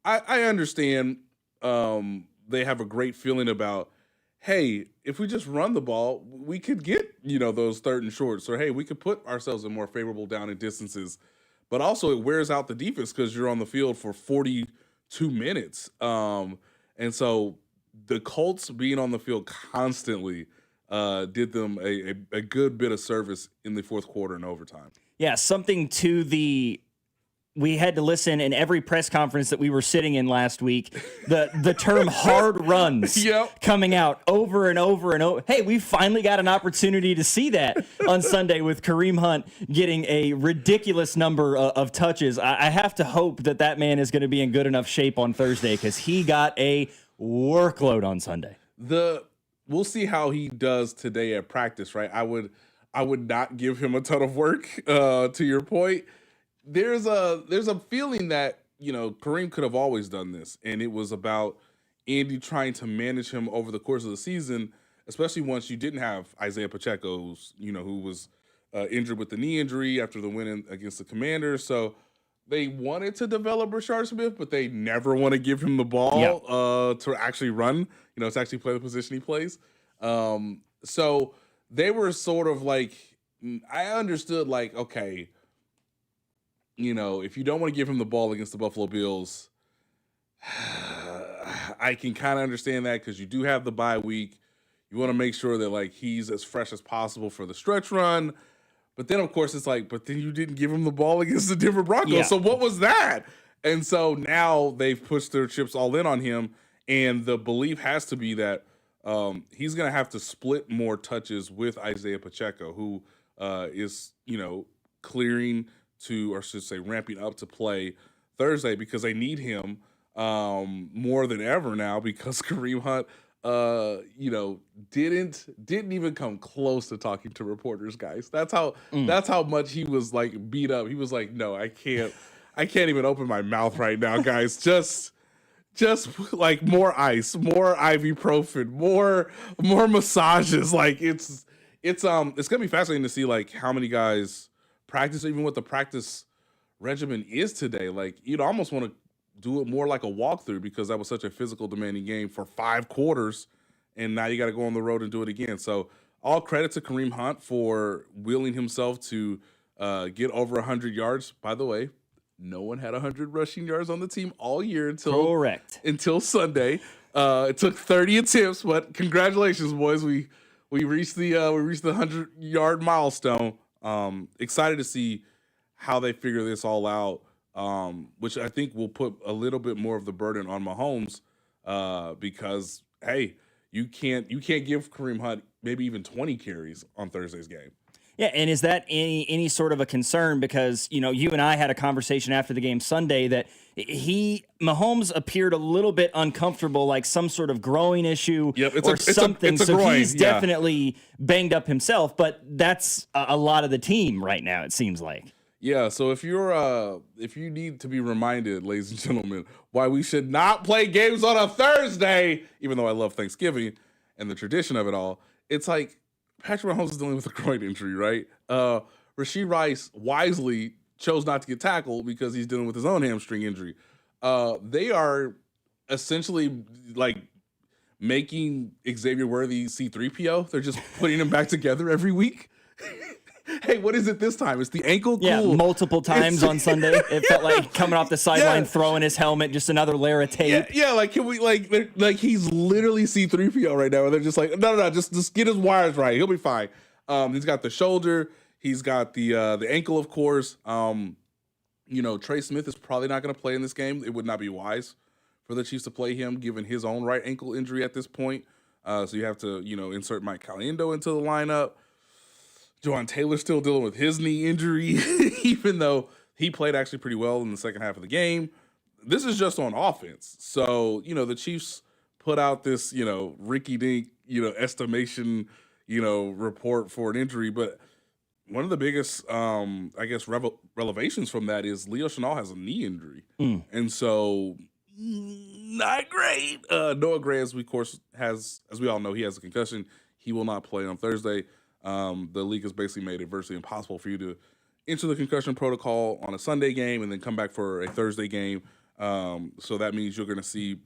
I understand they have a great feeling about, hey, if we just run the ball, we could get, those third and shorts, or hey, we could put ourselves in more favorable down and distances. But also it wears out the defense because you're on the field for 42 minutes. And so the Colts being on the field constantly did them a good bit of service in the fourth quarter and overtime. Yeah, something to we had to listen in every press conference that we were sitting in last week, the term hard runs coming out over and over and over. Hey, we finally got an opportunity to see that on Sunday with Kareem Hunt getting a ridiculous number of touches. I have to hope that man is going to be in good enough shape on Thursday because he got a workload on Sunday. We'll see how he does today at practice, right? I would not give him a ton of work, to your point. There's a feeling that, Kareem could have always done this, and it was about Andy trying to manage him over the course of the season, especially once you didn't have Isaiah Pacheco, who was injured with the knee injury after the win against the Commanders. So they wanted to develop Rashard Smith, but they never want to give him the ball to actually run, to actually play the position he plays. So they were sort of like, I understood, like, okay, if you don't want to give him the ball against the Buffalo Bills, I can kind of understand that because you do have the bye week. You want to make sure that, like, he's as fresh as possible for the stretch run. But then, of course, it's like, but then you didn't give him the ball against the Denver Broncos. Yeah. So what was that? And so now they've pushed their chips all in on him. And the belief has to be that he's going to have to split more touches with Isaiah Pacheco, who is, clearing to, or I should say ramping up to play Thursday because they need him more than ever now because Kareem Hunt, didn't even come close to talking to reporters, guys. That's how much he was like beat up. He was like, no, I can't even open my mouth right now, guys. Just like more ice, more ibuprofen, more massages. Like it's gonna be fascinating to see like how many guys practice, even what the practice regimen is today. Like you'd almost want to do it more like a walkthrough because that was such a physical demanding game for 5 quarters, and now you got to go on the road and do it again. So all credit to Kareem Hunt for willing himself to get over 100 yards. By the way, no one had 100 rushing yards on the team all year until Sunday. It took 30 attempts, but congratulations, boys. We reached the 100-yard milestone. Excited to see how they figure this all out, which I think will put a little bit more of the burden on Mahomes, because hey, you can't give Kareem Hunt maybe even 20 carries on Thursday's game. Yeah, and is that any sort of a concern? Because, you and I had a conversation after the game Sunday that Mahomes appeared a little bit uncomfortable, like some sort of growing issue something. It's a groin. He's definitely banged up himself, but that's a lot of the team right now, it seems like. Yeah, so if you need to be reminded, ladies and gentlemen, why we should not play games on a Thursday, even though I love Thanksgiving and the tradition of it all, it's like Patrick Mahomes is dealing with a groin injury, right? Rashee Rice wisely chose not to get tackled because he's dealing with his own hamstring injury. They are essentially like making Xavier Worthy C-3PO. They're just putting him back together every week. Hey, what is it this time? It's the ankle. Cool. Yeah, multiple times on Sunday. It felt like coming off the sideline, throwing his helmet, just another layer of tape. Yeah, like can we like he's literally C-3PO right now, and they're just like, no, just get his wires right. He'll be fine. He's got the shoulder, he's got the ankle, of course. Trey Smith is probably not going to play in this game. It would not be wise for the Chiefs to play him, given his own right ankle injury at this point. So you have to, insert Mike Caliendo into the lineup. Juwan Taylor's still dealing with his knee injury, even though he played actually pretty well in the second half of the game. This is just on offense. So, the Chiefs put out this, rinky-dink, estimation, report for an injury. But one of the biggest, revelations from that is Leo Chenal has a knee injury. And so, not great. Noah Gray, of course, as we all know, he has a concussion. He will not play on Thursday. The league has basically made it virtually impossible for you to enter the concussion protocol on a Sunday game and then come back for a Thursday game. So that means you're going to see,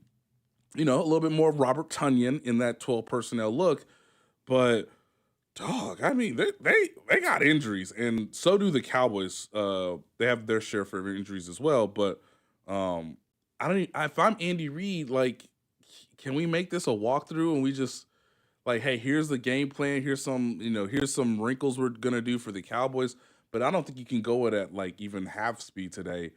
a little bit more of Robert Tonyan in that 12 personnel look. But, dog, I mean, they got injuries, and so do the Cowboys. They have their share for injuries as well. But if I'm Andy Reid, like, can we make this a walkthrough and we just like, hey, here's the game plan. Here's some wrinkles we're gonna do for the Cowboys. But I don't think you can go at like even half speed today,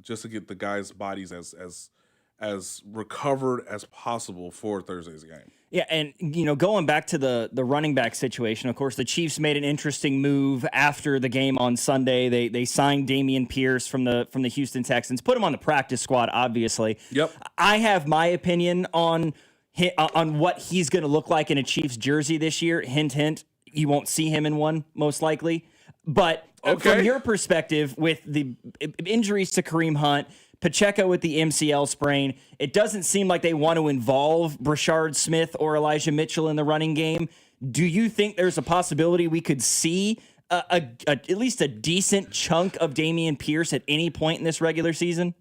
just to get the guys' bodies as recovered as possible for Thursday's game. Yeah, and going back to the running back situation, of course, the Chiefs made an interesting move after the game on Sunday. They signed Dameon Pierce from the Houston Texans, put him on the practice squad, obviously. Yep. I have my opinion on what he's going to look like in a Chiefs jersey this year. Hint, hint, you won't see him in one, most likely. But from your perspective, with the injuries to Kareem Hunt, Pacheco with the MCL sprain, it doesn't seem like they want to involve Brashard Smith or Elijah Mitchell in the running game. Do you think there's a possibility we could see at least a decent chunk of Dameon Pierce at any point in this regular season?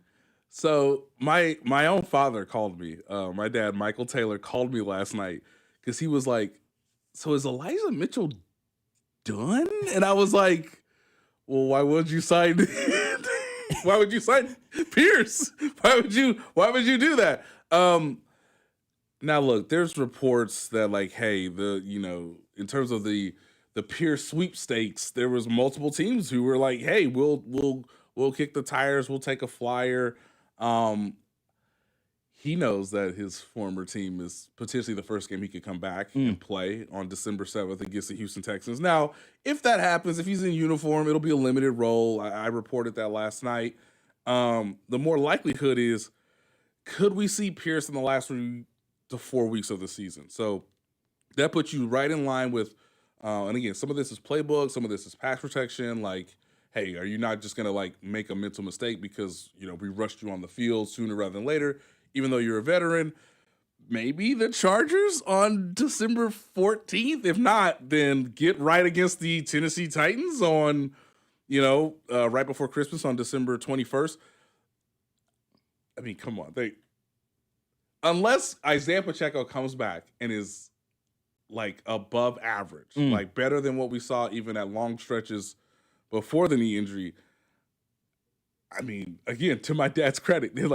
So my own father called me. My dad, Michael Taylor, called me last night because he was like, so is Elijah Mitchell done? And I was like, well, why would you sign why would you sign Pierce? Why would you do that? Now look, there's reports that like, hey, in terms of the Pierce sweepstakes, there was multiple teams who were like, hey, we'll kick the tires, we'll take a flyer. He knows that his former team is potentially the first game he could come back and play on December 7th against the Houston Texans. Now, if that happens, if he's in uniform, it'll be a limited role. I reported that last night. The more likelihood is, could we see Pierce in the last 3 to 4 weeks of the season? So that puts you right in line with, and again, some of this is playbook, some of this is pass protection. Like, hey, are you not just going to like make a mental mistake because, we rushed you on the field sooner rather than later? Even though you're a veteran, maybe the Chargers on December 14th. If not, then get right against the Tennessee Titans on, right before Christmas on December 21st. I mean, come on. Unless Isaiah Pacheco comes back and is like above average, like better than what we saw even at long stretches before the knee injury. I mean, again, to my dad's credit, they're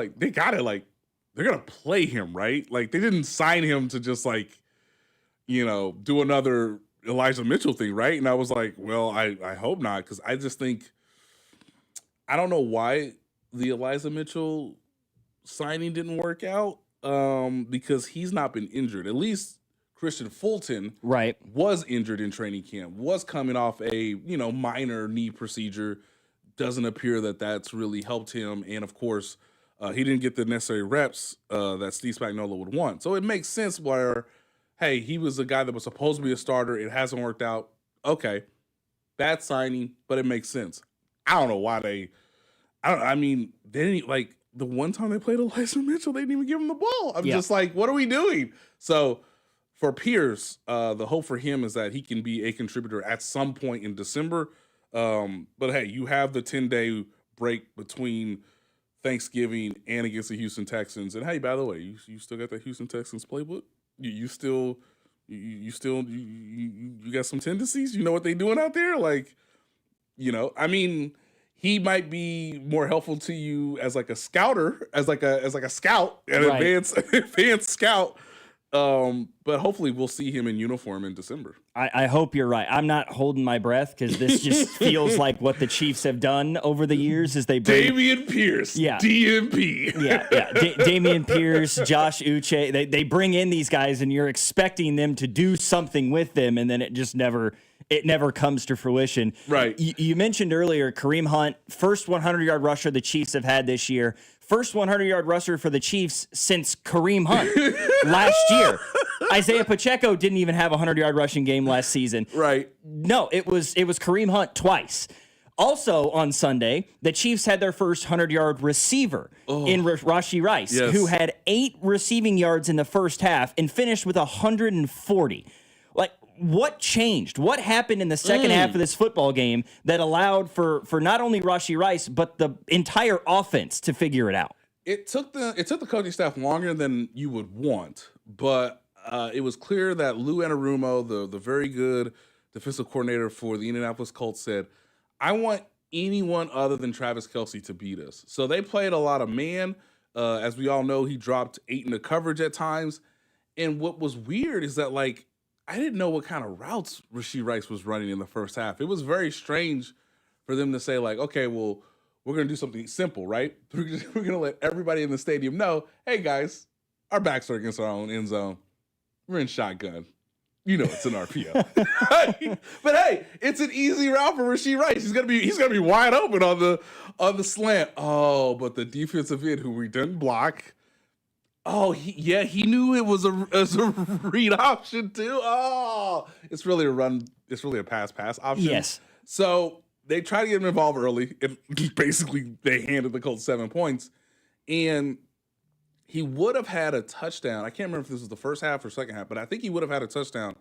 going to play him, right? Like, they didn't sign him to just, like, do another Elijah Mitchell thing, right? And I was like, well, I hope not, because I just think, I don't know why the Elijah Mitchell signing didn't work out, because he's not been injured. At least Christian Fulton was injured in training camp, was coming off a, minor knee procedure. Doesn't appear that that's really helped him. And, of course, he didn't get the necessary reps that Steve Spagnuolo would want. So it makes sense where, hey, he was a guy that was supposed to be a starter. It hasn't worked out. Okay, bad signing, but it makes sense. I don't know why they didn't, like, the one time they played Elijah Mitchell, they didn't even give him the ball. I'm just like, what are we doing? So for Pierce, the hope for him is that he can be a contributor at some point in December. But, hey, you have the 10-day break between Thanksgiving and against the Houston Texans. And hey, by the way, you still got the Houston Texans playbook? You got some tendencies? You know what they doing out there? Like, I mean, he might be more helpful to you as like a scouter, as like a scout, an advanced scout. But hopefully we'll see him in uniform in December. I hope you're right. I'm not holding my breath because this just feels like what the Chiefs have done over the years is they bring Dameon Pierce, DMP. Dameon Pierce, Josh Uche. They bring in these guys and you're expecting them to do something with them, and then it just never comes to fruition. Right. You mentioned earlier Kareem Hunt, first 100-yard rusher the Chiefs have had this year. First 100-yard rusher for the Chiefs since Kareem Hunt last year. Isaiah Pacheco didn't even have a 100-yard rushing game last season. Right. No, it was Kareem Hunt twice. Also on Sunday, the Chiefs had their first 100-yard receiver in Rashee Rice, who had 8 receiving yards in the first half and finished with 140. Like, what changed? What happened in the second half of this football game that allowed for not only Rashee Rice, but the entire offense to figure it out? It took the coaching staff longer than you would want, but it was clear that Lou Anarumo, the very good defensive coordinator for the Indianapolis Colts, said, I want anyone other than Travis Kelce to beat us. So they played a lot of man. As we all know, he dropped 8 into coverage at times. And what was weird is that, like, I didn't know what kind of routes Rashee Rice was running in the first half. It was very strange for them to say, like, okay, well, we're going to do something simple, right? We're going to let everybody in the stadium know, hey, guys, our backs are against our own end zone. We're in shotgun. You know it's an RPO. But hey, it's an easy route for Rashee Rice. He's gonna be wide open on the slant. Oh, but the defensive end who we didn't block. Oh, he knew it was a read option too. Oh, it's really a run. It's really a pass option. Yes. So they tried to get him involved early. And basically, they handed the Colts 7 points, and he would have had a touchdown. I can't remember if this was the first half or second half, but I think he would have had a touchdown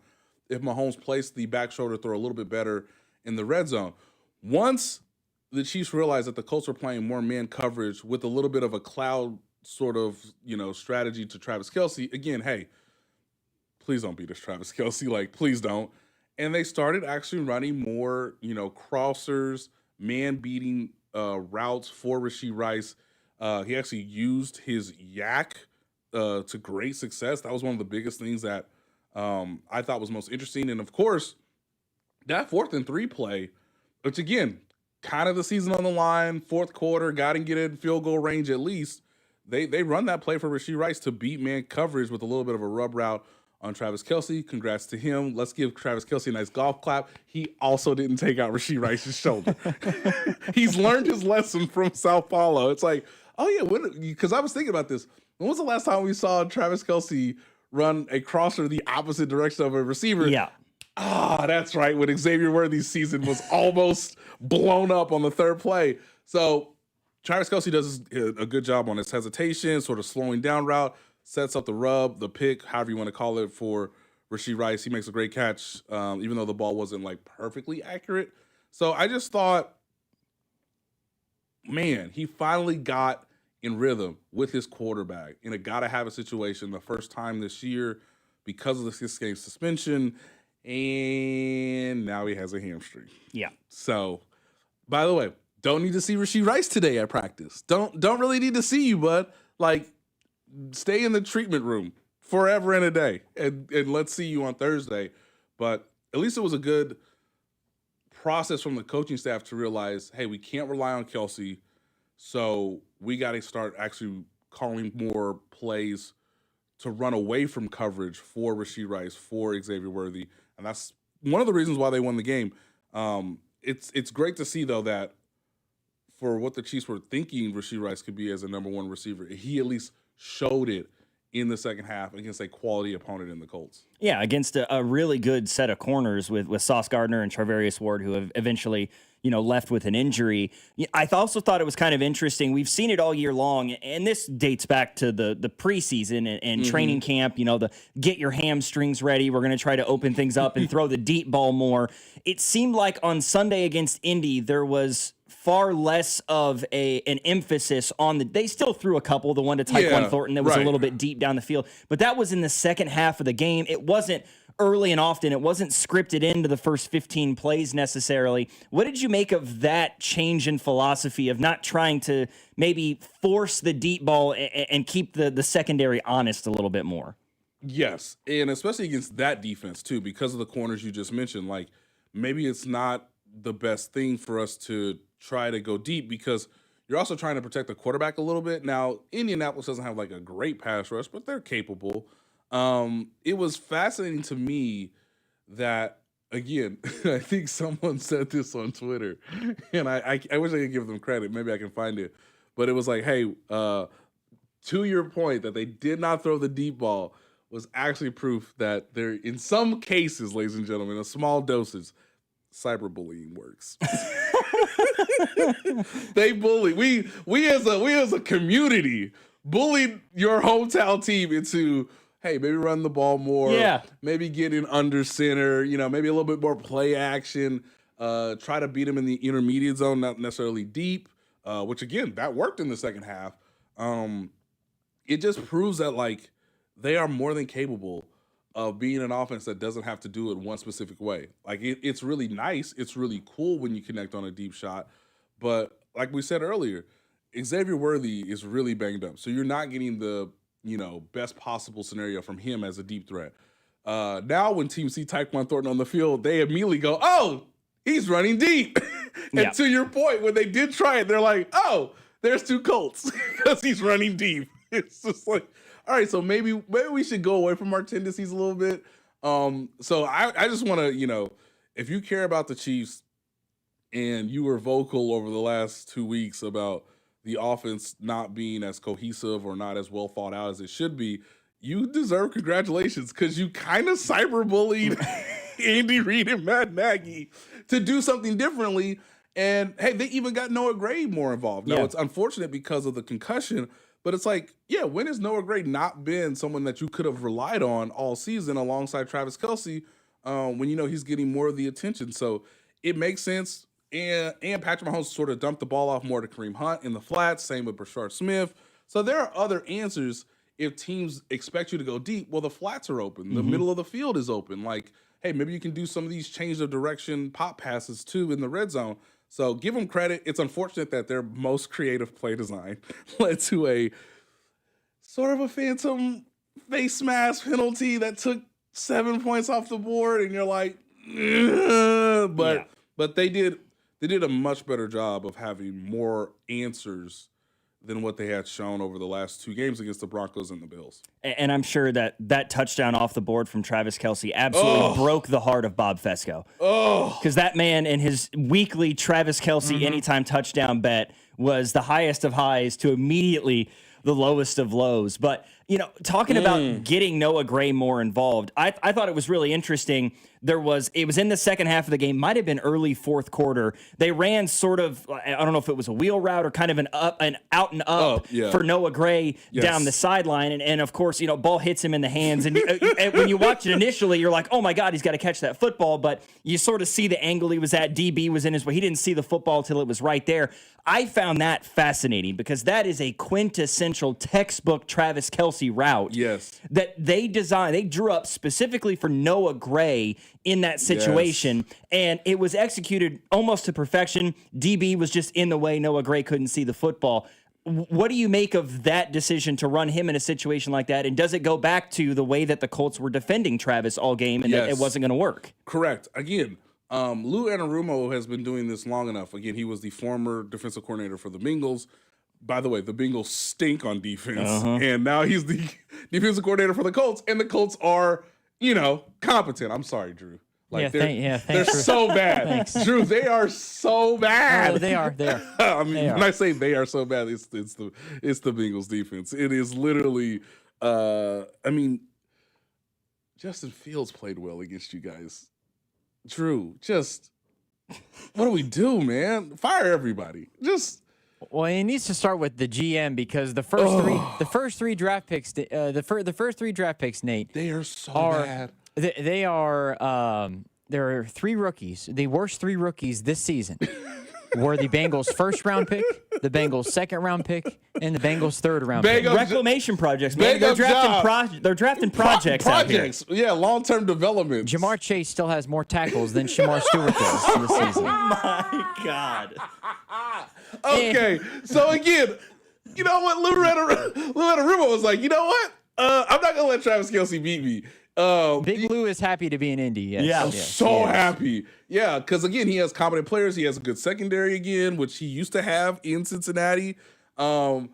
if Mahomes placed the back shoulder throw a little bit better in the red zone. Once the Chiefs realized that the Colts were playing more man coverage with a little bit of a cloud sort of, strategy to Travis Kelce, again, hey, please don't beat us, Travis Kelce. Like, please don't. And they started actually running more, crossers, man-beating routes for Rashee Rice. He actually used his yak to great success. That was one of the biggest things that I thought was most interesting. And, of course, that 4th and 3 play, which, again, kind of the season on the line, fourth quarter, got to get in field goal range at least. They run that play for Rashee Rice to beat man coverage with a little bit of a rub route on Travis Kelce. Congrats to him. Let's give Travis Kelce a nice golf clap. He also didn't take out Rashee Rice's shoulder. He's learned his lesson from Sao Paulo. It's like, oh, yeah, because I was thinking about this. When was the last time we saw Travis Kelce run a crosser the opposite direction of a receiver? Yeah. That's right. When Xavier Worthy's season was almost blown up on the third play. So Travis Kelce does a good job on his hesitation, sort of slowing down route, sets up the rub, the pick, however you want to call it, for Rashee Rice. He makes a great catch, even though the ball wasn't like perfectly accurate. So I just thought, man, he finally got in rhythm with his quarterback in a gotta-have-it situation the first time this year because of the 6-game suspension, and now he has a hamstring. Yeah. So, by the way, don't need to see Rashee Rice today at practice. Don't really need to see you, bud. Like, stay in the treatment room forever and a day, and let's see you on Thursday. But at least it was a good process from the coaching staff to realize, hey, we can't rely on Kelce, so we got to start actually calling more plays to run away from coverage for Rashee Rice, for Xavier Worthy, and that's one of the reasons why they won the game. It's great to see, though, that for what the Chiefs were thinking Rashee Rice could be as a number one receiver, he at least showed it in the second half against a quality opponent in the Colts. Yeah, against a really good set of corners with Sauce Gardner and Charvarius Ward, who have eventually, left with an injury. I also thought it was kind of interesting. We've seen it all year long, and this dates back to the preseason and training camp, the get your hamstrings ready. We're going to try to open things up and throw the deep ball more. It seemed like on Sunday against Indy, there was far less of an emphasis on they still threw a couple, the one to Tyquan Thornton that was a little bit deep down the field, but that was in the second half of the game. It wasn't early and often. It wasn't scripted into the first 15 plays necessarily. What did you make of that change in philosophy of not trying to maybe force the deep ball and keep the secondary honest a little bit more? Yes, and especially against that defense too, because of the corners you just mentioned. Like, maybe it's not the best thing for us to try to go deep because you're also trying to protect the quarterback a little bit. Now, Indianapolis doesn't have like a great pass rush, but they're capable. It was fascinating to me that, again, I think someone said this on Twitter, and I wish I could give them credit. Maybe I can find it. But it was like, hey, to your point that they did not throw the deep ball was actually proof that there, in some cases, ladies and gentlemen, in small doses, cyberbullying works. They bully. We as a community bullied your hometown team into, hey, maybe run the ball more. Yeah. Maybe get in under center, maybe a little bit more play action. Try to beat him in the intermediate zone, not necessarily deep, which, again, that worked in the second half. It just proves that, like, they are more than capable of being an offense that doesn't have to do it one specific way. Like, it's really nice. It's really cool when you connect on a deep shot. But like we said earlier, Xavier Worthy is really banged up. So you're not getting the, best possible scenario from him as a deep threat. Now when teams see Tyquan Thornton on the field, they immediately go, oh, he's running deep. And to your point, when they did try it, they're like, oh, there's two Colts because he's running deep. It's just like, all right, so maybe we should go away from our tendencies a little bit. So I just want to, if you care about the Chiefs and you were vocal over the last 2 weeks about the offense not being as cohesive or not as well thought out as it should be, you deserve congratulations because you kind of cyberbullied Andy Reid and Matt Nagy to do something differently. And, hey, they even got Noah Gray more involved. Now, it's unfortunate because of the concussion, but it's like, when has Noah Gray not been someone that you could have relied on all season alongside Travis Kelce when he's getting more of the attention? So it makes sense. And Patrick Mahomes sort of dumped the ball off more to Kareem Hunt in the flats. Same with Brashard Smith. So there are other answers if teams expect you to go deep. Well, the flats are open. The middle of the field is open. Like, hey, maybe you can do some of these change of direction pop passes too in the red zone. So give them credit. It's unfortunate that their most creative play design led to a sort of a phantom face mask penalty that took 7 points off the board. And you're like, but they did a much better job of having more answers than what they had shown over the last 2 games against the Broncos and the Bills. And I'm sure that touchdown off the board from Travis Kelce absolutely broke the heart of Bob Fesco. Because that man and his weekly Travis Kelce anytime touchdown bet was the highest of highs to immediately the lowest of lows. But, talking about getting Noah Gray more involved, I thought it was really interesting. It was in the second half of the game, might have been early fourth quarter. They ran sort of, I don't know if it was a wheel route or kind of an out and up for Noah Gray down the sideline. And of course, ball hits him in the hands. And when you watch it initially, you're like, oh my God, he's got to catch that football. But you sort of see the angle he was at. DB was in his way. He didn't see the football till it was right there. I found that fascinating because that is a quintessential textbook Travis Kelce route. Yes. That they drew up specifically for Noah Gray in that situation, and it was executed almost to perfection. DB was just in the way. Noah Gray couldn't see the football. What do you make of that decision to run him in a situation like that? And does it go back to the way that the Colts were defending Travis all game and that it wasn't going to work? Correct. Again, Lou Anarumo has been doing this long enough. Again, he was the former defensive coordinator for the Bengals. By the way, the Bengals stink on defense, and now he's the defensive coordinator for the Colts, and the Colts are, competent. I'm sorry, Drew. Like they're so bad. Thanks. Drew, they are so bad. Oh, they are. I mean, when I say they are so bad, it's the Bengals defense. It is literally. Justin Fields played well against you guys. Drew, just what do we do, man? Fire everybody. Well, he needs to start with the GM because the first three draft picks, the first three draft picks, Nate, they are so bad. There are 3 rookies. The worst 3 rookies this season were the Bengals' first round pick, the Bengals' second round pick, and the Bengals' third round pick. Reclamation projects, man. They're drafting projects out here. Yeah, long-term development. Jamar Chase still has more tackles than Shamar Stewart does this season. Oh my God. Okay, so again, you know what? Lou Anarumo was like, you know what? I'm not gonna let Travis Kelce beat me. Big Lou is happy to be in Indy. Yes. Yeah, so happy. Yeah, because again, he has competent players. He has a good secondary again, which he used to have in Cincinnati. So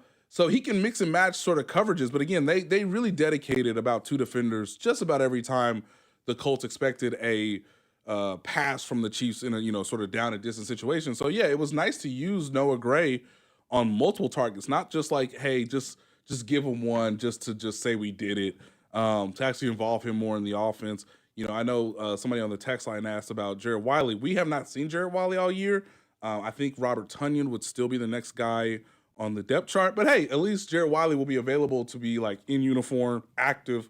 he can mix and match sort of coverages. But again, they really dedicated about 2 defenders just about every time the Colts expected a pass from the Chiefs in a sort of down and distance situation. So yeah, it was nice to use Noah Gray on multiple targets, not just like, hey, just give him one just to say we did it. To actually involve him more in the offense. I know somebody on the text line asked about Jared Wiley. We have not seen Jared Wiley all year. I think Robert Tonyan would still be the next guy on the depth chart. But hey, at least Jared Wiley will be available to be like in uniform, active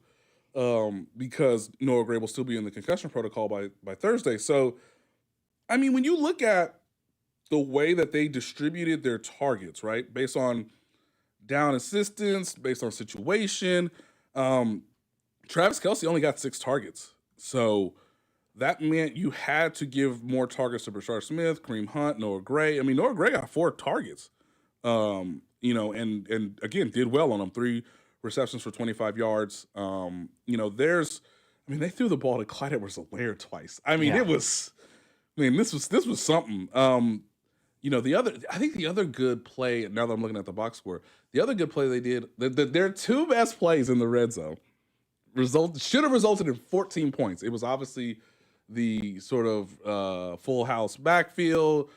because Noah Gray will still be in the concussion protocol by Thursday. So, I mean, when you look at the way that they distributed their targets, right, based on down assistance, based on situation, Travis Kelce only got 6 targets. So that meant you had to give more targets to Brashard Smith, Kareem Hunt, Noah Gray. I mean, Noah Gray got 4 targets, and again, did well on them. 3 receptions for 25 yards. They threw the ball to Clyde Edwards-Helaire twice. I mean, this was something. The other good play, now that I'm looking at the box score, the other good play they did, their 2 best plays in the red zone should have resulted in 14 points. It was obviously the sort of full house backfield,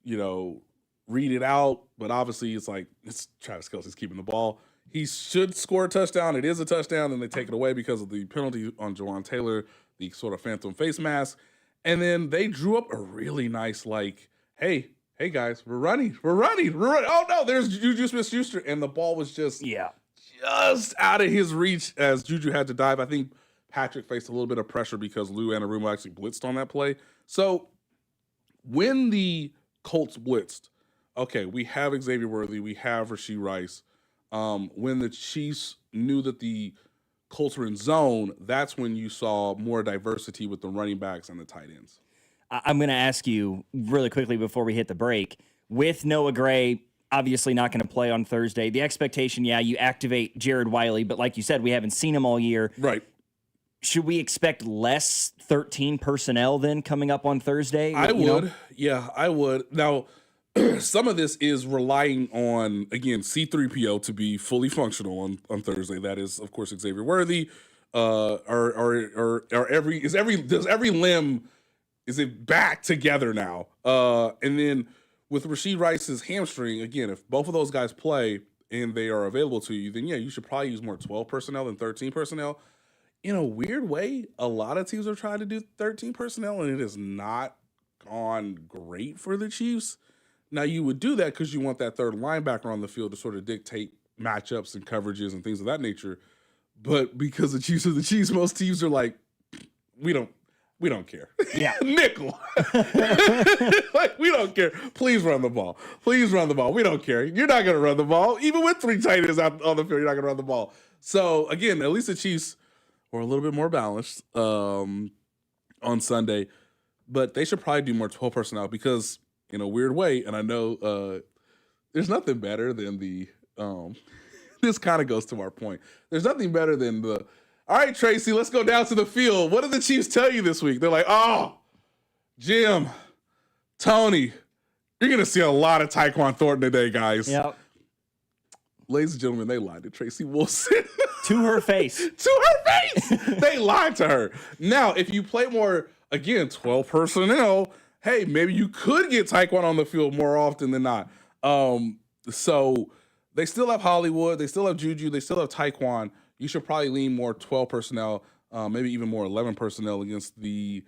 read it out, but obviously it's Travis Kelce's keeping the ball. He should score a touchdown. It is a touchdown, and they take it away because of the penalty on Jawan Taylor, the sort of phantom face mask. And then they drew up a really nice, hey guys, we're running. Oh no, there's Juju Smith-Schuster, and the ball was just out of his reach as Juju had to dive. I think Patrick faced a little bit of pressure because Lou Anarumo actually blitzed on that play. So when the Colts blitzed, okay, we have Xavier Worthy, we have Rashee Rice. When the Chiefs knew that the Colts were in zone, that's when you saw more diversity with the running backs and the tight ends. I'm going to ask you really quickly before we hit the break. With Noah Gray obviously not going to play on Thursday, the expectation, you activate Jared Wiley, but like you said, we haven't seen him all year. Right. Should we expect less 13 personnel then coming up on Thursday? I would. Yeah, I would. Now, some of this is relying on, again, C3PO to be fully functional on Thursday. That is, of course, Xavier Worthy. Does every limb, is it back together now? And then with Rashee Rice's hamstring, again, if both of those guys play and they are available to you, then you should probably use more 12 personnel than 13 personnel. In a weird way, a lot of teams are trying to do 13 personnel, and it has not gone great for the Chiefs. Now, you would do that because you want that third linebacker on the field to sort of dictate matchups and coverages and things of that nature. But because the Chiefs are the Chiefs, most teams are like, we don't care. Yeah. Nickel. We don't care. Please run the ball. Please run the ball. We don't care. You're not going to run the ball. Even with 3 tight ends out on the field, you're not going to run the ball. So, again, at least the Chiefs were a little bit more balanced on Sunday. But they should probably do more 12 personnel because, in a weird way, and I know there's nothing better than the this kind of goes to our point. There's nothing better than all right, Tracy, let's go down to the field. What did the Chiefs tell you this week? They're like, oh, Jim, Tony, you're going to see a lot of Tyquan Thornton today, guys. Yep. Ladies and gentlemen, they lied to Tracy Wilson. To her face. They lied to her. Now, if you play more, again, 12 personnel, hey, maybe you could get Tyquan on the field more often than not. So they still have Hollywood. They still have Juju. They still have Tyquan. You should probably lean more 12 personnel, maybe even more 11 personnel against the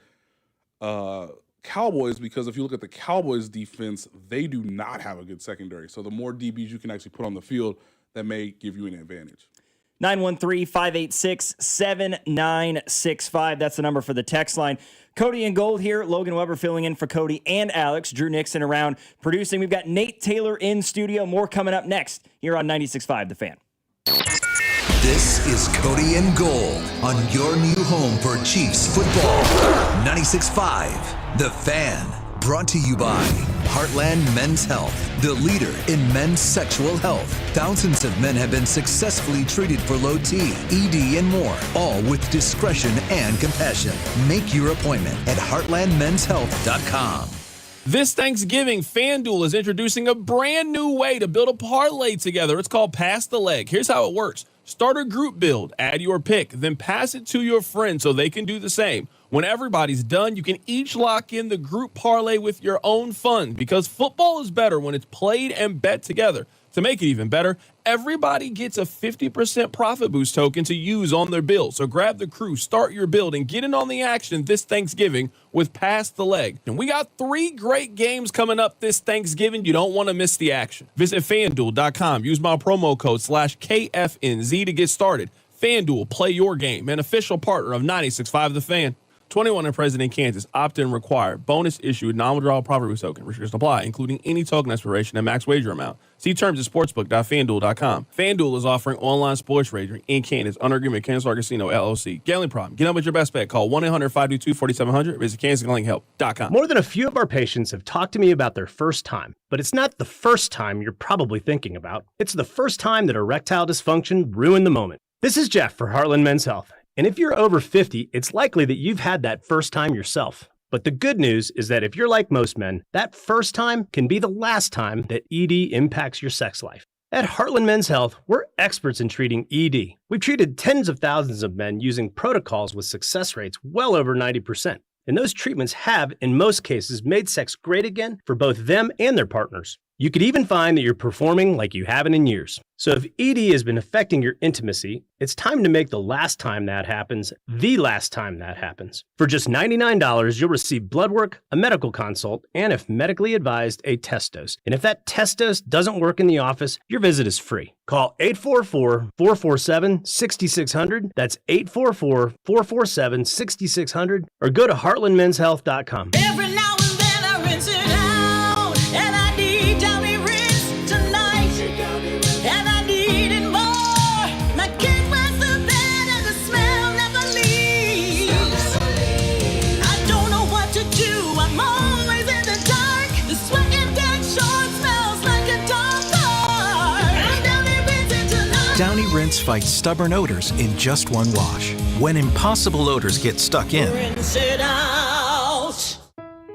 Cowboys, because if you look at the Cowboys defense, they do not have a good secondary. So the more DBs you can actually put on the field, that may give you an advantage. 913-586-7965. That's the number for the text line. Cody and Gold here. Logan Weber filling in for Cody and Alex. Drew Nixon around producing. We've got Nate Taylor in studio. More coming up next here on 96.5 The Fan. This is Cody and Gold on your new home for Chiefs football. 96.5 The Fan. Brought to you by Heartland Men's Health, the leader in men's sexual health. Thousands of men have been successfully treated for low T, ED, and more, all with discretion and compassion. Make your appointment at heartlandmenshealth.com. This Thanksgiving, FanDuel is introducing a brand new way to build a parlay together. It's called Pass the Leg. Here's how it works. Start a group build, add your pick, then pass it to your friends so they can do the same. When everybody's done, you can each lock in the group parlay with your own fund, because football is better when it's played and bet together. To make it even better, everybody gets a 50% profit boost token to use on their build. So grab the crew, start your build, and get in on the action this Thanksgiving with Pass the Leg. And we got 3 great games coming up this Thanksgiving. You don't want to miss the action. Visit FanDuel.com. Use my promo code /KFNZ to get started. FanDuel, play your game, an official partner of 96.5 The Fan. 21 and present in Kansas. Opt-in required. Bonus issued. Non-withdrawal property token. Restrictions apply, including any token expiration and max wager amount. See terms at sportsbook.fanduel.com. FanDuel is offering online sports wagering in Kansas under agreement with Kansas Casino, LLC. Gambling problem? Get up with your best bet. Call 1-800-522-4700. Visit kansasgamblinghelp.com. More than a few of our patients have talked to me about their first time, but it's not the first time you're probably thinking about. It's the first time that erectile dysfunction ruined the moment. This is Jeff for Heartland Men's Health. And if you're over 50, it's likely that you've had that first time yourself. But the good news is that if you're like most men, that first time can be the last time that ED impacts your sex life. At Heartland Men's Health, we're experts in treating ED. We've treated tens of thousands of men using protocols with success rates well over 90%. And those treatments have, in most cases, made sex great again for both them and their partners. You could even find that you're performing like you haven't in years. So if ED has been affecting your intimacy, it's time to make the last time that happens the last time that happens. For just $99, you'll receive blood work, a medical consult, and if medically advised, a test dose. And if that test dose doesn't work in the office, your visit is free. Call 844-447-6600. That's 844-447-6600. Or go to heartlandmenshealth.com. Every now and then I rinse it out, and I need Downy rinse tonight, and I need it more. My kid wears the bed and the smell never leaves. I don't know what to do, I'm always in the dark. The sweat and dead short smells like a dog park. Downy rinse it tonight. Downy Rinse fights stubborn odors in just one wash. When impossible odors get stuck in, Rinse it out.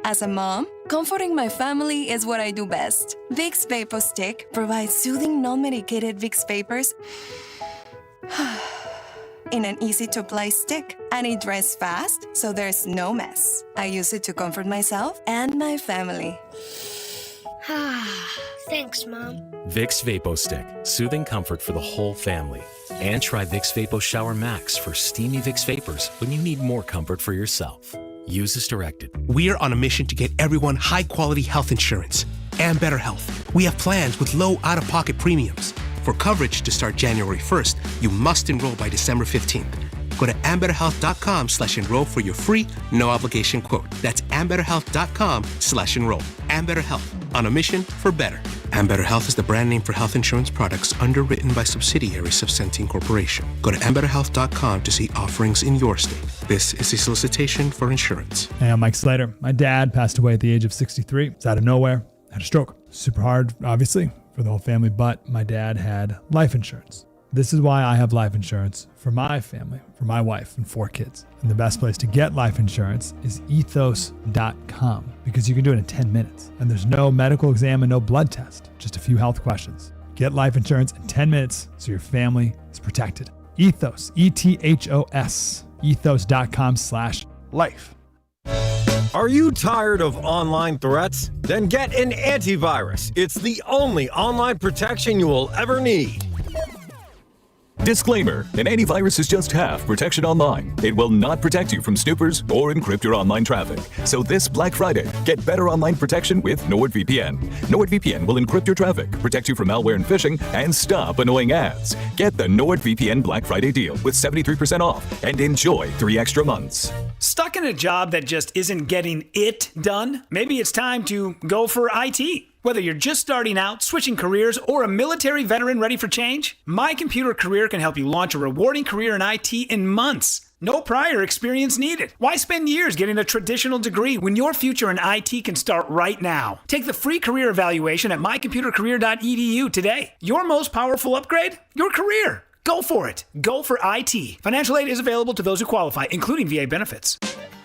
As a mom, comforting my family is what I do best. Vicks Vapor Stick provides soothing, non-medicated Vicks vapors in an easy-to-apply stick, and it dries fast, so there's no mess. I use it to comfort myself and my family. Thanks, Mom. Vicks Vapo Stick, soothing comfort for the whole family. And try Vicks Vapo Shower Max for steamy Vicks vapors when you need more comfort for yourself. Use as directed. We're on a mission to get everyone high-quality health insurance and better health. We have plans with low out-of-pocket premiums. For coverage to start January 1st, you must enroll by December 15th. Go to ambetterhealth.com/enroll for your free, no-obligation quote. That's ambetterhealth.com/enroll. Ambetter Health, on a mission for better. Ambetter Health is the brand name for health insurance products underwritten by subsidiaries of Centene Corporation. Go to ambetterhealth.com to see offerings in your state. This is a solicitation for insurance. Hey, I'm Mike Slater. My dad passed away at the age of 63. It's out of nowhere. Had a stroke. Super hard, obviously, for the whole family, but my dad had life insurance. This is why I have life insurance for my family, for my wife and 4 kids. And the best place to get life insurance is ethos.com, because you can do it in 10 minutes. And there's no medical exam and no blood test, just a few health questions. Get life insurance in 10 minutes so your family is protected. Ethos, ETHOS, ethos.com/life. Are you tired of online threats? Then get an antivirus. It's the only online protection you will ever need. Disclaimer, an antivirus is just half protection online. It will not protect you from snoopers or encrypt your online traffic. So this Black Friday, get better online protection with NordVPN. NordVPN will encrypt your traffic, protect you from malware and phishing, and stop annoying ads. Get the NordVPN Black Friday deal with 73% off and enjoy 3 extra months. Stuck in a job that just isn't getting it done? Maybe it's time to go for IT. Whether you're just starting out, switching careers, or a military veteran ready for change, My Computer Career can help you launch a rewarding career in IT in months. No prior experience needed. Why spend years getting a traditional degree when your future in IT can start right now? Take the free career evaluation at mycomputercareer.edu today. Your most powerful upgrade? Your career. Go for it. Go for IT. Financial aid is available to those who qualify, including VA benefits.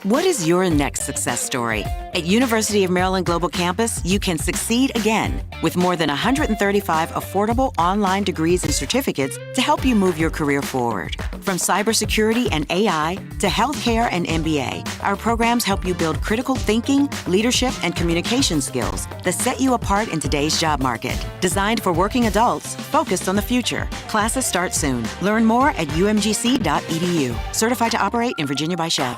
What is your next success story? At University of Maryland Global Campus, you can succeed again with more than 135 affordable online degrees and certificates to help you move your career forward. From cybersecurity and AI to healthcare and MBA, our programs help you build critical thinking, leadership, and communication skills that set you apart in today's job market. Designed for working adults, focused on the future. Classes start soon. Learn more at umgc.edu. Certified to operate in Virginia by Chev.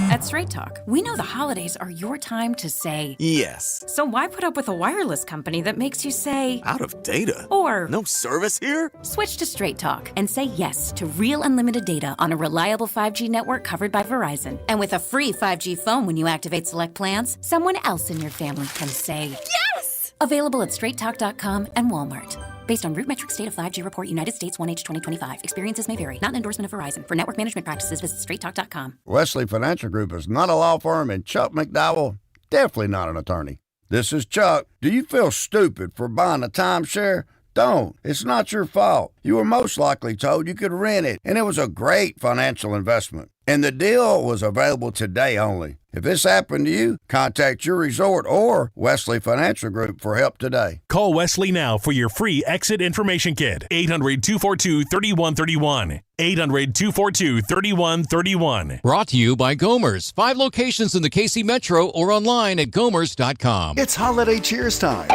At Straight Talk, we know the holidays are your time to say yes. So why put up with a wireless company that makes you say out of data? Or no service here? Switch to Straight Talk and say yes to real unlimited data on a reliable 5G network covered by Verizon. And with a free 5G phone when you activate select plans, someone else in your family can say yes! Available at straighttalk.com and Walmart. Based on RootMetrics State of 5G Report, United States 1H 2025. Experiences may vary. Not an endorsement of Verizon. For network management practices, visit straighttalk.com. Wesley Financial Group is not a law firm, and Chuck McDowell, definitely not an attorney. This is Chuck. Do you feel stupid for buying a timeshare? Don't. It's not your fault. You were most likely told you could rent it, and it was a great financial investment. And the deal was available today only. If this happened to you, contact your resort or Wesley Financial Group for help today. Call Wesley now for your free exit information kit. 800-242-3131. 800-242-3131. Brought to you by Gomer's. 5 locations in the KC Metro or online at gomers.com. It's holiday cheers time,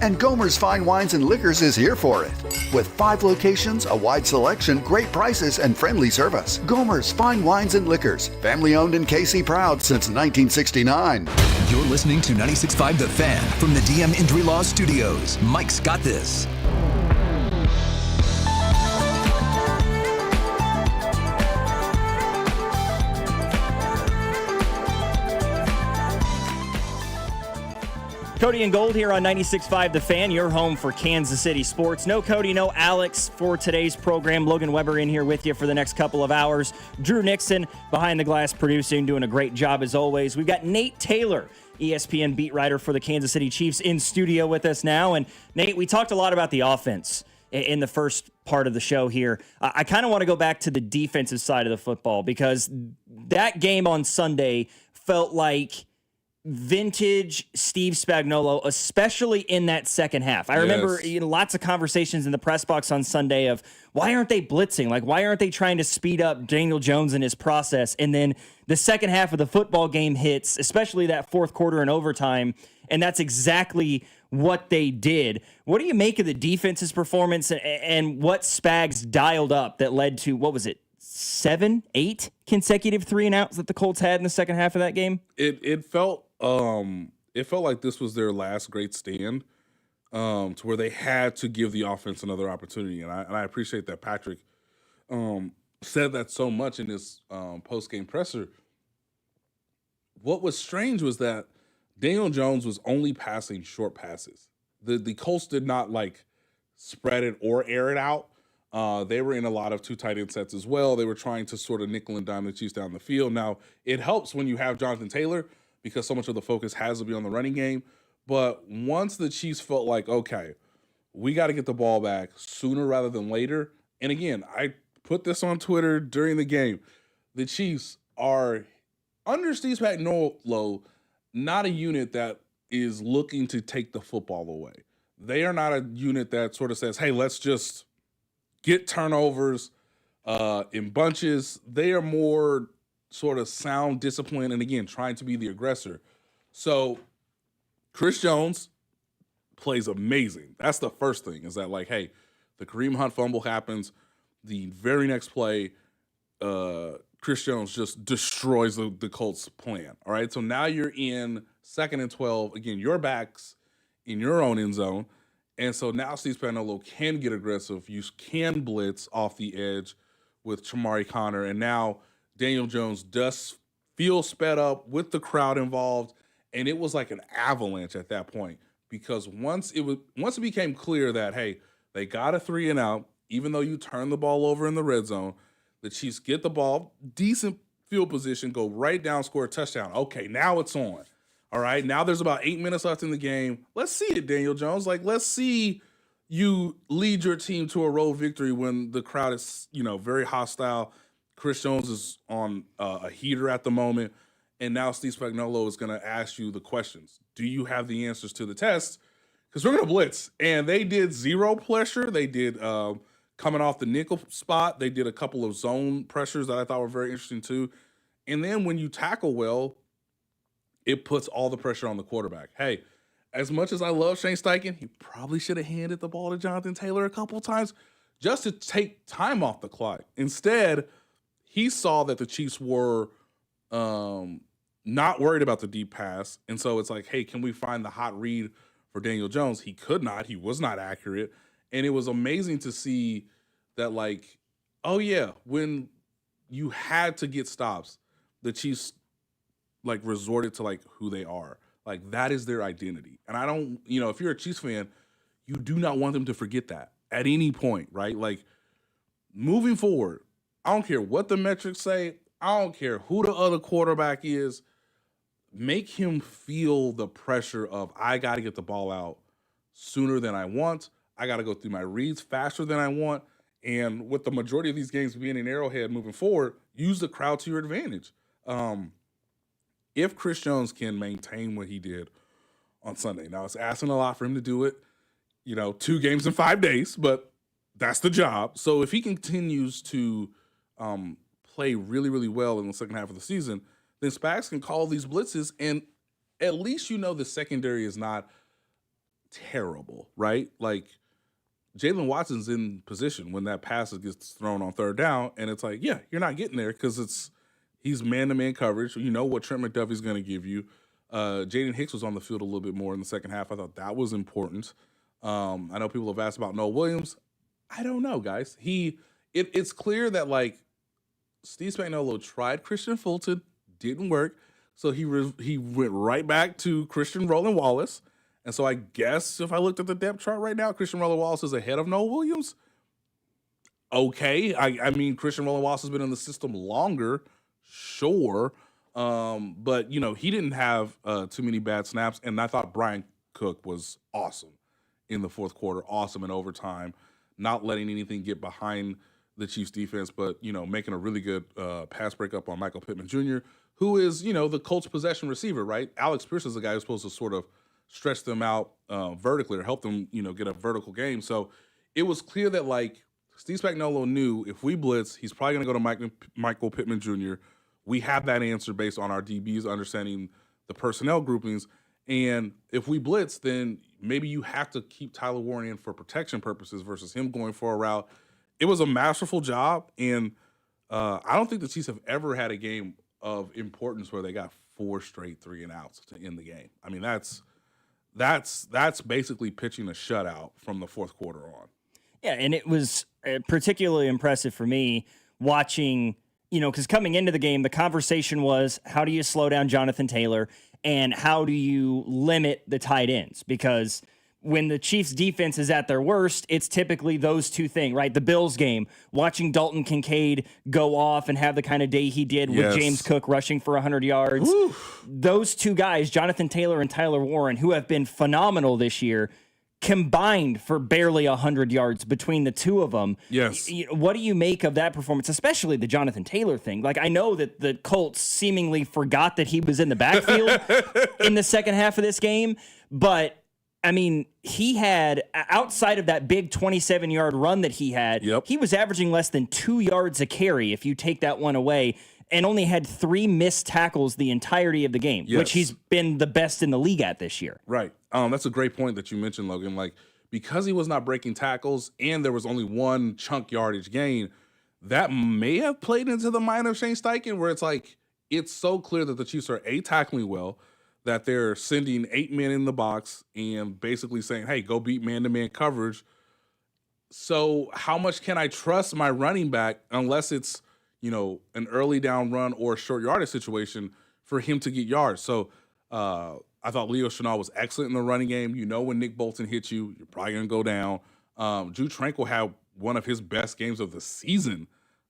and Gomer's Fine Wines and Liquors is here for it. With 5 locations, a wide selection, great prices, and friendly service. Gomer's Fine Wines and Liquors, family owned and KC proud since 1969. You're listening to 96.5 The Fan from the DM Injury Law Studios. Mike's got this. Cody and Gold here on 96.5 The Fan, your home for Kansas City sports. No Cody, no Alex for today's program. Logan Weber in here with you for the next couple of hours. Drew Nixon behind the glass producing, doing a great job as always. We've got Nate Taylor, ESPN beat writer for the Kansas City Chiefs, in studio with us now. And Nate, we talked a lot about the offense in the first part of the show here. I kind of want to go back to the defensive side of the football, because that game on Sunday felt like vintage Steve Spagnuolo, especially in that second half. I remember lots of conversations in the press box on Sunday of, why aren't they blitzing? Like, why aren't they trying to speed up Daniel Jones and his process? And then the second half of the football game hits, especially that fourth quarter and overtime, and that's exactly what they did. What do you make of the defense's performance and what Spags dialed up that led to, what was it, 7, 8 consecutive 3-and-outs that the Colts had in the second half of that game? It felt like this was their last great stand, to where they had to give the offense another opportunity, and I appreciate that Patrick said that so much in his post-game presser. What was strange was that Daniel Jones was only passing short passes. The Colts did not like spread it or air it out. They were in a lot of 2 tight end sets as well. They were trying to sort of nickel and dime the Chiefs down the field. Now, it helps when you have Jonathan Taylor, because so much of the focus has to be on the running game. But once the Chiefs felt like, okay, we got to get the ball back sooner rather than later. And again, I put this on Twitter during the game. The Chiefs are, under Steve Spagnuolo, not a unit that is looking to take the football away. They are not a unit that sort of says, hey, let's just get turnovers in bunches. They are more sort of sound discipline and, again, trying to be the aggressor. So Chris Jones plays amazing. That's the first thing, is that, like, hey, the Kareem Hunt fumble happens. The very next play, Chris Jones just destroys the Colts' plan. All right, so now you're in 2nd and 12. Again, your back's in your own end zone. And so now Steve Spagnuolo can get aggressive. You can blitz off the edge with Chamari Connor. And now Daniel Jones does feel sped up with the crowd involved. And it was like an avalanche at that point, because once it became clear that, hey, they got a 3-and-out, even though you turn the ball over in the red zone, the Chiefs get the ball, decent field position, go right down, score a touchdown. Okay, now it's on. All right, now there's about 8 minutes left in the game. Let's see it, Daniel Jones. Like, let's see you lead your team to a road victory when the crowd is, very hostile. Chris Jones is on a heater at the moment. And now Steve Spagnuolo is going to ask you the questions. Do you have the answers to the test? Because we're going to blitz. And they did zero pressure. They did coming off the nickel spot. They did a couple of zone pressures that I thought were very interesting too. And then when you tackle well, it puts all the pressure on the quarterback. Hey, as much as I love Shane Steichen, he probably should have handed the ball to Jonathan Taylor a couple of times just to take time off the clock. Instead, he saw that the Chiefs were not worried about the deep pass. And so it's like, hey, can we find the hot read for Daniel Jones? He could not. He was not accurate. And it was amazing to see that, like, oh, yeah, when you had to get stops, the Chiefs, like, resorted to, like, who they are. Like, that is their identity. And I don't, if you're a Chiefs fan, you do not want them to forget that at any point, right? Like, moving forward, I don't care what the metrics say. I don't care who the other quarterback is. Make him feel the pressure of, I got to get the ball out sooner than I want. I got to go through my reads faster than I want. And with the majority of these games being in Arrowhead moving forward, use the crowd to your advantage. If Chris Jones can maintain what he did on Sunday, now it's asking a lot for him to do it, 2 games in 5 days, but that's the job. So if he continues to play really, really well in the second half of the season, then Spags can call these blitzes, and at least the secondary is not terrible, right? Like, Jalen Watson's in position when that pass gets thrown on third down, and it's like, yeah, you're not getting there because he's man-to-man coverage. You know what Trent McDuffie's going to give you. Jaden Hicks was on the field a little bit more in the second half. I thought that was important. I know people have asked about Noah Williams. I don't know, guys. It's clear that, like, Steve Spagnuolo tried Christian Fulton, didn't work, so he went right back to Christian Roland Wallace. And so I guess if I looked at the depth chart right now, Christian Roland Wallace is ahead of Noah Williams. Okay. I mean, Christian Roland Wallace has been in the system longer, sure. But, he didn't have too many bad snaps. And I thought Brian Cook was awesome in the fourth quarter, awesome in overtime, not letting anything get behind the Chiefs defense, but, making a really good pass breakup on Michael Pittman Jr., who is, the Colts possession receiver, right? Alex Pierce is the guy who's supposed to sort of stretch them out vertically or help them, get a vertical game. So it was clear that, like, Steve Spagnuolo knew if we blitz, he's probably going to go to Michael Pittman Jr. We have that answer based on our DBs understanding the personnel groupings. And if we blitz, then maybe you have to keep Tyler Warren in for protection purposes versus him going for a route. It was a masterful job. And I don't think the Chiefs have ever had a game of importance where they got 4 straight 3-and-outs to end the game. I mean, that's basically pitching a shutout from the fourth quarter on. Yeah, and it was particularly impressive for me watching, because coming into the game, the conversation was, how do you slow down Jonathan Taylor and how do you limit the tight ends? Because when the Chiefs defense is at their worst, it's typically those two things, right? The Bills game, watching Dalton Kincaid go off and have the kind of day he did with James Cook rushing for 100 yards. Woo. Those two guys, Jonathan Taylor and Tyler Warren, who have been phenomenal this year, combined for barely 100 yards between the two of them. Yes. What do you make of that performance, especially the Jonathan Taylor thing? Like, I know that the Colts seemingly forgot that he was in the backfield in the second half of this game, but I mean, he had, outside of that big 27-yard run that he had, he was averaging less than 2 yards a carry if you take that one away, and only had 3 missed tackles the entirety of the game, which he's been the best in the league at this year. Right. That's a great point that you mentioned, Logan. Like, because he was not breaking tackles and there was only 1 chunk yardage gain, that may have played into the mind of Shane Steichen, where it's like, it's so clear that the Chiefs are tackling well, that they're sending 8 men in the box and basically saying, hey, go beat man-to-man coverage. So how much can I trust my running back unless it's, an early down run or a short yardage situation for him to get yards? So I thought Leo Chenal was excellent in the running game. When Nick Bolton hits you, you're probably going to go down. Drew Tranquil had one of his best games of the season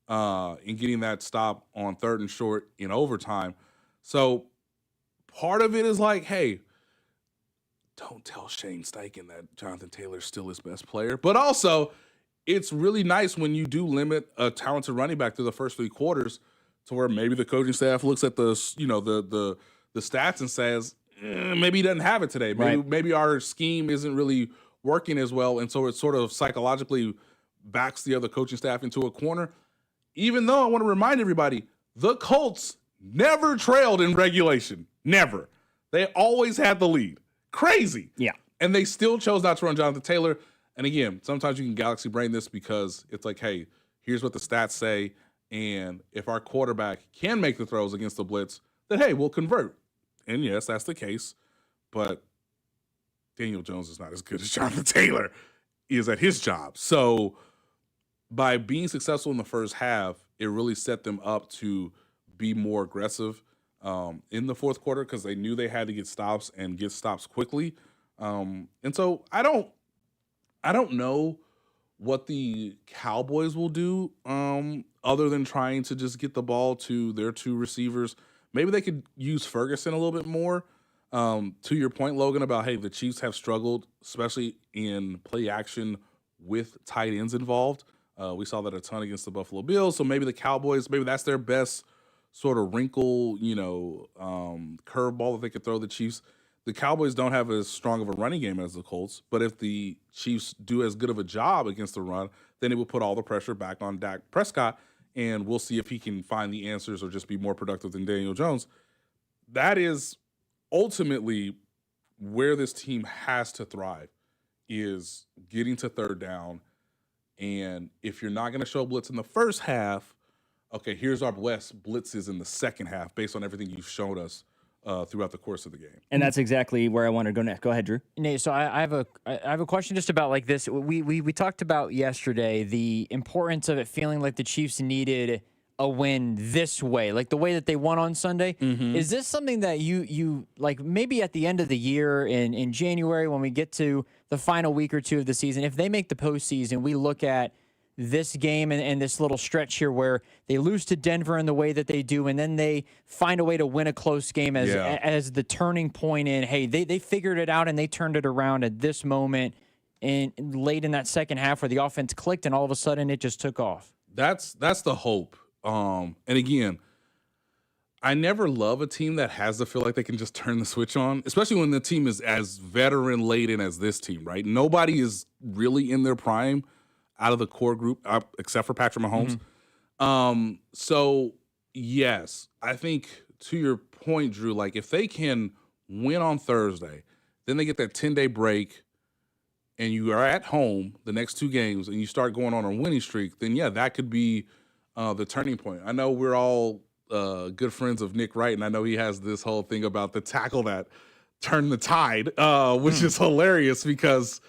in getting that stop on 3rd and short in overtime. So part of it is like, hey, don't tell Shane Steichen that Jonathan Taylor's still his best player. But also, it's really nice when you do limit a talented running back through the first 3 quarters to where maybe the coaching staff looks at the stats and says, maybe he doesn't have it today. Maybe our scheme isn't really working as well. And so it sort of psychologically backs the other coaching staff into a corner. Even though I want to remind everybody, the Colts never trailed in regulation. Never. They always had the lead. Crazy. Yeah. And they still chose not to run Jonathan Taylor. And again, sometimes you can galaxy brain this because it's like, hey, here's what the stats say. And if our quarterback can make the throws against the blitz, then hey, we'll convert. And yes, that's the case. But Daniel Jones is not as good as Jonathan Taylor is at his job. So by being successful in the first half, it really set them up to be more aggressive in the fourth quarter because they knew they had to get stops and get stops quickly. And so I don't know what the Cowboys will do other than trying to just get the ball to their two receivers. Maybe they could use Ferguson a little bit more. To your point, Logan, about, hey, the Chiefs have struggled, especially in play action with tight ends involved. We saw that a ton against the Buffalo Bills. So maybe the Cowboys, maybe that's their best sort of wrinkle, curveball that they could throw the Chiefs. The Cowboys don't have as strong of a running game as the Colts, but if the Chiefs do as good of a job against the run, then it will put all the pressure back on Dak Prescott, and we'll see if he can find the answers or just be more productive than Daniel Jones. That is ultimately where this team has to thrive, is getting to third down. And if you're not going to show blitz in the first half, okay, here's our blitzes in the second half based on everything you've shown us throughout the course of the game. And that's exactly where I want to go next. Go ahead, Drew. Nate, so I have a question just about like this. We talked about yesterday the importance of it feeling like the Chiefs needed a win this way, like the way that they won on Sunday. Mm-hmm. Is this something that you like maybe at the end of the year in January when we get to the final week or two of the season, if they make the postseason, we look at this game and this little stretch here where they lose to Denver in the way that they do, and then they find a way to win a close game as the turning point in, hey, they figured it out and they turned it around at this moment and late in that second half where the offense clicked and all of a sudden it just took off. That's the hope. And again, I never love a team that has to feel like they can just turn the switch on, especially when the team is as veteran laden as this team, right? Nobody is really in their prime out of the core group, except for Patrick Mahomes. Mm-hmm. So yes, I think to your point, Drew, like if they can win on Thursday, then they get that 10-day break and you are at home the next two games and you start going on a winning streak, then yeah, that could be the turning point. I know we're all good friends of Nick Wright, and I know he has this whole thing about the tackle that turned the tide, which is hilarious because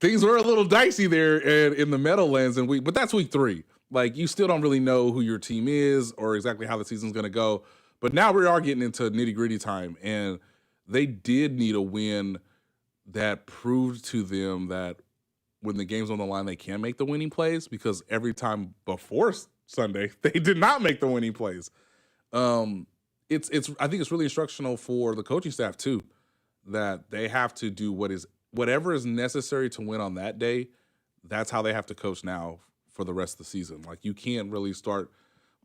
things were a little dicey there in the Meadowlands, but that's week 3. Like, you still don't really know who your team is or exactly how the season's going to go. But now we are getting into nitty-gritty time, and they did need a win that proved to them that when the game's on the line, they can make the winning plays, because every time before Sunday, they did not make the winning plays. I think it's really instructional for the coaching staff too, that they have to do whatever is necessary to win on that day. That's how they have to coach now for the rest of the season. Like, you can't really start,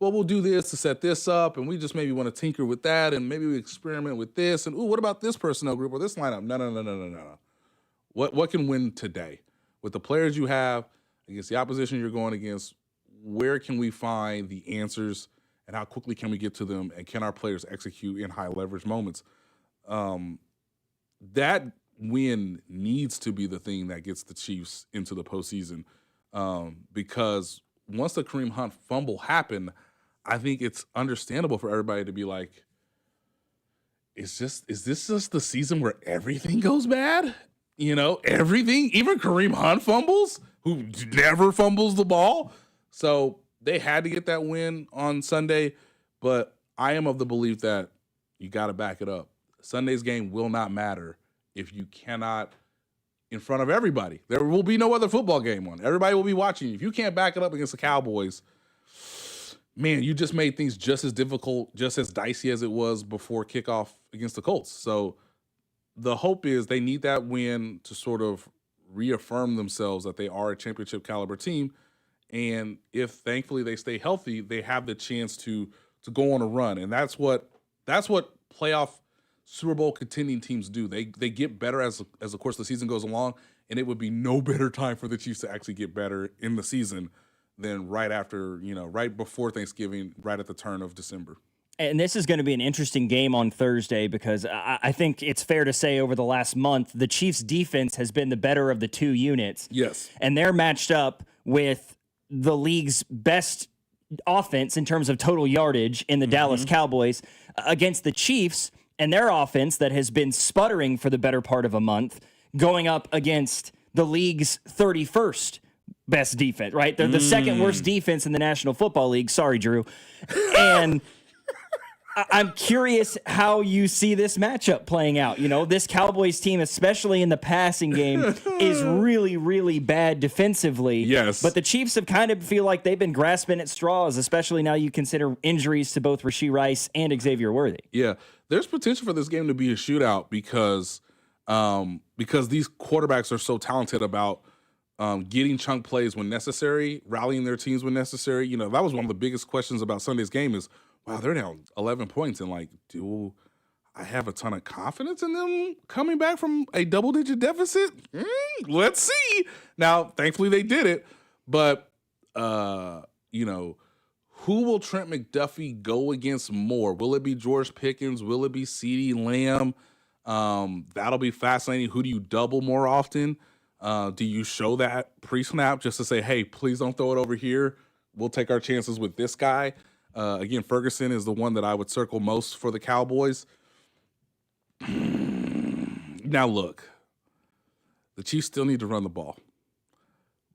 well, we'll do this to set this up, and we just maybe want to tinker with that, and maybe we experiment with this, and what about this personnel group or this lineup? No. What can win today? With the players you have, against the opposition you're going against, where can we find the answers, and how quickly can we get to them, and can our players execute in high leverage moments? That win needs to be the thing that gets the Chiefs into the postseason, because once the Kareem Hunt fumble happened, I think it's understandable for everybody to be like, is this just the season where everything goes bad? Everything, even Kareem Hunt fumbles, who never fumbles the ball. So they had to get that win on Sunday, but I am of the belief that you got to back it up. Sunday's game will not matter if you cannot, in front of everybody. There will be no other football game on. Everybody will be watching you. If you can't back it up against the Cowboys, man, you just made things just as difficult, just as dicey as it was before kickoff against the Colts. So the hope is they need that win to sort of reaffirm themselves that they are a championship caliber team. And if thankfully they stay healthy, they have the chance to go on a run. And that's what playoff Super Bowl contending teams do. They get better as the course of the season goes along, and it would be no better time for the Chiefs to actually get better in the season than right before Thanksgiving, right at the turn of December. And this is going to be an interesting game on Thursday, because I think it's fair to say over the last month, the Chiefs' defense has been the better of the two units. Yes. And they're matched up with the league's best offense in terms of total yardage in the Dallas Cowboys against the Chiefs and their offense that has been sputtering for the better part of a month, going up against the league's 31st best defense, right? They're the second worst defense in the National Football League. Sorry, Drew. And I'm curious how you see this matchup playing out. You know, this Cowboys team, especially in the passing game, is really, really bad defensively. Yes. But the Chiefs have kind of feel like they've been grasping at straws, especially now you consider injuries to both Rashee Rice and Xavier Worthy. Yeah. There's potential for this game to be a shootout because these quarterbacks are so talented about getting chunk plays when necessary, rallying their teams when necessary. You know, that was one of the biggest questions about Sunday's game is, wow, they're down 11 points. And, like, do I have a ton of confidence in them coming back from a double-digit deficit? Let's see. Now, thankfully, they did it. But, you know, who will Trent McDuffie go against more? Will it be George Pickens? Will it be CeeDee Lamb? That'll be fascinating. Who do you double more often? Do you show that pre-snap just to say, hey, please don't throw it over here. We'll take our chances with this guy. Again, Ferguson is the one that I would circle most for the Cowboys. Now, look, the Chiefs still need to run the ball.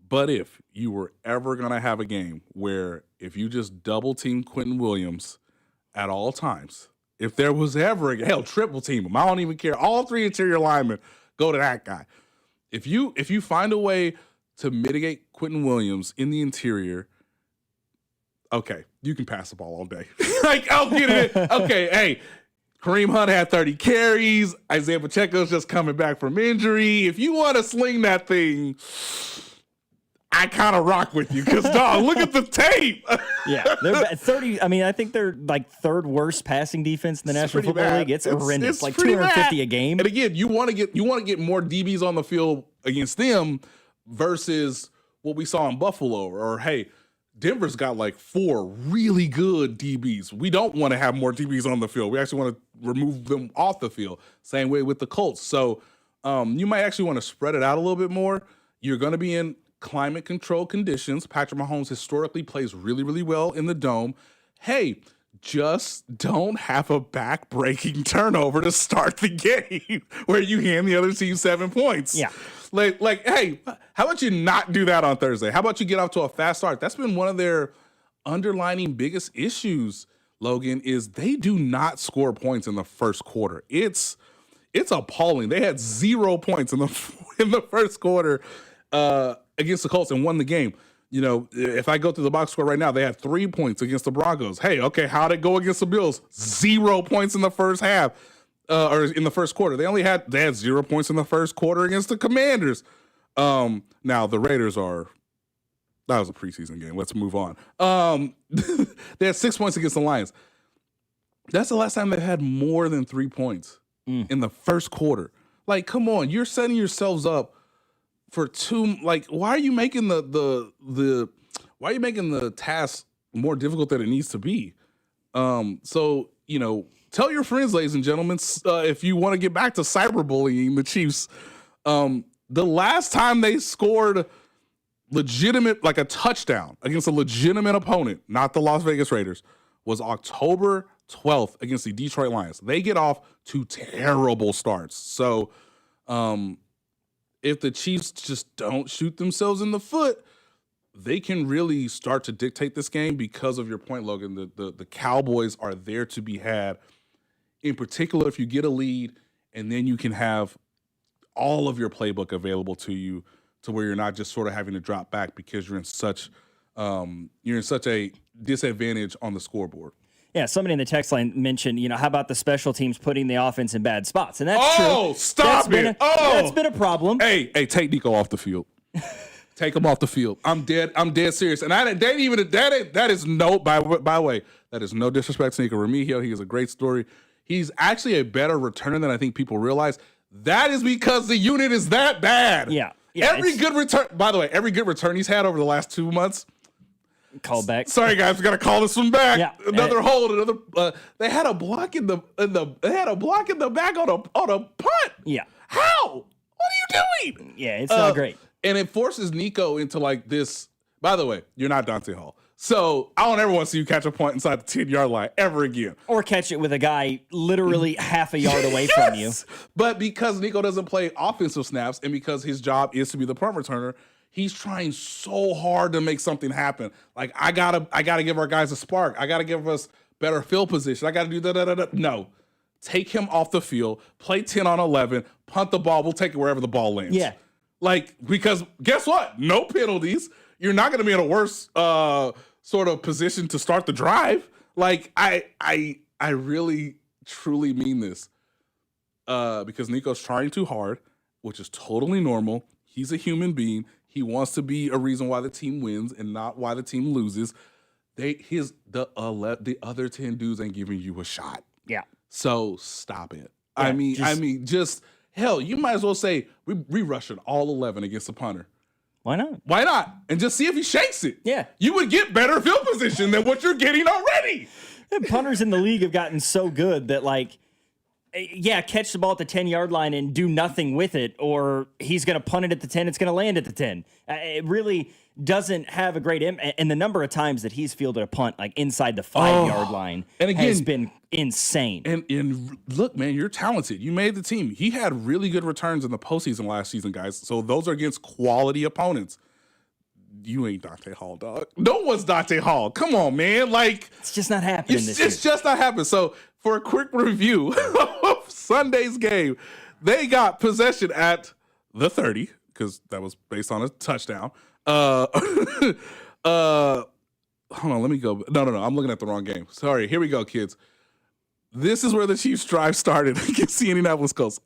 But if you were ever going to have a game where if you just double-team Quentin Williams at all times, if there was ever a triple team him, I don't even care. All three interior linemen go to that guy. If you find a way to mitigate Quentin Williams in the interior, okay, you can pass the ball all day. Like, I'll get it. Okay, hey, Kareem Hunt had 30 carries. Isaiah Pacheco's just coming back from injury. If you want to sling that thing, I kind of rock with you because, dog, look at the tape. Yeah, they're 30. I mean, I think they're like third worst passing defense in the National Football League. It's horrendous. It's like 250 a game. And again, you want to get more DBs on the field against them versus what we saw in Buffalo. Or hey, Denver's got like 4 really good DBs. We don't want to have more DBs on the field. We actually want to remove them off the field. Same way with the Colts. So you might actually want to spread it out a little bit more. You're going to be in climate control conditions. Patrick Mahomes historically plays really, really well in the dome. Hey, just don't have a back-breaking turnover to start the game where you hand the other team 7 points. Yeah. Like, hey, how about you not do that on Thursday? How about you get off to a fast start? That's been one of their underlining biggest issues, Logan, is they do not score points in the first quarter. It's appalling. They had 0 points in the first quarter against the Colts and won the game. You know, if I go through the box score right now, they had 3 points against the Broncos. Hey, okay, how'd it go against the Bills? 0 points in the first half, or in the first quarter. They had 0 points in the first quarter against the Commanders. Now the Raiders that was a preseason game. Let's move on. They had 6 points against the Lions. That's the last time they've had more than 3 points in the first quarter. Like, come on, you're setting yourselves up for why are you making the task more difficult than it needs to be? So, you know, tell your friends, ladies and gentlemen, if you want to get back to cyberbullying the Chiefs, the last time they scored legitimate, like a touchdown against a legitimate opponent, not the Las Vegas Raiders, was October 12th against the Detroit Lions. They get off to terrible starts. So, if the Chiefs just don't shoot themselves in the foot, they can really start to dictate this game because of your point, Logan. The Cowboys are there to be had. In particular, if you get a lead and then you can have all of your playbook available to you to where you're not just sort of having to drop back because you're in such a disadvantage on the scoreboard. Yeah, somebody in the text line mentioned, you know, how about the special teams putting the offense in bad spots? And that's true. Oh, stop it. That's been a problem. Hey, take Nico off the field. Take him off the field. I'm dead serious. And by the way, that is no disrespect to Nico Remigio. He is a great story. He's actually a better returner than I think people realize. That is because the unit is that bad. Yeah. Every good return he's had over the last 2 months. Call back. Sorry guys, we got to call this one back. Yeah. Another hold. They had a block in the back on a punt. Yeah. How? What are you doing? Yeah, it's not great. And it forces Nico into like this. By the way, you're not Dante Hall. So I don't ever want to see you catch a punt inside the 10-yard line ever again. Or catch it with a guy literally half a yard away from you. But because Nico doesn't play offensive snaps and because his job is to be the punt returner, he's trying so hard to make something happen. Like, I gotta give our guys a spark. I gotta give us better field position. I gotta do that. No. Take him off the field, play 10 on 11, punt the ball. We'll take it wherever the ball lands. Yeah. Like, because guess what? No penalties. You're not going to be in a worse sort of position to start the drive. Like, I really, truly mean this because Nico's trying too hard, which is totally normal. He's a human being. He wants to be a reason why the team wins and not why the team loses. The other 10 dudes ain't giving you a shot. Yeah. So stop it. Yeah, just hell, you might as well say we rushing all 11 against the punter. Why not? Why not? And just see if he shakes it. Yeah. You would get better field position than what you're getting already. And punters in the league have gotten so good that, like, yeah, catch the ball at the 10-yard line and do nothing with it, or he's going to punt it at the 10, it's going to land at the 10. It really doesn't have a great impact. And the number of times that he's fielded a punt, like, inside the 5-yard line has been insane. And look, man, you're talented. You made the team. He had really good returns in the postseason last season, guys. So those are against quality opponents. You ain't Dante Hall, dog. No one's Dante Hall. Come on, man. Like, it's just not happening this year. It's just not happening. So for a quick review of Sunday's game, they got possession at the 30 because that was based on a touchdown. Hold on, let me go. No, I'm looking at the wrong game. Sorry. Here we go, kids. This is where the Chiefs' drive started against the Indianapolis Colts.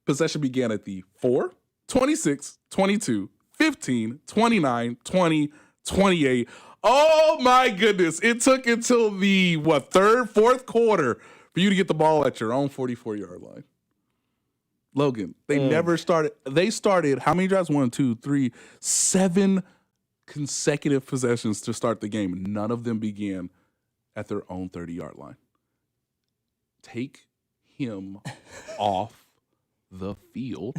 Possession began at the 4, 26, 22, 15, 29, 20, 28. Oh, my goodness. It took until the, fourth quarter for you to get the ball at your own 44-yard line. Logan, they never started. They started, how many drives? 1, 2, 3, 7 consecutive possessions to start the game. None of them began at their own 30-yard line. Take him off the field.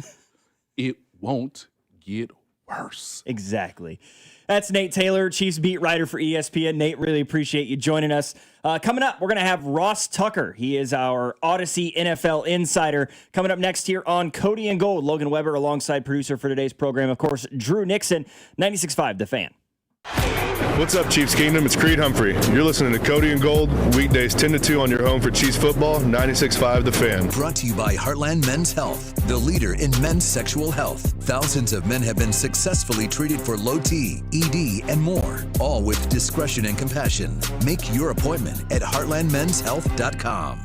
It won't get worse. Exactly. That's Nate Taylor, Chiefs beat writer for ESPN. Nate, really appreciate you joining us. Coming up, we're going to have Ross Tucker. He is our Odyssey NFL insider. Coming up next here on Cody and Gold, Logan Weber alongside producer for today's program, of course, Drew Nixon, 96.5 The Fan. What's up, Chiefs Kingdom? It's Creed Humphrey. You're listening to Cody and Gold, weekdays 10 to 2 on your home for Chiefs football, 96.5 The Fan. Brought to you by Heartland Men's Health, the leader in men's sexual health. Thousands of men have been successfully treated for low T, ED, and more, all with discretion and compassion. Make your appointment at heartlandmenshealth.com.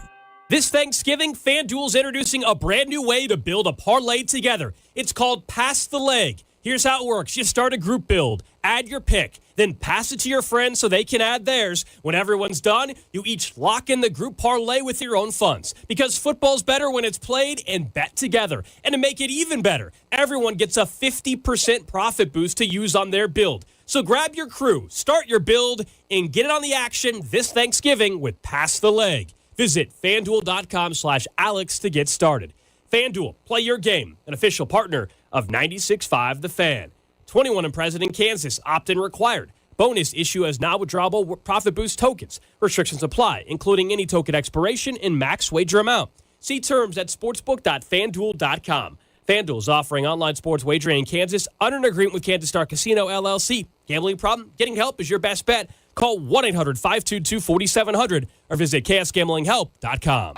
This Thanksgiving, FanDuel's introducing a brand new way to build a parlay together. It's called Pass the Leg. Here's how it works. You start a group build, add your pick, then pass it to your friends so they can add theirs. When everyone's done, you each lock in the group parlay with your own funds. Because football's better when it's played and bet together. And to make it even better, everyone gets a 50% profit boost to use on their build. So grab your crew, start your build, and get in on the action this Thanksgiving with Pass the Leg. Visit FanDuel.com/Alex to get started. FanDuel, play your game, an official partner of 96.5 The Fan. 21 and present in Kansas, opt-in required. Bonus issue as non-withdrawable profit boost tokens. Restrictions apply, including any token expiration and max wager amount. See terms at sportsbook.fanduel.com. FanDuel is offering online sports wagering in Kansas under an agreement with Kansas Star Casino, LLC. Gambling problem? Getting help is your best bet. Call 1-800-522-4700 or visit chaosgamblinghelp.com.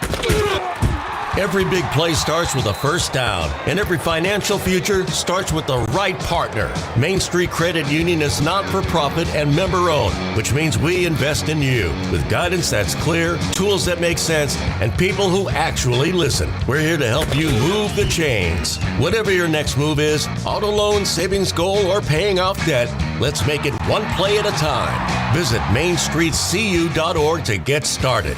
Every big play starts with a first down, and every financial future starts with the right partner. Main Street Credit Union is not-for-profit and member-owned, which means we invest in you with guidance that's clear, tools that make sense, and people who actually listen. We're here to help you move the chains. Whatever your next move is, auto loan, savings goal, or paying off debt, let's make it one play at a time. Visit MainStreetCU.org to get started.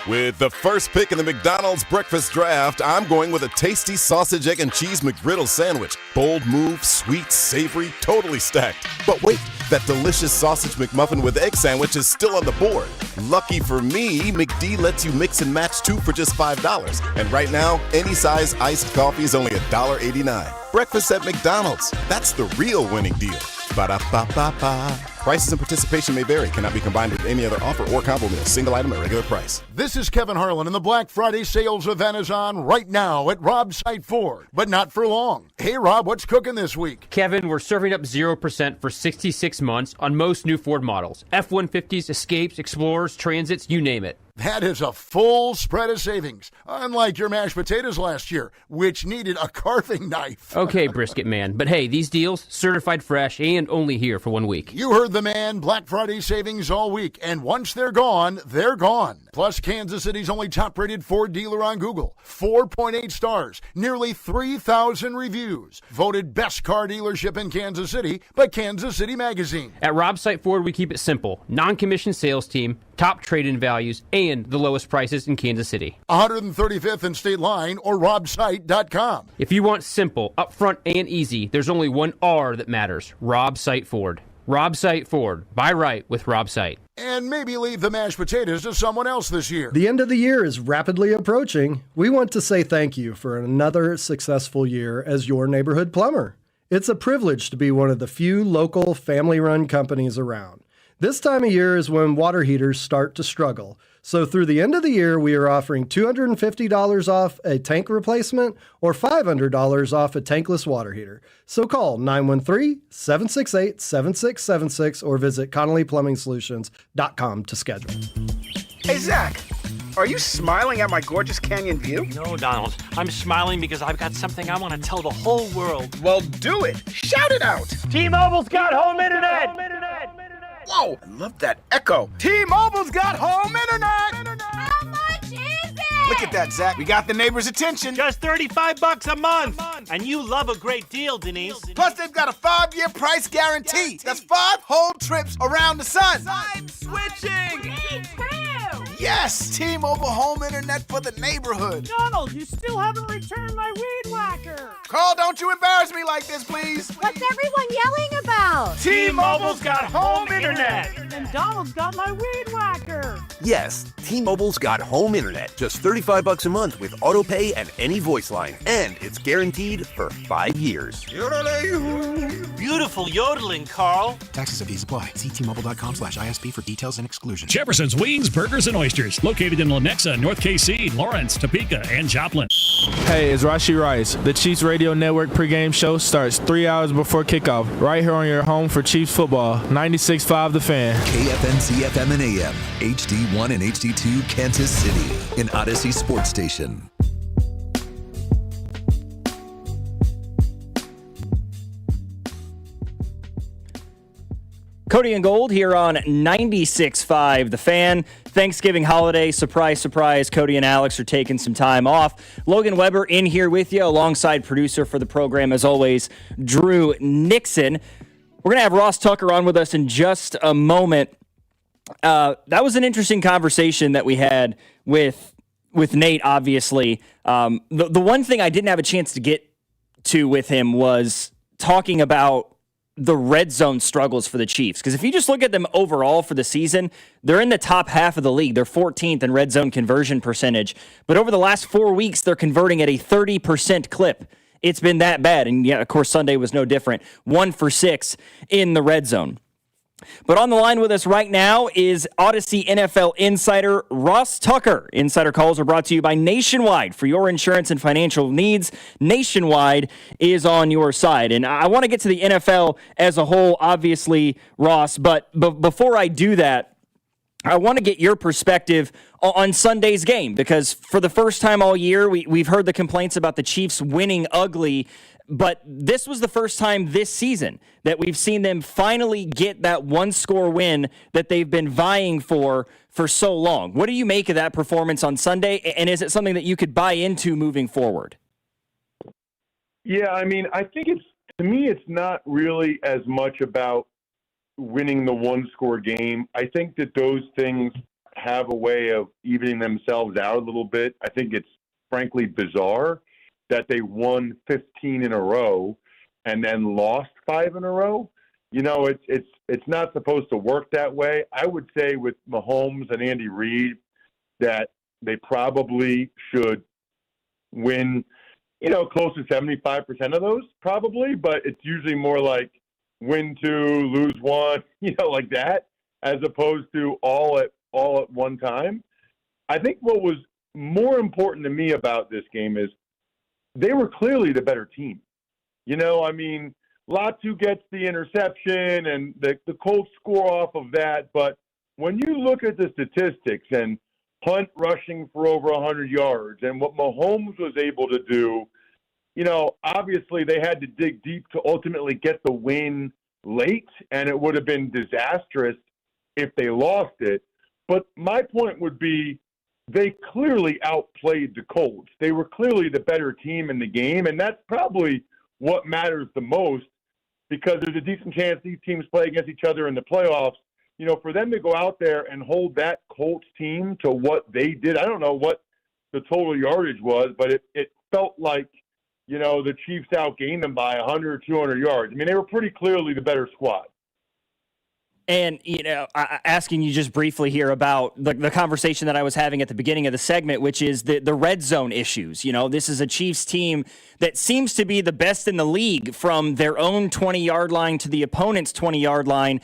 With the first pick in the McDonald's breakfast draft, I'm going with a tasty sausage, egg, and cheese McGriddle sandwich. Bold move, sweet, savory, totally stacked. But wait, that delicious sausage McMuffin with egg sandwich is still on the board. Lucky for me, McD lets you mix and match two for just $5. And right now, any size iced coffee is only $1.89. Breakfast at McDonald's. That's the real winning deal. Ba-da-ba-ba-ba. Prices and participation may vary. Cannot be combined with any other offer or combo meal. Single item at regular price. This is Kevin Harlan, and the Black Friday sales event is on right now at Rob's Site Ford, but not for long. Hey, Rob, what's cooking this week? Kevin, we're serving up 0% for 66 months on most new Ford models. F-150s, Escapes, Explorers, Transits, you name it. That is a full spread of savings, unlike your mashed potatoes last year, which needed a carving knife. Okay, brisket man, but hey, these deals, certified fresh and only here for 1 week. You heard the man. Black Friday savings all week, and once they're gone, they're gone. Plus, Kansas City's only top-rated Ford dealer on Google. 4.8 stars, nearly 3,000 reviews. Voted best car dealership in Kansas City by Kansas City Magazine. At Rob's Site Ford, we keep it simple. Non-commissioned sales team, top trade-in values, and the lowest prices in Kansas City. 135th and State Line or robsite.com. If you want simple, upfront, and easy, there's only one R that matters. Rob Site Ford. Rob Site Ford. Buy right with Rob Site. And maybe leave the mashed potatoes to someone else this year. The end of the year is rapidly approaching. We want to say thank you for another successful year as your neighborhood plumber. It's a privilege to be one of the few local family-run companies around. This time of year is when water heaters start to struggle. So through the end of the year, we are offering $250 off a tank replacement or $500 off a tankless water heater. So call 913-768-7676 or visit ConnollyPlumbingSolutions.com to schedule. Hey, Zach, are you smiling at my gorgeous canyon view? No, Donald. I'm smiling because I've got something I want to tell the whole world. Well, do it. Shout it out. T-Mobile's got home internet. Whoa, I love that echo. T-Mobile's got home internet. How much is it? Look at that, Zach. We got the neighbor's attention. Just $35 a month. And you love a great deal, Denise. Plus, they've got a 5-year price guarantee. That's 5 whole trips around the sun. I'm switching. Me too. Yes, T-Mobile home internet for the neighborhood. Donald, you still haven't returned my weed whacker. Carl, don't you embarrass me like this, please. What's everyone yelling about? T-Mobile's got home internet. And Donald's got my weed whacker. Yes, T-Mobile's got home internet. Just $35 a month with auto pay and any voice line. And it's guaranteed for 5 years. Beautiful yodeling, Carl. Taxes and fees apply. See T-Mobile.com/ISP for details and exclusions. Jefferson's Wings, Burgers, and Oysters. Located in Lenexa, North KC, Lawrence, Topeka, and Joplin. Hey, it's Rashi Rice. The Chiefs Radio Network pregame show starts 3 hours before kickoff, right here on your home for Chiefs football. 96.5 The Fan. KFNC FM and AM, HD1 and HD2 Kansas City, an Odyssey sports station. Cody and Gold here on 96.5 The Fan. Thanksgiving holiday, surprise, surprise. Cody and Alex are taking some time off. Logan Weber in here with you alongside producer for the program, as always, Drew Nixon. We're going to have Ross Tucker on with us in just a moment. That was an interesting conversation that we had with Nate, obviously. The one thing I didn't have a chance to get to with him was talking about the red zone struggles for the Chiefs. Because if you just look at them overall for the season, they're in the top half of the league. They're 14th in red zone conversion percentage. But over the last 4 weeks, they're converting at a 30% clip. It's been that bad. And yeah, of course, Sunday was no different. 1 for 6 in the red zone. But on the line with us right now is Odyssey NFL insider Ross Tucker. Insider calls are brought to you by Nationwide. For your insurance and financial needs, Nationwide is on your side. And I want to get to the NFL as a whole, obviously, Ross. But before I do that, I want to get your perspective on Sunday's game, because for the first time all year, we've heard the complaints about the Chiefs winning ugly. But this was the first time this season that we've seen them finally get that one-score win that they've been vying for so long. What do you make of that performance on Sunday, and is it something that you could buy into moving forward? Yeah, I mean, I think to me, it's not really as much about winning the one-score game. I think that those things have a way of evening themselves out a little bit. I think it's frankly bizarre that they won 15 in a row and then lost 5 in a row. You know, it's not supposed to work that way. I would say with Mahomes and Andy Reid that they probably should win, close to 75% of those probably, but it's usually more like win 2, lose 1, like that, as opposed to all at one time. I think what was more important to me about this game is they were clearly the better team. Latu gets the interception and the Colts score off of that. But when you look at the statistics and Hunt rushing for over 100 yards and what Mahomes was able to do, obviously they had to dig deep to ultimately get the win late, and it would have been disastrous if they lost it. But my point would be they clearly outplayed the Colts. They were clearly the better team in the game, and that's probably what matters the most, because there's a decent chance these teams play against each other in the playoffs. For them to go out there and hold that Colts team to what they did, I don't know what the total yardage was, but it felt like, the Chiefs outgained them by 100 or 200 yards. They were pretty clearly the better squad. And, asking you just briefly here about the conversation that I was having at the beginning of the segment, which is the red zone issues. This is a Chiefs team that seems to be the best in the league from their own 20-yard line to the opponent's 20-yard line,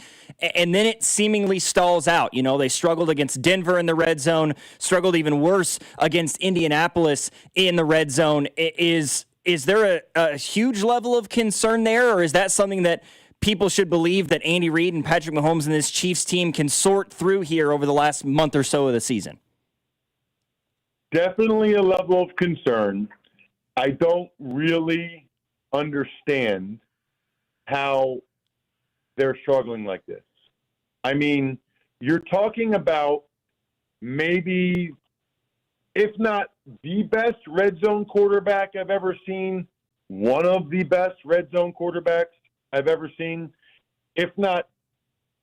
and then it seemingly stalls out. They struggled against Denver in the red zone, struggled even worse against Indianapolis in the red zone. Is there a huge level of concern there, or is that something that people should believe that Andy Reid and Patrick Mahomes and this Chiefs team can sort through here over the last month or so of the season? Definitely a level of concern. I don't really understand how they're struggling like this. You're talking about maybe, if not the best red zone quarterback I've ever seen, one of the best red zone quarterbacks I've ever seen, if not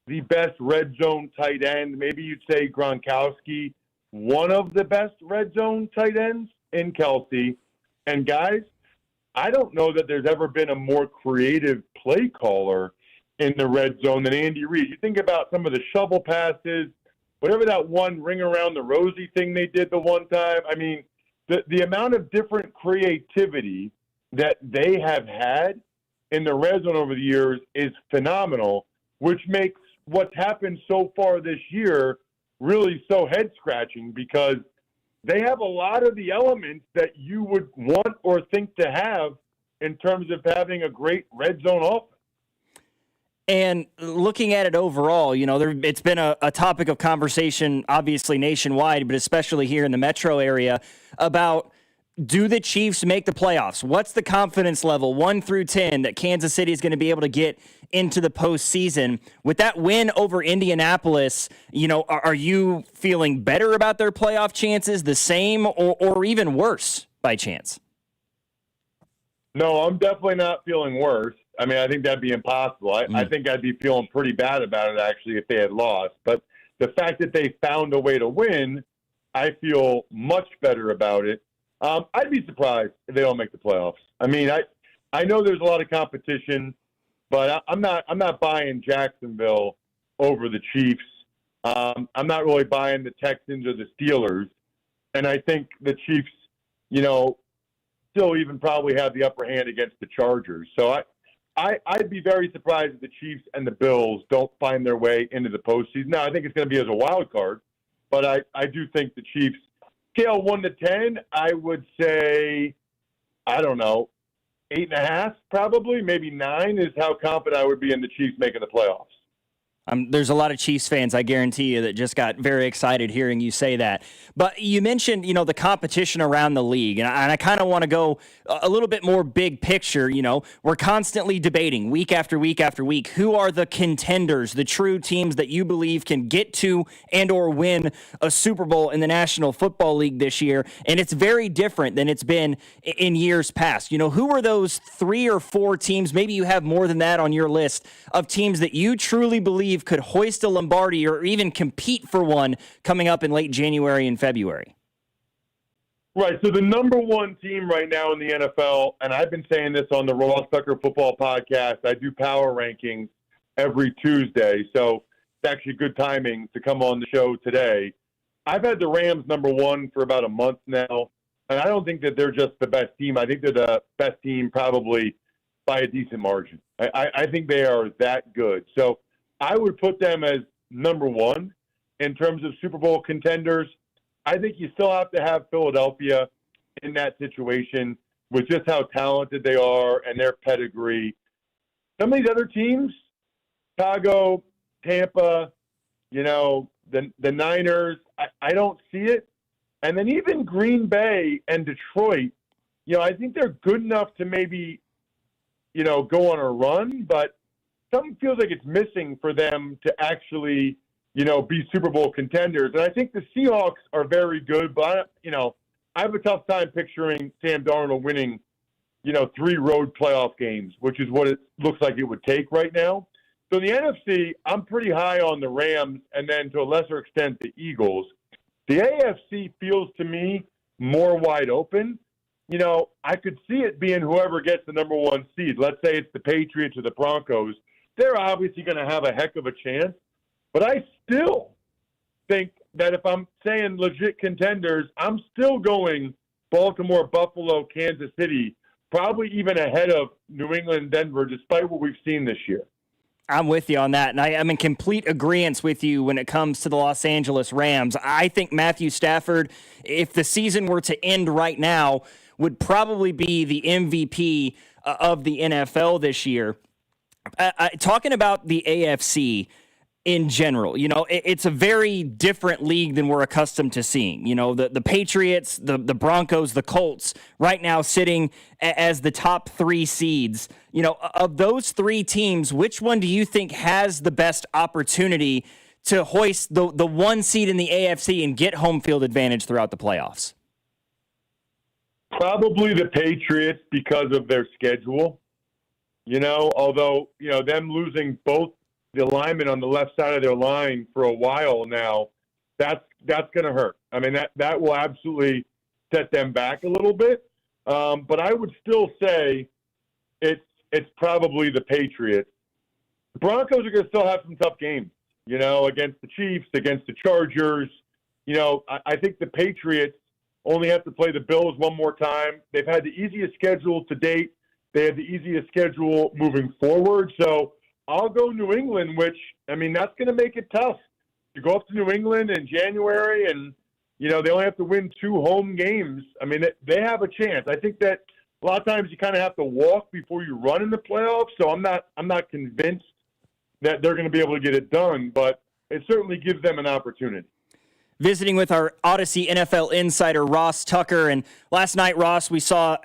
the best red zone tight end. Maybe you'd say Gronkowski, one of the best red zone tight ends in Kelsey. And guys, I don't know that there's ever been a more creative play caller in the red zone than Andy Reid. You think about some of the shovel passes, whatever that one ring around the rosy thing they did the one time. The amount of different creativity that they have had in the red zone over the years is phenomenal, which makes what's happened so far this year really so head-scratching, because they have a lot of the elements that you would want or think to have in terms of having a great red zone offense. And looking at it overall, it's been a topic of conversation, obviously nationwide, but especially here in the metro area, about, do the Chiefs make the playoffs? What's the confidence level, 1 through 10, that Kansas City is going to be able to get into the postseason? With that win over Indianapolis, are you feeling better about their playoff chances, the same, or even worse by chance? No, I'm definitely not feeling worse. I think that'd be impossible. I think I'd be feeling pretty bad about it, actually, if they had lost. But the fact that they found a way to win, I feel much better about it. I'd be surprised if they don't make the playoffs. I know there's a lot of competition, but I'm not buying Jacksonville over the Chiefs. I'm not really buying the Texans or the Steelers, and I think the Chiefs, still even probably have the upper hand against the Chargers. So I'd be very surprised if the Chiefs and the Bills don't find their way into the postseason. Now, I think it's going to be as a wild card, but I do think the Chiefs, scale 1 to 10, I would say, 8.5 probably, maybe 9 is how confident I would be in the Chiefs making the playoffs. There's a lot of Chiefs fans, I guarantee you, that just got very excited hearing you say that. But you mentioned, the competition around the league, and I kind of want to go a little bit more big picture. We're constantly debating week after week after week, who are the contenders, the true teams that you believe can get to and or win a Super Bowl in the National Football League this year. And it's very different than it's been in years past. Who are those 3 or 4 teams, maybe you have more than that on your list, of teams that you truly believe could hoist a Lombardi or even compete for one coming up in late January and February? Right. So the number one team right now in the NFL, and I've been saying this on the Ross Tucker Football Podcast, I do power rankings every Tuesday. So it's actually good timing to come on the show today. I've had the Rams number one for about a month now, and I don't think that they're just the best team. I think they're the best team probably by a decent margin. I think they are that good. So I would put them as number one in terms of Super Bowl contenders. I think you still have to have Philadelphia in that situation with just how talented they are and their pedigree. Some of these other teams, Chicago, Tampa, the Niners, I don't see it. And then even Green Bay and Detroit, I think they're good enough to maybe, go on a run, but something feels like it's missing for them to actually, be Super Bowl contenders. And I think the Seahawks are very good, but, I have a tough time picturing Sam Darnold winning, 3 road playoff games, which is what it looks like it would take right now. So in the NFC, I'm pretty high on the Rams and then to a lesser extent the Eagles. The AFC feels to me more wide open. I could see it being whoever gets the number 1 seed. Let's say it's the Patriots or the Broncos. They're obviously going to have a heck of a chance. But I still think that if I'm saying legit contenders, I'm still going Baltimore, Buffalo, Kansas City, probably even ahead of New England, Denver, despite what we've seen this year. I'm with you on that, and I'm in complete agreement with you when it comes to the Los Angeles Rams. I think Matthew Stafford, if the season were to end right now, would probably be the MVP of the NFL this year. Talking about the AFC in general, it's a very different league than we're accustomed to seeing. The Patriots, the Broncos, the Colts right now sitting as the top 3 seeds. Of those 3 teams, which one do you think has the best opportunity to hoist the 1 seed in the AFC and get home field advantage throughout the playoffs? Probably the Patriots because of their schedule. Although, them losing both the linemen on the left side of their line for a while now, that's going to hurt. I mean, that will absolutely set them back a little bit. But I would still say it's probably the Patriots. The Broncos are going to still have some tough games, against the Chiefs, against the Chargers. I think the Patriots only have to play the Bills one more time. They've had the easiest schedule to date. They have the easiest schedule moving forward. So I'll go New England, which, that's going to make it tough. You go up to New England in January and, they only have to win 2 home games. They have a chance. I think that a lot of times you kind of have to walk before you run in the playoffs. So I'm not convinced that they're going to be able to get it done, but it certainly gives them an opportunity. Visiting with our Odyssey NFL insider, Ross Tucker. And last night, Ross, we saw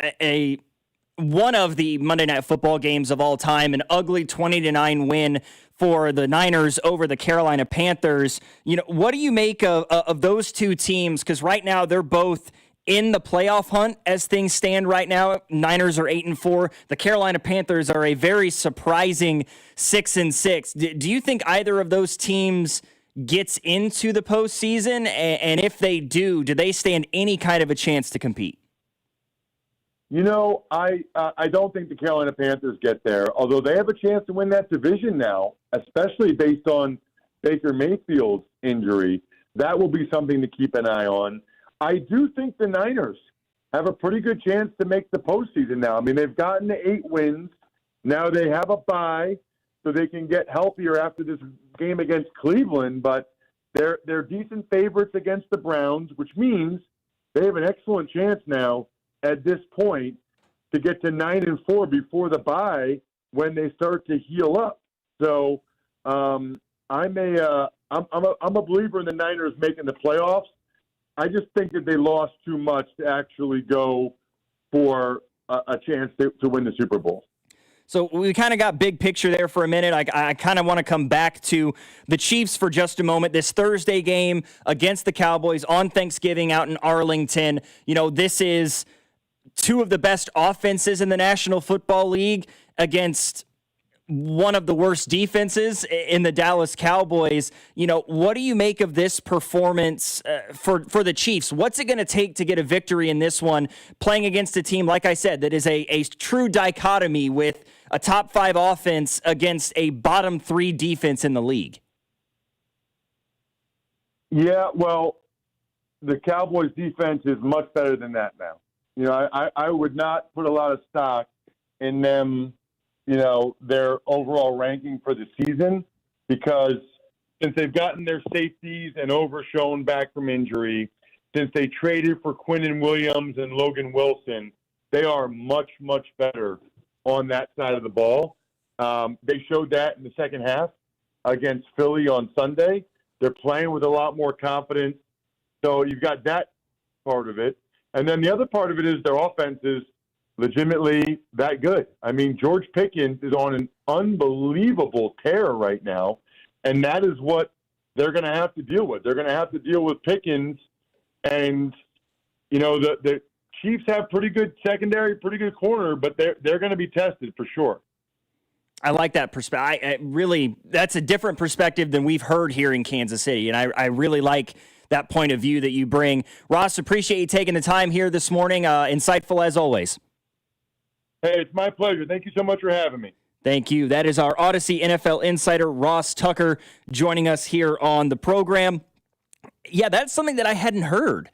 one of the Monday Night Football games of all time, an ugly 20-9 win for the Niners over the Carolina Panthers. What do you make of those 2 teams? Because right now they're both in the playoff hunt as things stand right now. Niners are 8-4. The Carolina Panthers are a very surprising 6-6. Do you think either of those teams gets into the postseason? And if they do they stand any kind of a chance to compete? I don't think the Carolina Panthers get there, although they have a chance to win that division now, especially based on Baker Mayfield's injury. That will be something to keep an eye on. I do think the Niners have a pretty good chance to make the postseason now. They've gotten to 8 wins. Now they have a bye, so they can get healthier after this game against Cleveland, but they're decent favorites against the Browns, which means they have an excellent chance now at this point to get to 9-4 before the bye when they start to heal up. So I'm a believer in the Niners making the playoffs. I just think that they lost too much to actually go for a chance to win the Super Bowl. So we kind of got big picture there for a minute. I kind of want to come back to the Chiefs for just a moment. This Thursday game against the Cowboys on Thanksgiving out in Arlington. This is 2 of the best offenses in the National Football League against one of the worst defenses in the Dallas Cowboys. What do you make of this performance for the Chiefs? What's it going to take to get a victory in this one, playing against a team, like I said, that is a true dichotomy with a top 5 offense against a bottom 3 defense in the league? Yeah, well, the Cowboys defense is much better than that now. I would not put a lot of stock in them their overall ranking for the season, because since they've gotten their safeties and Overshown back from injury, since they traded for Quinnen Williams and Logan Wilson, they are much, much better on that side of the ball. They showed that in the second half against Philly on Sunday. They're playing with a lot more confidence. So you've got that part of it. And then the other part of it is their offense is legitimately that good. I mean, George Pickens is on an unbelievable tear right now, and that is what they're going to have to deal with. They're going to have to deal with Pickens, and, the Chiefs have pretty good secondary, pretty good corner, but they're going to be tested for sure. I like that perspective. That's a different perspective than we've heard here in Kansas City, and I really like that point of view that you bring. Ross, appreciate you taking the time here this morning. Insightful as always. Hey, it's my pleasure. Thank you so much for having me. Thank you. That is our Odyssey NFL insider, Ross Tucker, joining us here on the program. Yeah, that's something that I hadn't heard.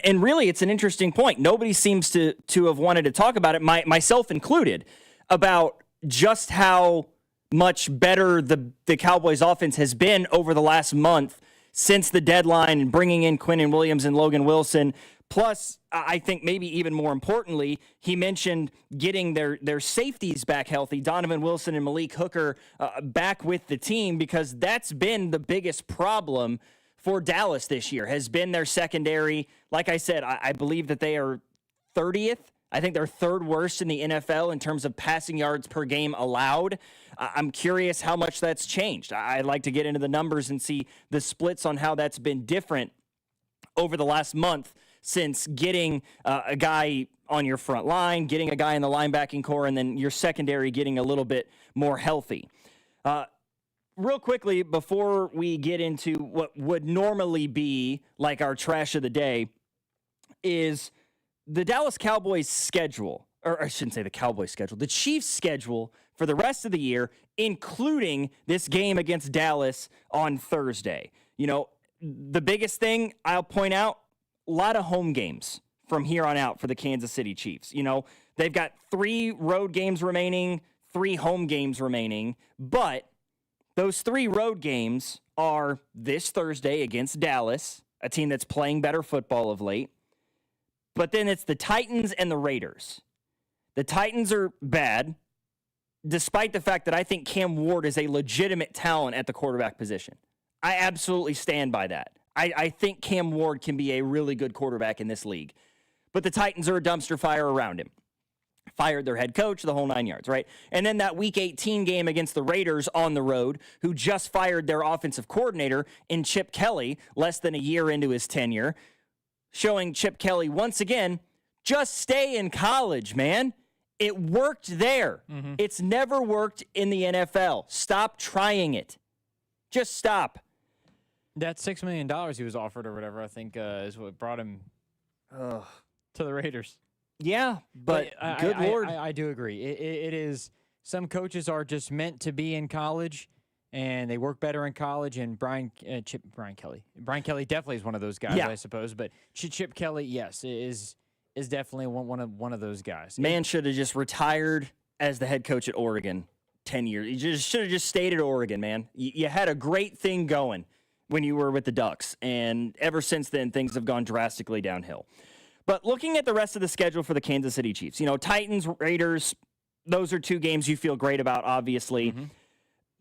And really, it's an interesting point. Nobody seems to have wanted to talk about it, myself included, about just how much better the Cowboys offense has been over the last month since the deadline and bringing in Quinnen Williams and Logan Wilson. Plus, I think maybe even more importantly, he mentioned getting their safeties back healthy, Donovan Wilson and Malik Hooker back with the team, because that's been the biggest problem for Dallas this year, has been their secondary. Like I said, I believe that they are 30th. I think they're third worst in the NFL in terms of passing yards per game allowed. I'm curious how much that's changed. I'd like to get into the numbers and see the splits on how that's been different over the last month since getting a guy on your front line, getting a guy in the linebacking core, and then your secondary getting a little bit more healthy. Real quickly, before we get into what would normally be like our trash of the day, is the Dallas Cowboys schedule, or I shouldn't say the Cowboys schedule, the Chiefs schedule for the rest of the year, including this game against Dallas on Thursday. The biggest thing I'll point out, a lot of home games from here on out for the Kansas City Chiefs. They've got 3 road games remaining, 3 home games remaining, but those 3 road games are this Thursday against Dallas, a team that's playing better football of late. But then it's the Titans and the Raiders. The Titans are bad, despite the fact that I think Cam Ward is a legitimate talent at the quarterback position. I absolutely stand by that. I think Cam Ward can be a really good quarterback in this league. But the Titans are a dumpster fire around him. Fired their head coach, the whole 9 yards, right? And then that Week 18 game against the Raiders on the road, who just fired their offensive coordinator in Chip Kelly less than a year into his tenure, showing Chip Kelly once again, just stay in college, man. It worked there. Mm-hmm. It's never worked in the NFL. Stop trying it. Just stop. That $6 million he was offered or whatever, I think, is what brought him to the Raiders. Yeah, but good Lord. I do agree. It is, some coaches are just meant to be in college, and they work better in college, and Brian Kelly definitely is one of those guys, I suppose, but Chip Kelly, yes, is definitely one of those guys. Man should have just retired as the head coach at Oregon 10 years. You should have just stayed at Oregon, man. You had a great thing going when you were with the Ducks, and ever since then, things have gone drastically downhill. But looking at the rest of the schedule for the Kansas City Chiefs, Titans, Raiders, those are 2 games you feel great about, obviously. Mm-hmm.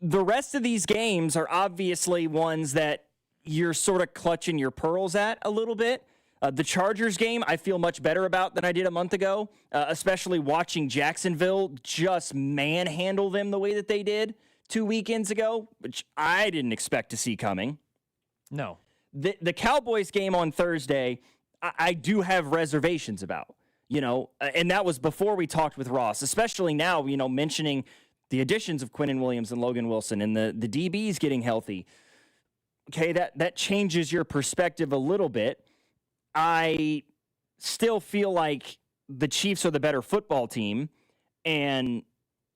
The rest of these games are obviously ones that you're sort of clutching your pearls at a little bit. The Chargers game I feel much better about than I did a month ago, especially watching Jacksonville just manhandle them the way that they did 2 weekends ago, which I didn't expect to see coming. No. The Cowboys game on Thursday, I do have reservations about, and that was before we talked with Ross, especially now, mentioning the additions of Quinnen Williams and Logan Wilson and the DBs getting healthy. Okay, that changes your perspective a little bit. I still feel like the Chiefs are the better football team, and,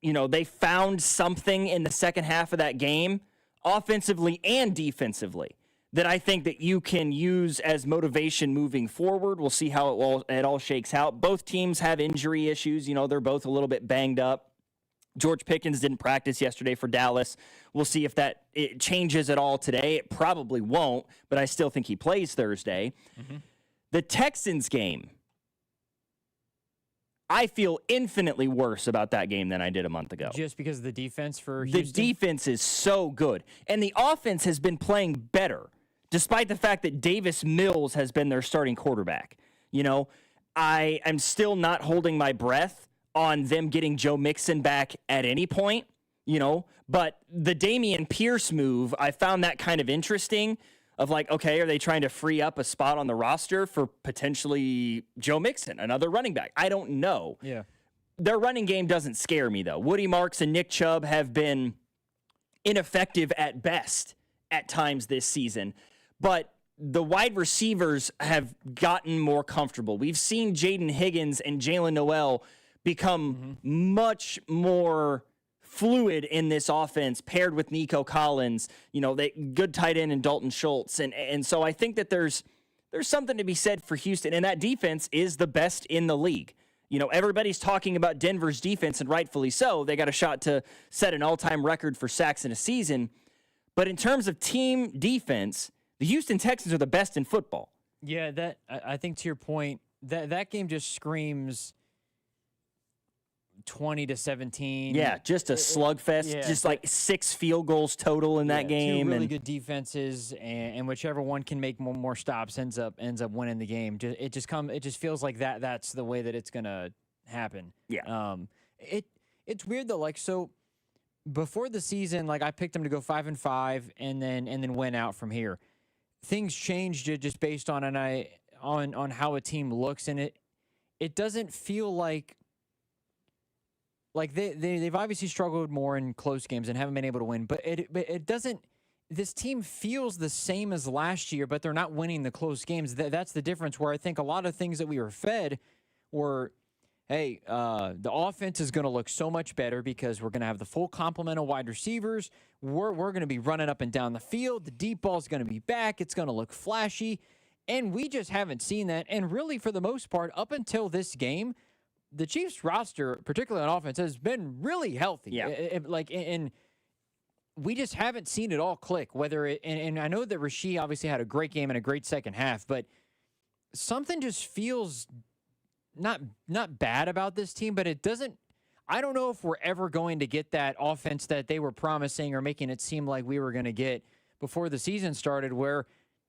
they found something in the second half of that game, offensively and defensively, that I think that you can use as motivation moving forward. We'll see how it all shakes out. Both teams have injury issues. They're both a little bit banged up. George Pickens didn't practice yesterday for Dallas. We'll see if it changes at all today. It probably won't, but I still think he plays Thursday. Mm-hmm. The Texans game, I feel infinitely worse about that game than I did a month ago. Just because of the defense for Houston? The defense is so good, and the offense has been playing better, despite the fact that Davis Mills has been their starting quarterback. I am still not holding my breath on them getting Joe Mixon back at any point, but the Dameon Pierce move, I found that kind of interesting of like, okay, are they trying to free up a spot on the roster for potentially Joe Mixon, another running back? I don't know. Yeah. Their running game doesn't scare me, though. Woody Marks and Nick Chubb have been ineffective at best at times this season, but the wide receivers have gotten more comfortable. We've seen Jaden Higgins and Jalen Noel become much more fluid in this offense, paired with Nico Collins, good tight end and Dalton Schultz. And so I think that there's something to be said for Houston, and that defense is the best in the league. Everybody's talking about Denver's defense, and rightfully so. They got a shot to set an all-time record for sacks in a season. But in terms of team defense, the Houston Texans are the best in football. Yeah, I think to your point, that game just screams 20-17. Yeah, just a slugfest. Just like 6 field goals total in that game. 2 really good defenses, and whichever one can make more stops ends up winning the game. It just feels like that's the way that it's gonna happen. Yeah. It's weird though. Like, so before the season, like I picked them to go 5-5, and then went out from here. Things changed just based on on how a team looks, and it doesn't feel like they've obviously struggled more in close games and haven't been able to win, but it doesn't. This team feels the same as last year, but they're not winning the close games. That's the difference. Where I think a lot of things that we were fed were, hey, the offense is going to look so much better because we're going to have the full complement of wide receivers. We're going to be running up and down the field. The deep ball is going to be back. It's going to look flashy. And we just haven't seen that. And really, for the most part, up until this game, the Chiefs roster, particularly on offense, has been really healthy. Yeah. And we just haven't seen it all click. And I know that Rasheed obviously had a great game and a great second half, but something just feels not bad about this team, but it doesn't. I don't know if we're ever going to get that offense that they were promising or making it seem like we were going to get before the season started, where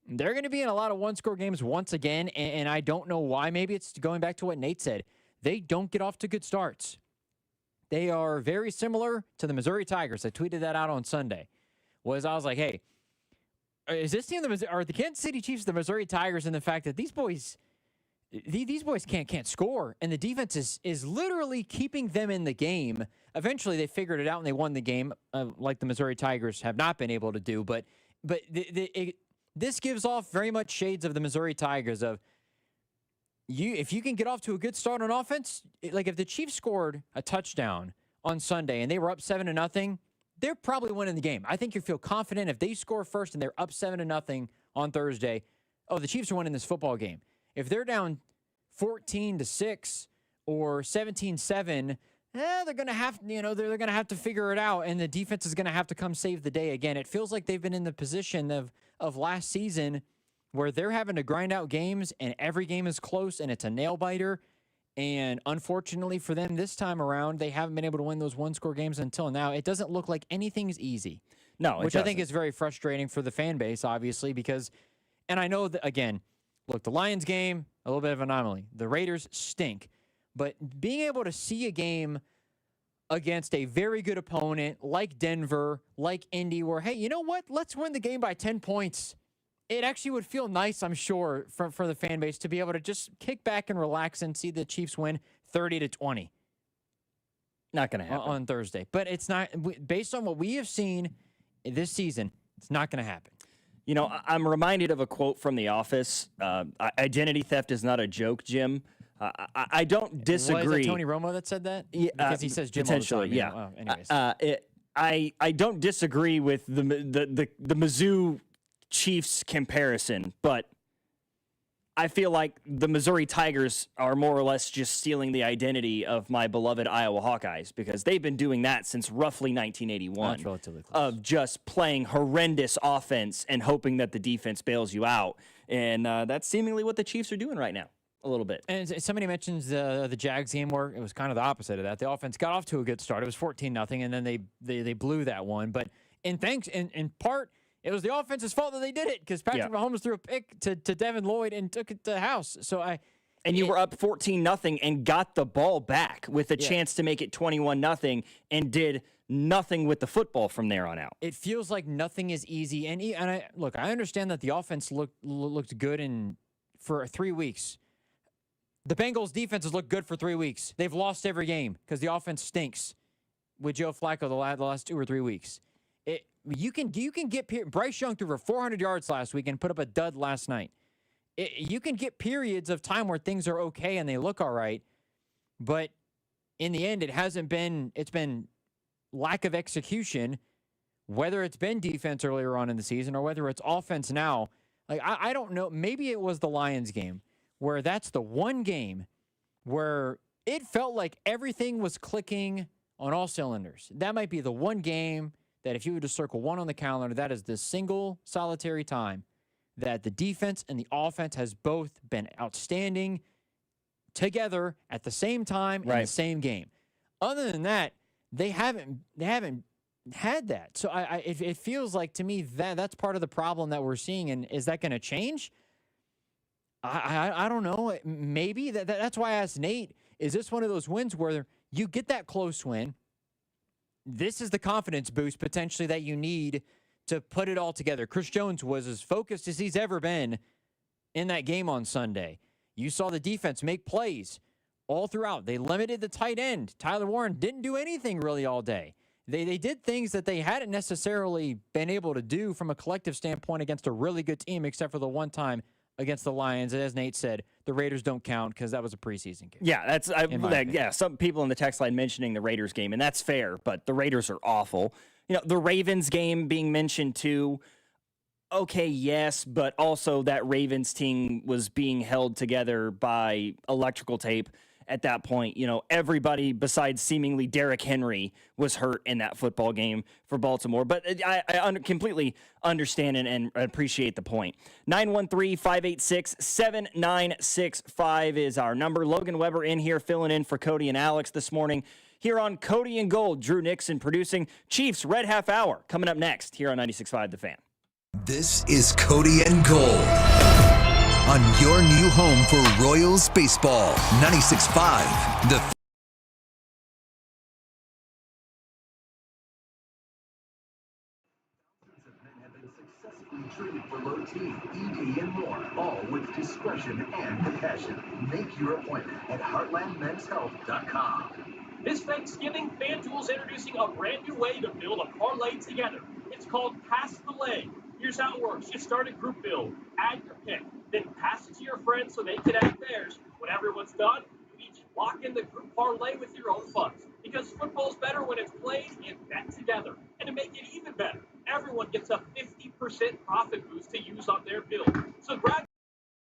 they're going to be in a lot of one-score games once again, and I don't know why. Maybe it's going back to what Nate said. They don't get off to good starts. They are very similar to the Missouri Tigers. I tweeted that out on Sunday. I was like, hey, is this team are the Kansas City Chiefs the Missouri Tigers in the fact that these boys can't score, and the defense is literally keeping them in the game. Eventually, they figured it out and they won the game, like the Missouri Tigers have not been able to do. But this gives off very much shades of the Missouri Tigers of if you can get off to a good start on offense, like if the Chiefs scored a touchdown on Sunday and they were up 7-0, they're probably winning the game. I think you feel confident if they score first and they're up 7-0 on Thursday. Oh, the Chiefs are winning this football game. If they're down 14-6 or 17-7, they're gonna have they're gonna have to figure it out, and the defense is gonna have to come save the day again. It feels like they've been in the position of last season where they're having to grind out games, and every game is close, and it's a nail biter. And unfortunately for them this time around, they haven't been able to win those one-score games until now. It doesn't look like anything's easy. No, which I think is very frustrating for the fan base, obviously, because, and I know that, again, look, the Lions game, a little bit of an anomaly. The Raiders stink. But being able to see a game against a very good opponent like Denver, like Indy, where, hey, you know what? Let's win the game by 10 points. It actually would feel nice, I'm sure, for the fan base to be able to just kick back and relax and see the Chiefs win 30-20. Not going to happen on Thursday. But it's not, based on what we have seen this season, it's not going to happen. You know, I'm reminded of a quote from The Office. Identity theft is not a joke, Jim. I don't disagree. Was it Tony Romo that said that? Yeah, because he says Jim all the time. Yeah. Anyways. I don't disagree with the Mizzou Chiefs comparison, but I feel like the Missouri Tigers are more or less just stealing the identity of my beloved Iowa Hawkeyes because they've been doing that since roughly 1981. That's relatively close. Of just playing horrendous offense and hoping that the defense bails you out. And that's seemingly what the Chiefs are doing right now, a little bit. And somebody mentions the Jags game where it was kind of the opposite of that. The offense got off to a good start. It was 14-0, and then they blew that one. But in part, it was the offense's fault that they did it because Patrick Mahomes threw a pick to Devin Lloyd and took it to the house. And you were up 14-0 and got the ball back with a chance to make it 21-0 and did nothing with the football from there on out. It feels like nothing is easy. And I understand that the offense looked good for 3 weeks. The Bengals' defense has looked good for 3 weeks. They've lost every game because the offense stinks with Joe Flacco the last 2 or 3 weeks. You can get Bryce Young threw for 400 yards last week and put up a dud last night. You can get periods of time where things are okay and they look all right, but in the end, it's been lack of execution, whether it's been defense earlier on in the season or whether it's offense now. Like I don't know. Maybe it was the Lions game where that's the one game where it felt like everything was clicking on all cylinders. That might be the one game that if you were to circle one on the calendar, that is the single solitary time that the defense and the offense has both been outstanding together at the same time in the same game. Other than that, they haven't had that. So it feels like to me that's part of the problem that we're seeing. And is that going to change? I don't know. Maybe that's why I asked Nate, is this one of those wins where you get that close win? This is the confidence boost potentially that you need to put it all together. Chris Jones was as focused as he's ever been in that game on Sunday. You saw the defense make plays all throughout. They limited the tight end. Tyler Warren didn't do anything really all day. They did things that they hadn't necessarily been able to do from a collective standpoint against a really good team, except for the one time against the Lions. As Nate said, the Raiders don't count because that was a preseason game. Yeah, some people in the text line mentioning the Raiders game, and that's fair, but the Raiders are awful. The Ravens game being mentioned too. Okay, yes, but also that Ravens team was being held together by electrical tape at that point. Everybody besides seemingly Derrick Henry was hurt in that football game for Baltimore. But I completely understand and appreciate the point. 913-586-7965 is our number. Logan Weber in here filling in for Cody and Alex this morning here on Cody and Gold. Drew Nixon producing. Chiefs Red Half Hour coming up next here on 96.5 The Fan. This is Cody and Gold on your new home for Royals baseball. 96.5 The Fan. Traded for low T, ED, and more, all with discretion and compassion. Make your appointment at heartlandmenshealth.com. This Thanksgiving, FanDuel's introducing a brand new way to build a parlay together. It's called Pass the Leg. Here's how it works. You start a group build, add your pick, then pass it to your friends so they can add theirs. When everyone's done, you each lock in the group parlay with your own funds. Because football's better when it's played and bet together. And to make it even better, everyone gets a 50% profit boost to use on their build. So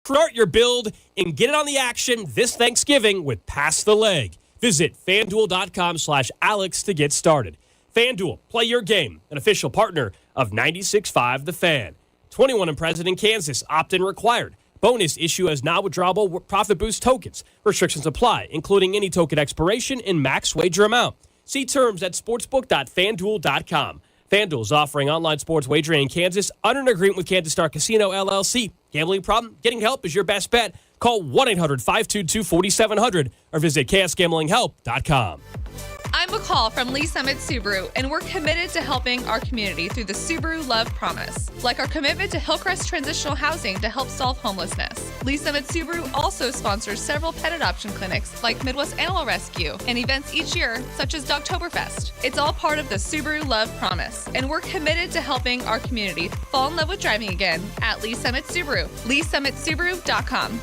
start your build and get it on the action this Thanksgiving with Pass the Leg. Visit FanDuel.com/Alex to get started. FanDuel, play your game, an official partner of 96.5 The Fan. 21 and present in Kansas, opt-in required. Bonus issue as non-withdrawable profit boost tokens. Restrictions apply, including any token expiration and max wager amount. See terms at sportsbook.fanduel.com. FanDuel is offering online sports wagering in Kansas under an agreement with Kansas Star Casino, LLC. Gambling problem? Getting help is your best bet. Call 1-800-522-4700 or visit ksgamblinghelp.com. I'm McCall from Lee Summit Subaru, and we're committed to helping our community through the Subaru Love Promise, like our commitment to Hillcrest Transitional Housing to help solve homelessness. Lee Summit Subaru also sponsors several pet adoption clinics, like Midwest Animal Rescue, and events each year, such as Dogtoberfest. It's all part of the Subaru Love Promise, and we're committed to helping our community fall in love with driving again at Lee Summit Subaru. LeeSummitSubaru.com.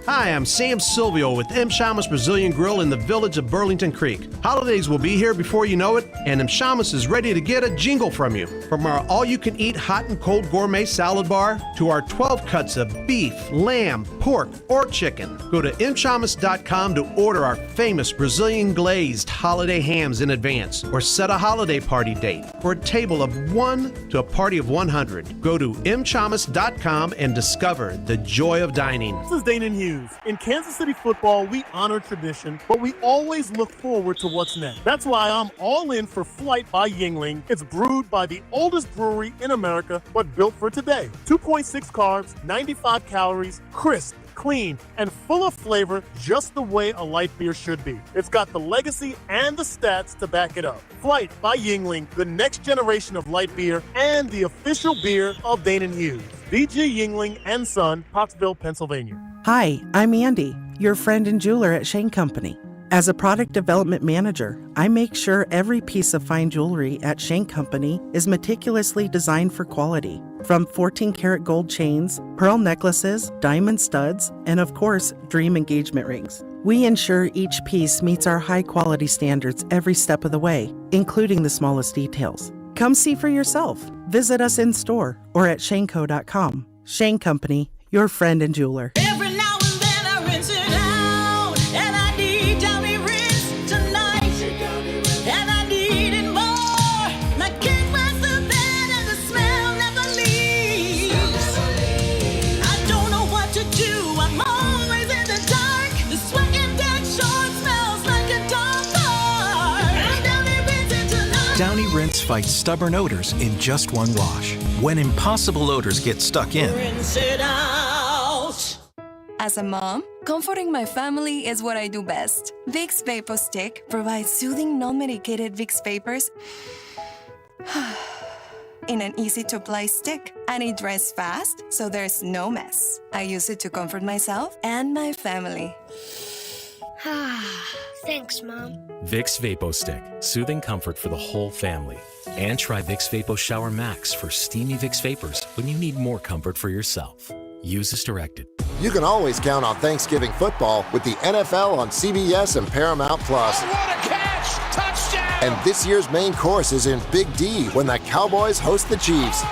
Hi, I'm Sam Silvio with M. Shamus Brazilian Grill in the village of Burlington Creek. Holidays will be here before you know it, and M. Shamus is ready to get a jingle from you. From our all-you-can-eat hot and cold gourmet salad bar to our 12 cuts of beef, lamb, pork, or chicken. Go to mshamus.com to order our famous Brazilian glazed holiday hams in advance, or set a holiday party date for a table of 1 to a party of 100. Go to mshamus.com and discover the joy of dining. This is Dana Hughes. In Kansas City football, we honor tradition, but we always look forward to what's next. That's why I'm all in for Flight by Yingling. It's brewed by the oldest brewery in America, but built for today. 2.6 carbs, 95 calories, crisp, clean, and full of flavor, just the way a light beer should be. It's got the legacy and the stats to back it up. Flight by Yingling, the next generation of light beer and the official beer of Dana Hughes. D.G. Yingling and Son, Pottsville, Pennsylvania. Hi, I'm Andy, your friend and jeweler at Shane Company. As a product development manager, I make sure every piece of fine jewelry at Shane Company is meticulously designed for quality. From 14-karat gold chains, pearl necklaces, diamond studs, and of course, dream engagement rings. We ensure each piece meets our high-quality standards every step of the way, including the smallest details. Come see for yourself. Visit us in store or at shaneco.com. Shane Company, your friend and jeweler. Every now and then I rinse it out, and I need Downy Rinse tonight, and I need it more. My king was the bed and the smell never leaves. I don't know what to do, I'm always in the dark. The sweat in that short smells like a dog park. Downy Rinse it tonight. Downy Rinse fights stubborn odors in just one wash. When impossible odors get stuck in, Rinse it out. As a mom, comforting my family is what I do best. Vicks Vapor Stick provides soothing, non-medicated Vicks vapors in an easy-to-apply stick, and it dries fast, so there's no mess. I use it to comfort myself and my family. Thanks, Mom. Vicks Vapo Stick, soothing comfort for the whole family. And try Vicks Vapo Shower Max for steamy Vicks vapors when you need more comfort for yourself. Use as directed. You can always count on Thanksgiving football with the NFL on CBS and Paramount Plus. Oh, what a catch! Touchdown! And this year's main course is in Big D when the Cowboys host the Chiefs.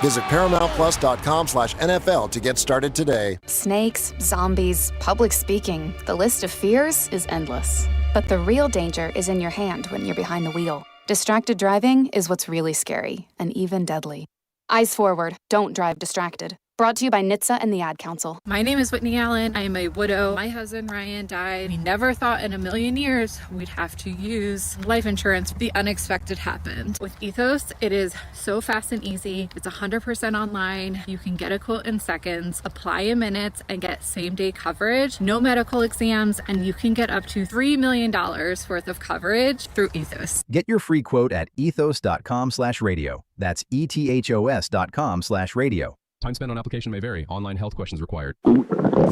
Visit ParamountPlus.com/NFL to get started today. Snakes, zombies, public speaking. The list of fears is endless. But the real danger is in your hand when you're behind the wheel. Distracted driving is what's really scary and even deadly. Eyes forward. Don't drive distracted. Brought to you by NHTSA and the Ad Council. My name is Whitney Allen. I am a widow. My husband, Ryan, died. We never thought in a million years we'd have to use life insurance. The unexpected happened. With Ethos, it is so fast and easy. It's 100% online. You can get a quote in seconds, apply in minutes, and get same-day coverage. No medical exams, and you can get up to $3 million worth of coverage through Ethos. Get your free quote at ethos.com/radio. That's ethos.com/radio. Time spent on application may vary. Online health questions required.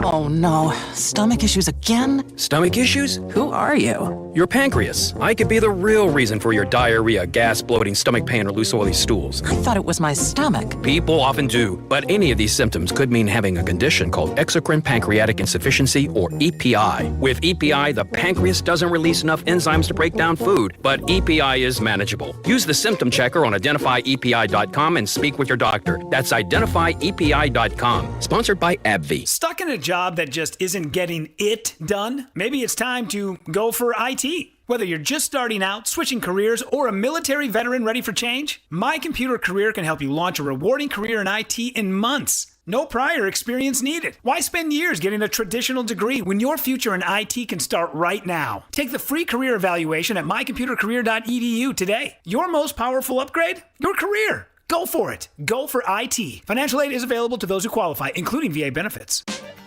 Oh no, stomach issues again? Stomach issues? Who are you? Your pancreas. I could be the real reason for your diarrhea, gas, bloating, stomach pain, or loose oily stools. I thought it was my stomach. People often do, but any of these symptoms could mean having a condition called exocrine pancreatic insufficiency, or EPI. With EPI, the pancreas doesn't release enough enzymes to break down food, but EPI is manageable. Use the symptom checker on identifyepi.com and speak with your doctor. That's identifyepi.com. Sponsored by AbbVie. Stuck in a job that just isn't getting it done? Maybe it's time to go for IT. Whether you're just starting out, switching careers, or a military veteran ready for change, My Computer Career can help you launch a rewarding career in IT in months. No prior experience needed. Why spend years getting a traditional degree when your future in IT can start right now? Take the free career evaluation at mycomputercareer.edu today. Your most powerful upgrade? Your career. Go for it. Go for IT. Financial aid is available to those who qualify, including VA benefits.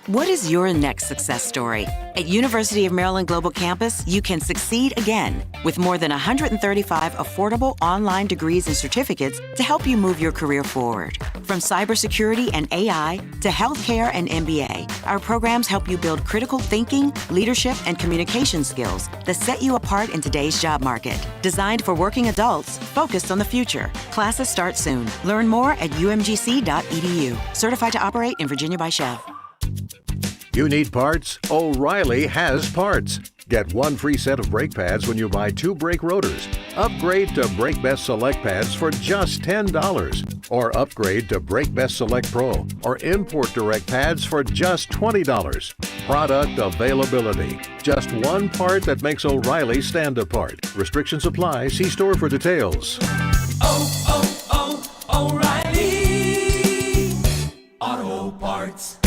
What is your next success story? At University of Maryland Global Campus, you can succeed again with more than 135 affordable online degrees and certificates to help you move your career forward. From cybersecurity and AI to healthcare and MBA, our programs help you build critical thinking, leadership, and communication skills that set you apart in today's job market. Designed for working adults focused on the future. Classes start soon. Learn more at umgc.edu. Certified to operate in Virginia by Chef. You need parts? O'Reilly has parts. Get one free set of brake pads when you buy 2 brake rotors. Upgrade to Brake Best Select pads for just $10. Or upgrade to Brake Best Select Pro or Import Direct pads for just $20. Product availability. Just one part that makes O'Reilly stand apart. Restrictions apply. See store for details. O'Reilly Auto Parts.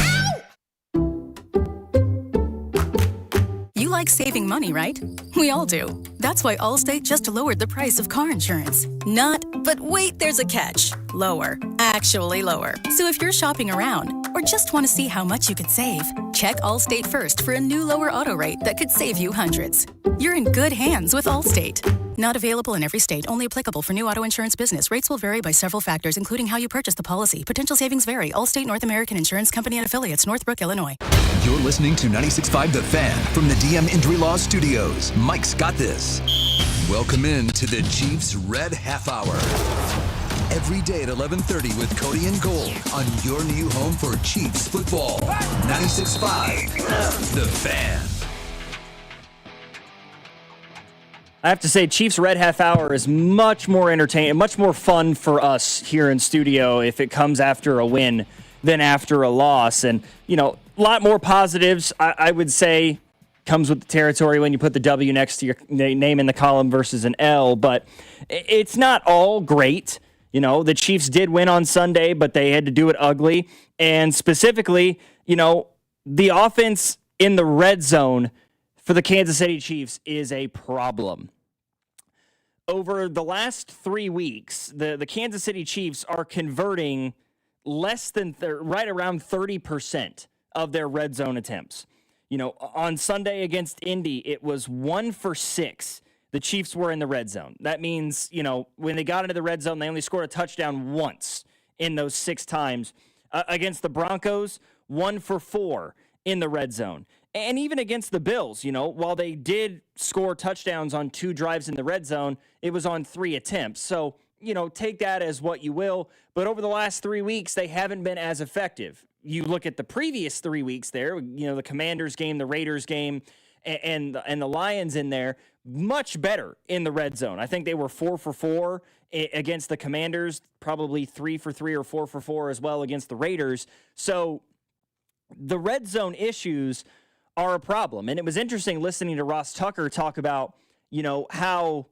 You like saving money, right? We all do. That's why Allstate just lowered the price of car insurance. Not, but wait, there's a catch. Lower. Actually lower. So if you're shopping around or just want to see how much you could save, check Allstate first for a new lower auto rate that could save you hundreds. You're in good hands with Allstate. Not available in every state. Only applicable for new auto insurance business. Rates will vary by several factors, including how you purchase the policy. Potential savings vary. Allstate North American Insurance Company and Affiliates, Northbrook, Illinois. You're listening to 96.5 The Fan from the DM Injury Law Studios. Mike's got this. Welcome in to the Chiefs Red Half Hour. Every day at 11:30 with Cody and Gold on your new home for Chiefs football. 96.5 The Fan. I have to say, Chiefs Red Half Hour is much more entertaining, much more fun for us here in studio if it comes after a win than after a loss. And, you know, a lot more positives, I would say, comes with the territory when you put the W next to your name in the column versus an L. But it's not all great. You know, the Chiefs did win on Sunday, but they had to do it ugly. And specifically, you know, the offense in the red zone for the Kansas City Chiefs is a problem. Over the last 3 weeks, the Kansas City Chiefs are converting less than right around 30% of their red zone attempts. You know, on Sunday against Indy, it was 1 for 6. The Chiefs were in the red zone. That means, you know, when they got into the red zone, they only scored a touchdown once in those 6 times. Against the Broncos, 1 for 4 in the red zone. And even against the Bills, you know, while they did score touchdowns on 2 drives in the red zone, it was on 3 attempts. So, you know, take that as what you will. But over the last 3 weeks, they haven't been as effective. You look at the previous 3 weeks there, you know, the Commanders game, the Raiders game, and the Lions in there, much better in the red zone. I think they were 4 for 4 against the Commanders, probably 3 for 3 or 4 for 4 as well against the Raiders. So the red zone issues are a problem. And it was interesting listening to Ross Tucker talk about, you know, how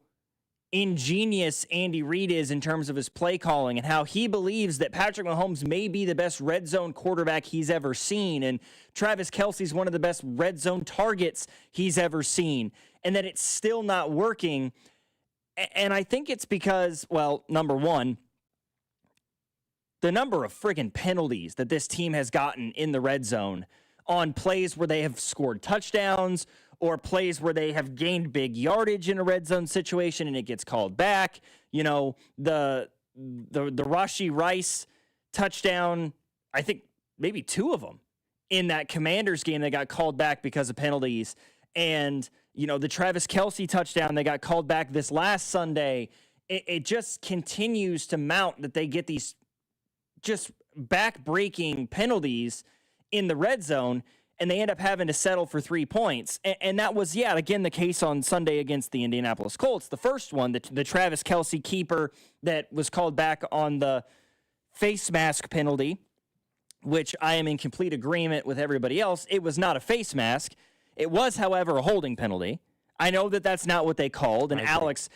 ingenious Andy Reid is in terms of his play calling and how he believes that Patrick Mahomes may be the best red zone quarterback he's ever seen. And Travis Kelce's one of the best red zone targets he's ever seen, and that it's still not working. And I think it's because, well, number one, the number of friggin' penalties that this team has gotten in the red zone on plays where they have scored touchdowns or plays where they have gained big yardage in a red zone situation and it gets called back. You know, the Rashee Rice touchdown, I think maybe 2 of them in that Commanders game that got called back because of penalties. And, you know, the Travis Kelce touchdown, they got called back this last Sunday. It just continues to mount that they get these just back-breaking penalties in the red zone, and they end up having to settle for 3 points. And that was, yeah, again, the case on Sunday against the Indianapolis Colts. The first one, the Travis Kelce keeper that was called back on the face mask penalty, which I am in complete agreement with everybody else. It was not a face mask. It was, however, a holding penalty. I know that that's not what they called, and Alex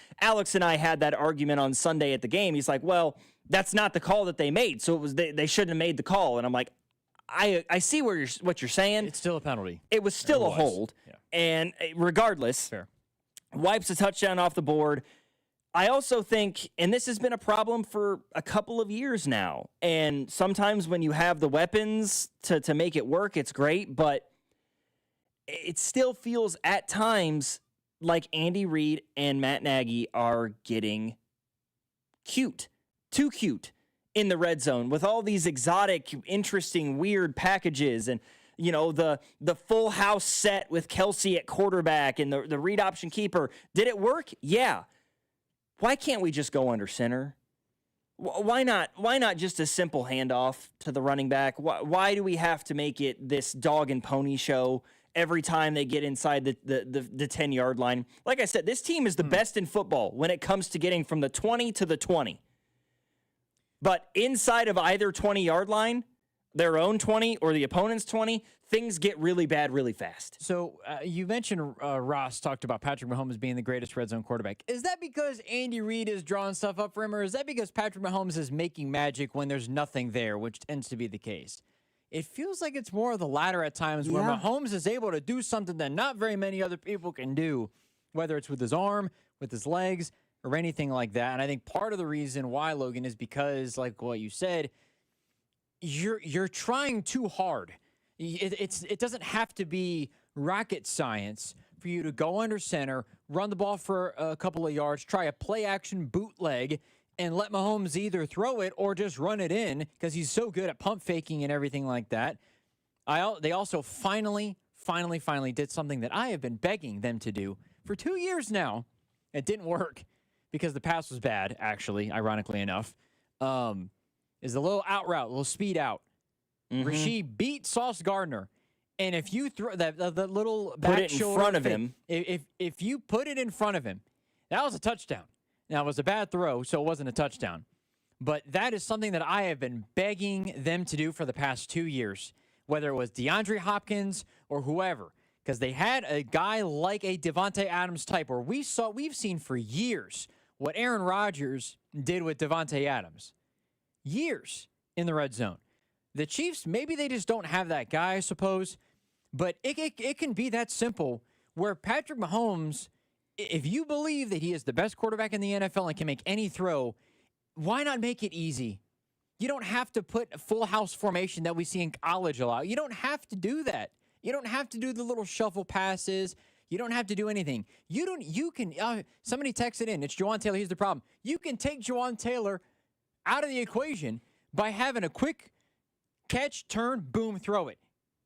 and I had that argument on Sunday at the game. He's like, well, that's not the call that they made, so it was they shouldn't have made the call. And I'm like, I see what you're saying. It's still a penalty. It was still a hold, and regardless, wipes a touchdown off the board. I also think, and this has been a problem for a couple of years now, and sometimes when you have the weapons to make it work, it's great, but it still feels at times like Andy Reid and Matt Nagy are getting cute, too cute in the red zone with all these exotic, interesting, weird packages and, you know, the full house set with Kelce at quarterback and the read option keeper. Did it work? Yeah. Why can't we just go under center? Why not? Why not just a simple handoff to the running back? Why do we have to make it this dog and pony show every time they get inside the 10-yard line? Like I said, this team is the best in football when it comes to getting from the 20 to the 20. But inside of either 20-yard line, their own 20 or the opponent's 20, things get really bad really fast. So you mentioned Ross talked about Patrick Mahomes being the greatest red zone quarterback. Is that because Andy Reid is drawing stuff up for him, or is that because Patrick Mahomes is making magic when there's nothing there, which tends to be the case? It feels like it's more of the latter at times where Mahomes is able to do something that not very many other people can do, whether it's with his arm, with his legs, or anything like that. And I think part of the reason why, Logan, is because, like what you said, you're trying too hard. It doesn't have to be rocket science for you to go under center, run the ball for a couple of yards, try a play-action bootleg, and let Mahomes either throw it or just run it in because he's so good at pump faking and everything like that. They also finally did something that I have been begging them to do for 2 years now. It didn't work because the pass was bad, actually, ironically enough. Is a little out route, a little speed out. Rasheed beat Sauce Gardner. And if you throw that the little back put it in front of him. If you put it in front of him, that was a touchdown. Now, it was a bad throw, so it wasn't a touchdown. But that is something that I have been begging them to do for the past 2 years, whether it was DeAndre Hopkins or whoever, because they had a guy like a Devontae Adams type where we've seen for years what Aaron Rodgers did with Devontae Adams. Years in the red zone. The Chiefs, maybe they just don't have that guy, I suppose, but it can be that simple where Patrick Mahomes, if you believe that he is the best quarterback in the NFL and can make any throw, why not make it easy? You don't have to put a full house formation that we see in college a lot. You don't have to do that. You don't have to do the little shuffle passes. You don't have to do anything. You can, somebody texted in, it's Jawaan Taylor, here's the problem. You can take Jawaan Taylor out of the equation by having a quick catch, turn, boom, throw it.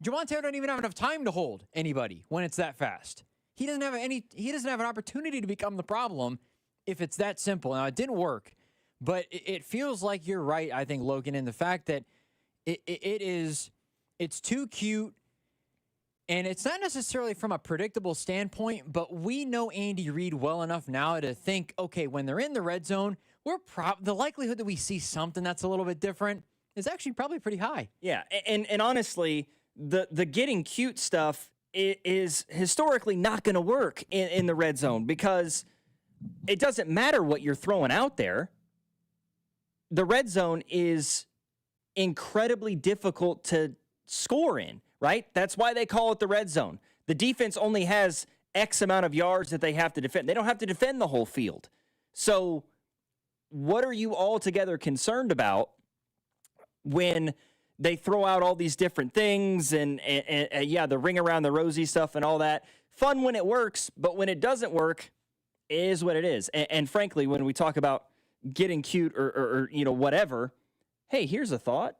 Jawaan Taylor doesn't even have enough time to hold anybody when it's that fast. He doesn't have an opportunity to become the problem if it's that simple. Now, it didn't work, but it feels like you're right, I think, Logan, in the fact that it's too cute, and it's not necessarily from a predictable standpoint, but we know Andy Reid well enough now to think, okay, when they're in the red zone, the likelihood that we see something that's a little bit different is actually probably pretty high. Yeah, and honestly, the getting cute stuff is historically not going to work in the red zone because it doesn't matter what you're throwing out there. The red zone is incredibly difficult to score in, right? That's why they call it the red zone. The defense only has X amount of yards that they have to defend. They don't have to defend the whole field. So what are you altogether concerned about when they throw out all these different things and the ring around the rosy stuff and all that? Fun when it works, but when it doesn't work, it is what it is. And frankly, when we talk about getting cute or whatever, hey, here's a thought.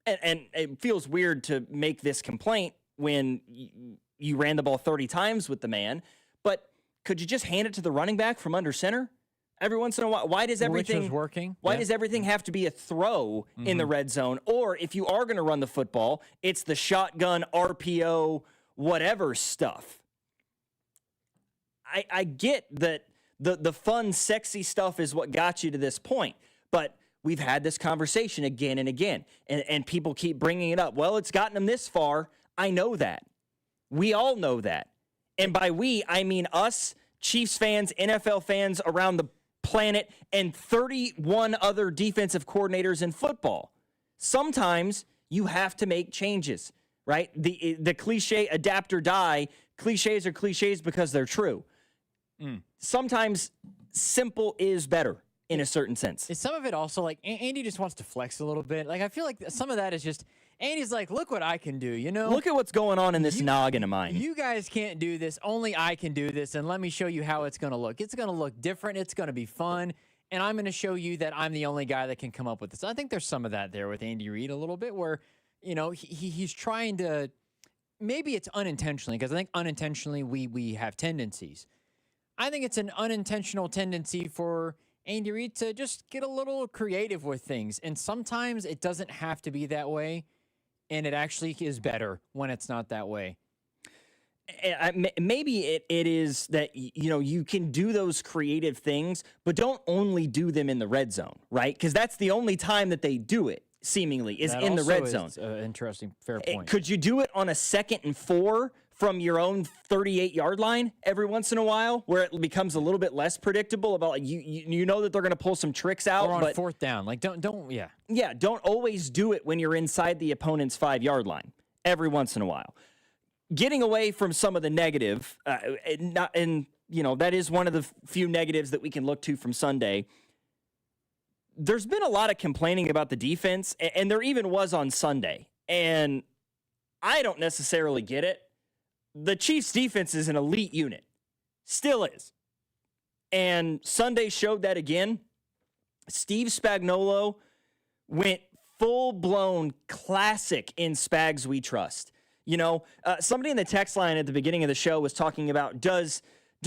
And it feels weird to make this complaint when you ran the ball 30 times with the man, but could you just hand it to the running back from under center? Every once in a while, why does everything Which was working? Why does everything have to be a throw in the red zone? Or if you are going to run the football, it's the shotgun, RPO, whatever stuff. I get that the fun, sexy stuff is what got you to this point, but we've had this conversation again and again, and people keep bringing it up. Well, it's gotten them this far. I know that. We all know that. And by we, I mean us, Chiefs fans, NFL fans around the planet, and 31 other defensive coordinators in football. Sometimes you have to make changes, right? The cliche adapt or die. Cliches are cliches because they're true. Sometimes simple is better in a certain sense. Is some of it also like Andy just wants to flex a little bit? Like I feel like some of that is just Andy's like, look what I can do, you know? Look at what's going on in this noggin of mine. You guys can't do this. Only I can do this, and let me show you how it's going to look. It's going to look different. It's going to be fun, and I'm going to show you that I'm the only guy that can come up with this. I think there's some of that there with Andy Reid a little bit where, he's trying to, maybe it's unintentionally, because I think unintentionally we have tendencies. I think it's an unintentional tendency for Andy Reid to just get a little creative with things. And sometimes it doesn't have to be that way, and it actually is better when it's not that way. Maybe it is that, you can do those creative things, but don't only do them in the red zone, right? Because that's the only time that they do it, seemingly, is in the red zone. Interesting, fair point. Could you do it on a 2nd and 4 from your own 38-yard line every once in a while, where it becomes a little bit less predictable about you know that they're going to pull some tricks out, or on but 4th down, don't always do it when you're inside the opponent's 5-yard line. Every once in a while, getting away from some of the negative, that is one of the few negatives that we can look to from Sunday. There's been a lot of complaining about the defense, and there even was on Sunday, and I don't necessarily get it. The Chiefs' defense is an elite unit. Still is. And Sunday showed that again. Steve Spagnuolo went full-blown classic in Spags We Trust. Somebody in the text line at the beginning of the show was talking about, does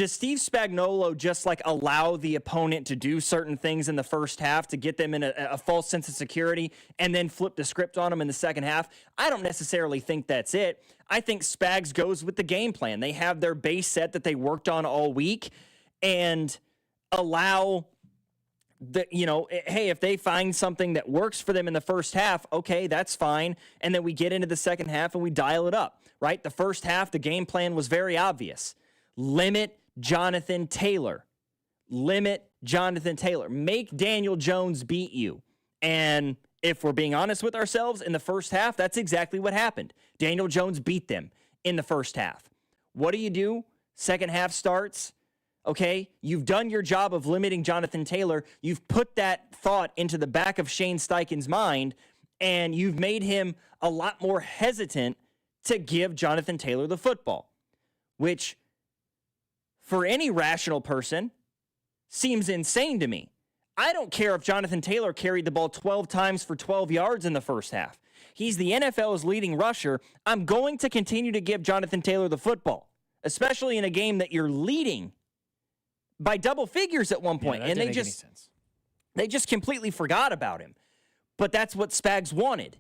Steve Spagnuolo just allow the opponent to do certain things in the first half to get them in a false sense of security and then flip the script on them in the second half? I don't necessarily think that's it. I think Spags goes with the game plan. They have their base set that they worked on all week and allow hey, if they find something that works for them in the first half, okay, that's fine. And then we get into the second half and we dial it up, right? The first half, the game plan was very obvious. Limit Jonathan Taylor. Make Daniel Jones beat you. And if we're being honest with ourselves, in the first half, that's exactly what happened. Daniel Jones beat them in the first half. What do? Second half starts. Okay, you've done your job of limiting Jonathan Taylor. You've put that thought into the back of Shane Steichen's mind, and you've made him a lot more hesitant to give Jonathan Taylor the football, which, for any rational person, seems insane to me. I don't care if Jonathan Taylor carried the ball 12 times for 12 yards in the first half. He's the NFL's leading rusher. I'm going to continue to give Jonathan Taylor the football, especially in a game that you're leading by double figures at one point. And they just completely forgot about him. But that's what Spags wanted,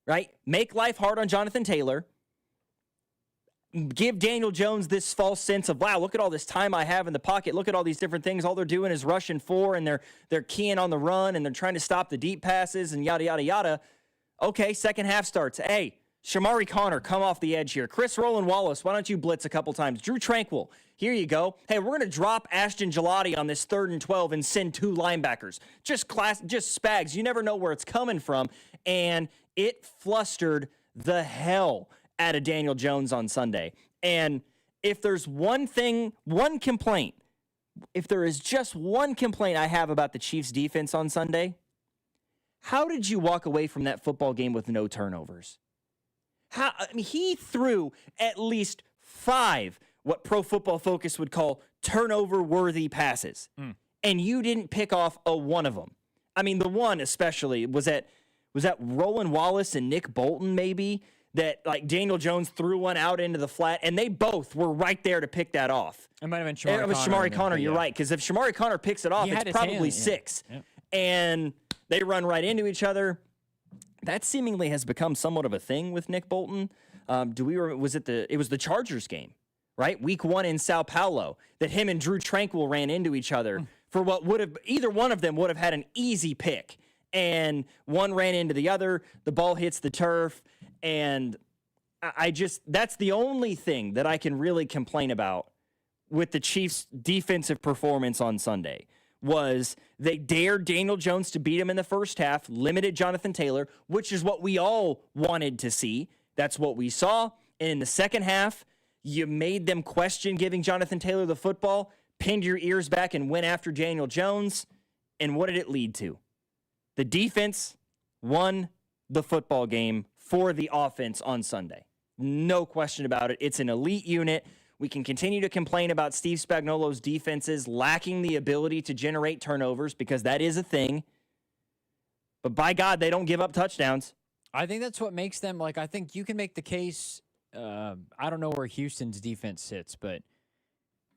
right? Make life hard on Jonathan Taylor. Give Daniel Jones this false sense of, wow, look at all this time I have in the pocket. Look at all these different things. All they're doing is rushing 4, and they're keying on the run, and they're trying to stop the deep passes, and yada, yada, yada. Okay, second half starts. Hey, Shamari Connor, come off the edge here. Chris Roland Wallace, why don't you blitz a couple times? Drew Tranquil, here you go. Hey, we're going to drop Ashton Gelati on this 3rd and 12 and send 2 linebackers. Just Spags. You never know where it's coming from. And it flustered the hell out of Daniel Jones on Sunday. And if there's one complaint, if there is just one complaint I have about the Chiefs' defense on Sunday, how did you walk away from that football game with no turnovers? He threw at least 5 what Pro Football Focus would call turnover-worthy passes, and you didn't pick off a one of them. I mean, the one especially was that Roland Wallace and Nick Bolton maybe, that Daniel Jones threw one out into the flat, and they both were right there to pick that off. It might have been Shamari Connor. It was Shamari Connor, you're right, because if Shamari Connor picks it off, it's probably 6. Yeah. And they run right into each other. That seemingly has become somewhat of a thing with Nick Bolton. It was the Chargers game, right? Week 1 in Sao Paulo, that him and Drew Tranquil ran into each other for what either one of them would have had an easy pick. And one ran into the other, the ball hits the turf, and that's the only thing that I can really complain about with the Chiefs' defensive performance on Sunday. Was they dared Daniel Jones to beat him in the first half, limited Jonathan Taylor, which is what we all wanted to see. That's what we saw. And in the second half, you made them question giving Jonathan Taylor the football, pinned your ears back and went after Daniel Jones. And what did it lead to? The defense won the football game for the offense on Sunday. No question about it. It's an elite unit. We can continue to complain about Steve Spagnuolo's defenses lacking the ability to generate turnovers, because that is a thing. But by God, they don't give up touchdowns. I think that's what makes them, I think you can make the case, I don't know where Houston's defense sits, but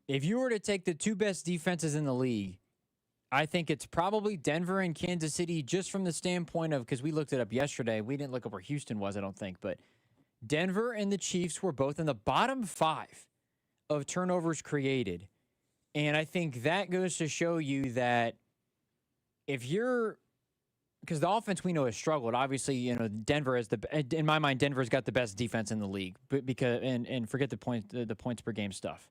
if you were to take the 2 best defenses in the league, I think it's probably Denver and Kansas City just from the standpoint of, because we looked it up yesterday. We didn't look up where Houston was, I don't think. But Denver and the Chiefs were both in the bottom 5 of turnovers created. And I think that goes to show you that if you're, because the offense we know has struggled. Obviously, Denver is in my mind, Denver's got the best defense in the league. But because and forget the points per game stuff.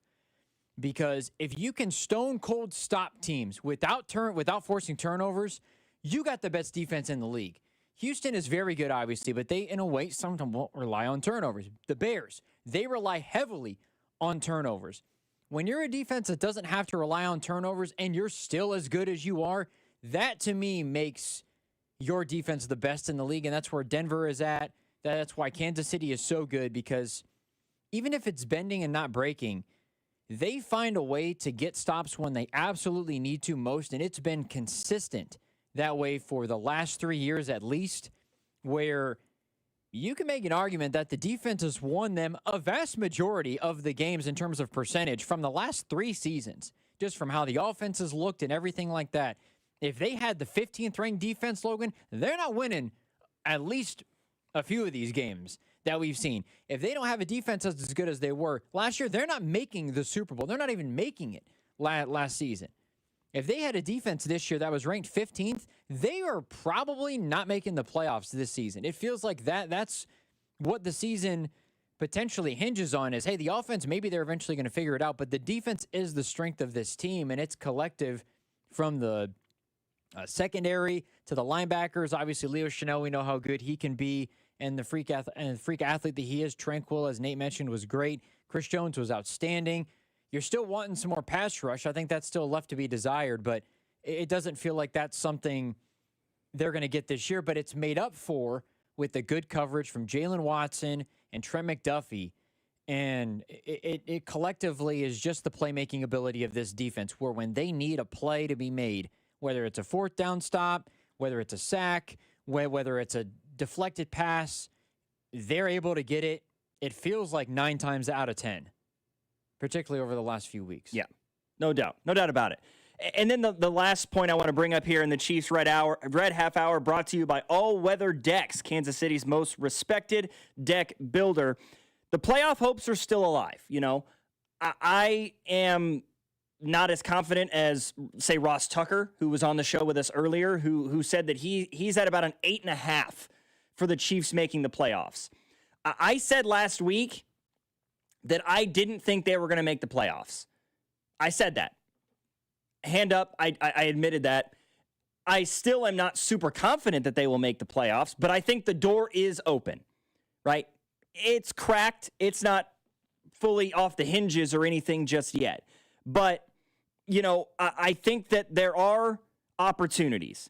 Because if you can stone cold stop teams without forcing turnovers, you got the best defense in the league. Houston is very good, obviously, but they, in a way, sometimes won't rely on turnovers. The Bears, they rely heavily on turnovers. When you're a defense that doesn't have to rely on turnovers and you're still as good as you are, that to me makes your defense the best in the league, and that's where Denver is at. That's why Kansas City is so good, because even if it's bending and not breaking, they find a way to get stops when they absolutely need to most, and it's been consistent that way for the last 3 years at least, where you can make an argument that the defense has won them a vast majority of the games in terms of percentage from the last 3 seasons, just from how the offense has looked and everything like that. If they had the 15th ranked defense, Logan, they're not winning at least a few of these games that we've seen. If they don't have a defense that's as good as they were last year, they're not making the Super Bowl. They're not even making it last season. If they had a defense this year that was ranked 15th, they are probably not making the playoffs this season. It feels like that's what the season potentially hinges on is, hey, the offense, maybe they're eventually going to figure it out, but the defense is the strength of this team, and it's collective from the secondary to the linebackers. Obviously, Leo Chanel, we know how good he can be, and the freak athlete that he is. Tranquil, as Nate mentioned, was great. Chris Jones was outstanding. You're still wanting some more pass rush. I think that's still left to be desired, but it doesn't feel like that's something they're going to get this year, but it's made up for with the good coverage from Jalen Watson and Trent McDuffie. And it collectively is just the playmaking ability of this defense, where when they need a play to be made, whether it's a 4th down stop, whether it's a sack, whether it's a deflected pass, they're able to get it. It feels like 9 times out of 10, particularly over the last few weeks. Yeah, no doubt. No doubt about it. And then the last point I want to bring up here in the Chiefs Red Half Hour, brought to you by All Weather Decks, Kansas City's most respected deck builder. The playoff hopes are still alive. I am not as confident as, say, Ross Tucker, who was on the show with us earlier, who said that he's at about an 8.5 for the Chiefs making the playoffs. I said last week that I didn't think they were going to make the playoffs. I said that. Hand up, I admitted that. I still am not super confident that they will make the playoffs, but I think the door is open, right? It's cracked. It's not fully off the hinges or anything just yet. But, I think that there are opportunities.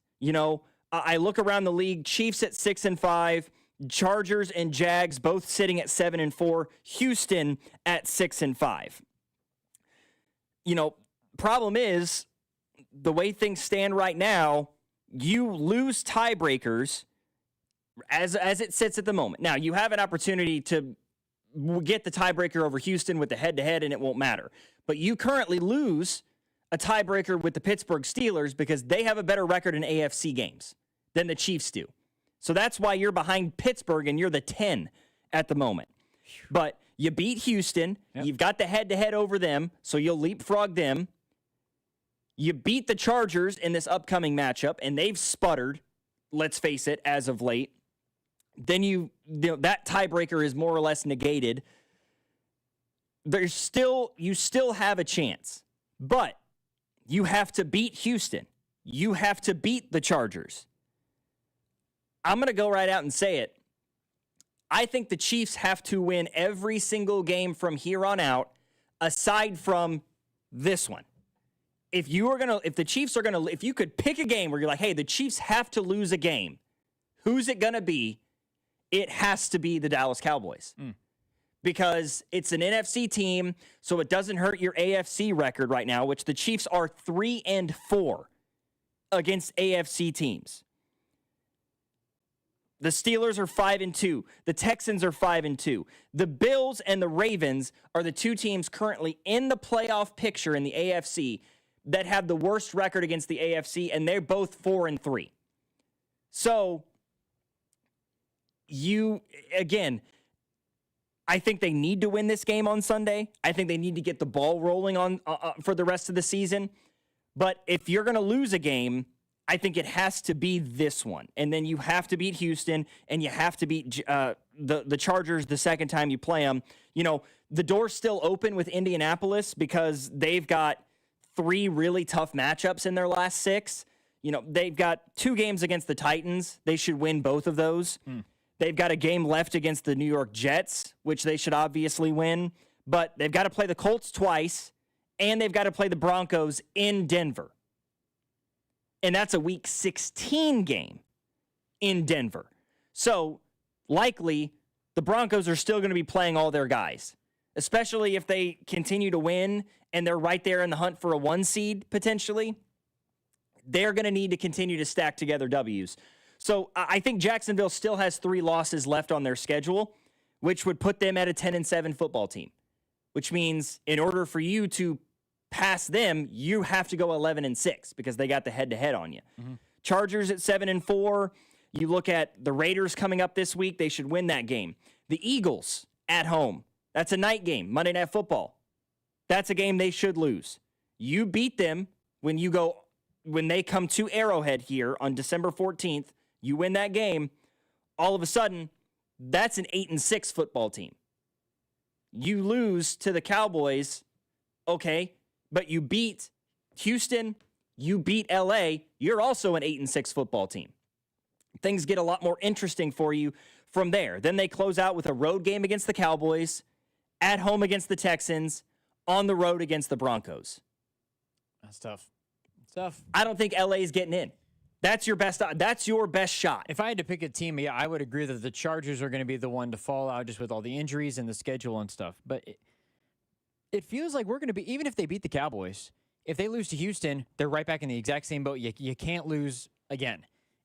I look around the league, Chiefs at 6-5, Chargers and Jags both sitting at 7-4, Houston at 6-5. Problem is, the way things stand right now, you lose tiebreakers as it sits at the moment. Now, you have an opportunity to get the tiebreaker over Houston with the head-to-head, and it won't matter. But you currently lose a tiebreaker with the Pittsburgh Steelers because they have a better record in AFC games than the Chiefs do. So that's why you're behind Pittsburgh and you're the 10 at the moment. But you beat Houston. Yep. You've got the head-to-head over them, so you'll leapfrog them. You beat the Chargers in this upcoming matchup, and they've sputtered, let's face it, as of late. Then that tiebreaker is more or less negated. You still have a chance, but you have to beat Houston. You have to beat the Chargers. I'm going to go right out and say it. I think the Chiefs have to win every single game from here on out, aside from this one. If the Chiefs are going to, if you could pick a game where you're like, hey, the Chiefs have to lose a game, who's it going to be? It has to be the Dallas Cowboys. Because it's an NFC team, so it doesn't hurt your AFC record right now, which the Chiefs are 3-4 against AFC teams. The Steelers are 5-2. The Texans are 5-2. The Bills and the Ravens are the two teams currently in the playoff picture in the AFC. that have the worst record against the AFC, and they're both 4-3. So, I think they need to win this game on Sunday. I think they need to get the ball rolling on for the rest of the season. But if you're going to lose a game, I think it has to be this one. And then you have to beat Houston, and you have to beat the Chargers the second time you play them. You know, the door's still open with Indianapolis because they've got 3 really tough matchups in their last 6. You know, they've got 2 games against the Titans. They should win both of those. They've got a game left against the New York Jets, which they should obviously win. But they've got to play the Colts twice, and they've got to play the Broncos in Denver. And that's a Week 16 game in Denver. So, likely, the Broncos are still going to be playing all their guys, especially if they continue to win and they're right there in the hunt for a 1 seed, potentially. They're going to need to continue to stack together W's. So, I think Jacksonville still has 3 losses left on their schedule, which would put them at a 10-7 football team, which means in order for you to pass them, you have to go 11-6 because they got the head-to-head on you. Chargers at 7-4. You look at the Raiders coming up this week. They should win that game. The Eagles at home. That's a night game, Monday Night Football. That's a game they should lose. You beat them when they come to Arrowhead here on December 14th. You win that game. All of a sudden, that's an 8-6 football team. You lose to the Cowboys, okay, but you beat Houston, you beat LA, you're also an 8-6 football team. Things get a lot more interesting for you from there. Then they close out with a road game against the Cowboys, at home against the Texans, on the road against the Broncos. That's tough. It's tough. I don't think LA is getting in. That's your best shot. If I had to pick a team, yeah, I would agree that the Chargers are going to be the one to fall out just with all the injuries and the schedule and stuff. But it feels like we're going to be, even if they beat the Cowboys, if they lose to Houston, they're right back in the exact same boat. You can't lose again.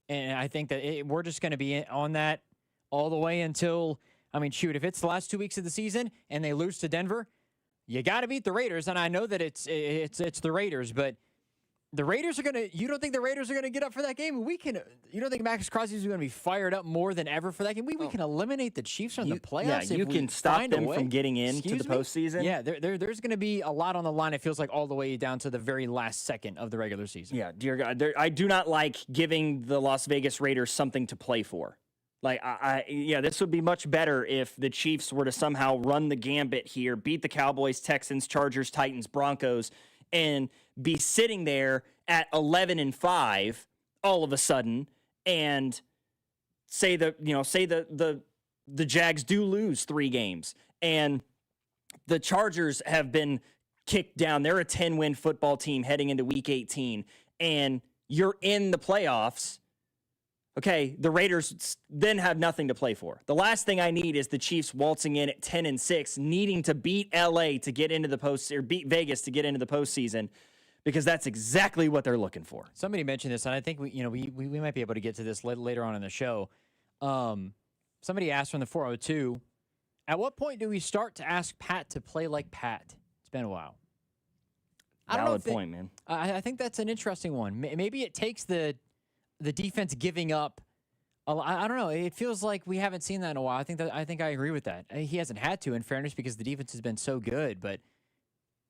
And I think that we're just going to be on that all the way until, if it's the last 2 weeks of the season and they lose to Denver, you got to beat the Raiders. And I know that it's the Raiders, but the Raiders are going to – you don't think the Raiders are going to get up for that game? You don't think Max Crosby is going to be fired up more than ever for that game? We can eliminate the Chiefs from the playoffs. Yeah, you can stop them from getting into the postseason. Yeah, there's going to be a lot on the line, it feels like, all the way down to the very last second of the regular season. Yeah, dear God. I do not like giving the Las Vegas Raiders something to play for. This would be much better if the Chiefs were to somehow run the gambit here, beat the Cowboys, Texans, Chargers, Titans, Broncos, and be sitting there at 11-5 all of a sudden, and say the Jags do lose 3 games, and the Chargers have been kicked down. They're a 10-win football team heading into Week 18, and you're in the playoffs. Okay, the Raiders then have nothing to play for. The last thing I need is the Chiefs waltzing in at 10-6, needing to beat LA to get into the or beat Vegas to get into the postseason, because that's exactly what they're looking for. Somebody mentioned this, and I think we might be able to get to this later on in the show. Somebody asked from the 402, at what point do we start to ask Pat to play like Pat? It's been a while. Valid point, man. I think that's an interesting one. Maybe it takes the defense giving up. I don't know. It feels like we haven't seen that in a while. I think I agree with that. He hasn't had to, in fairness, because the defense has been so good. But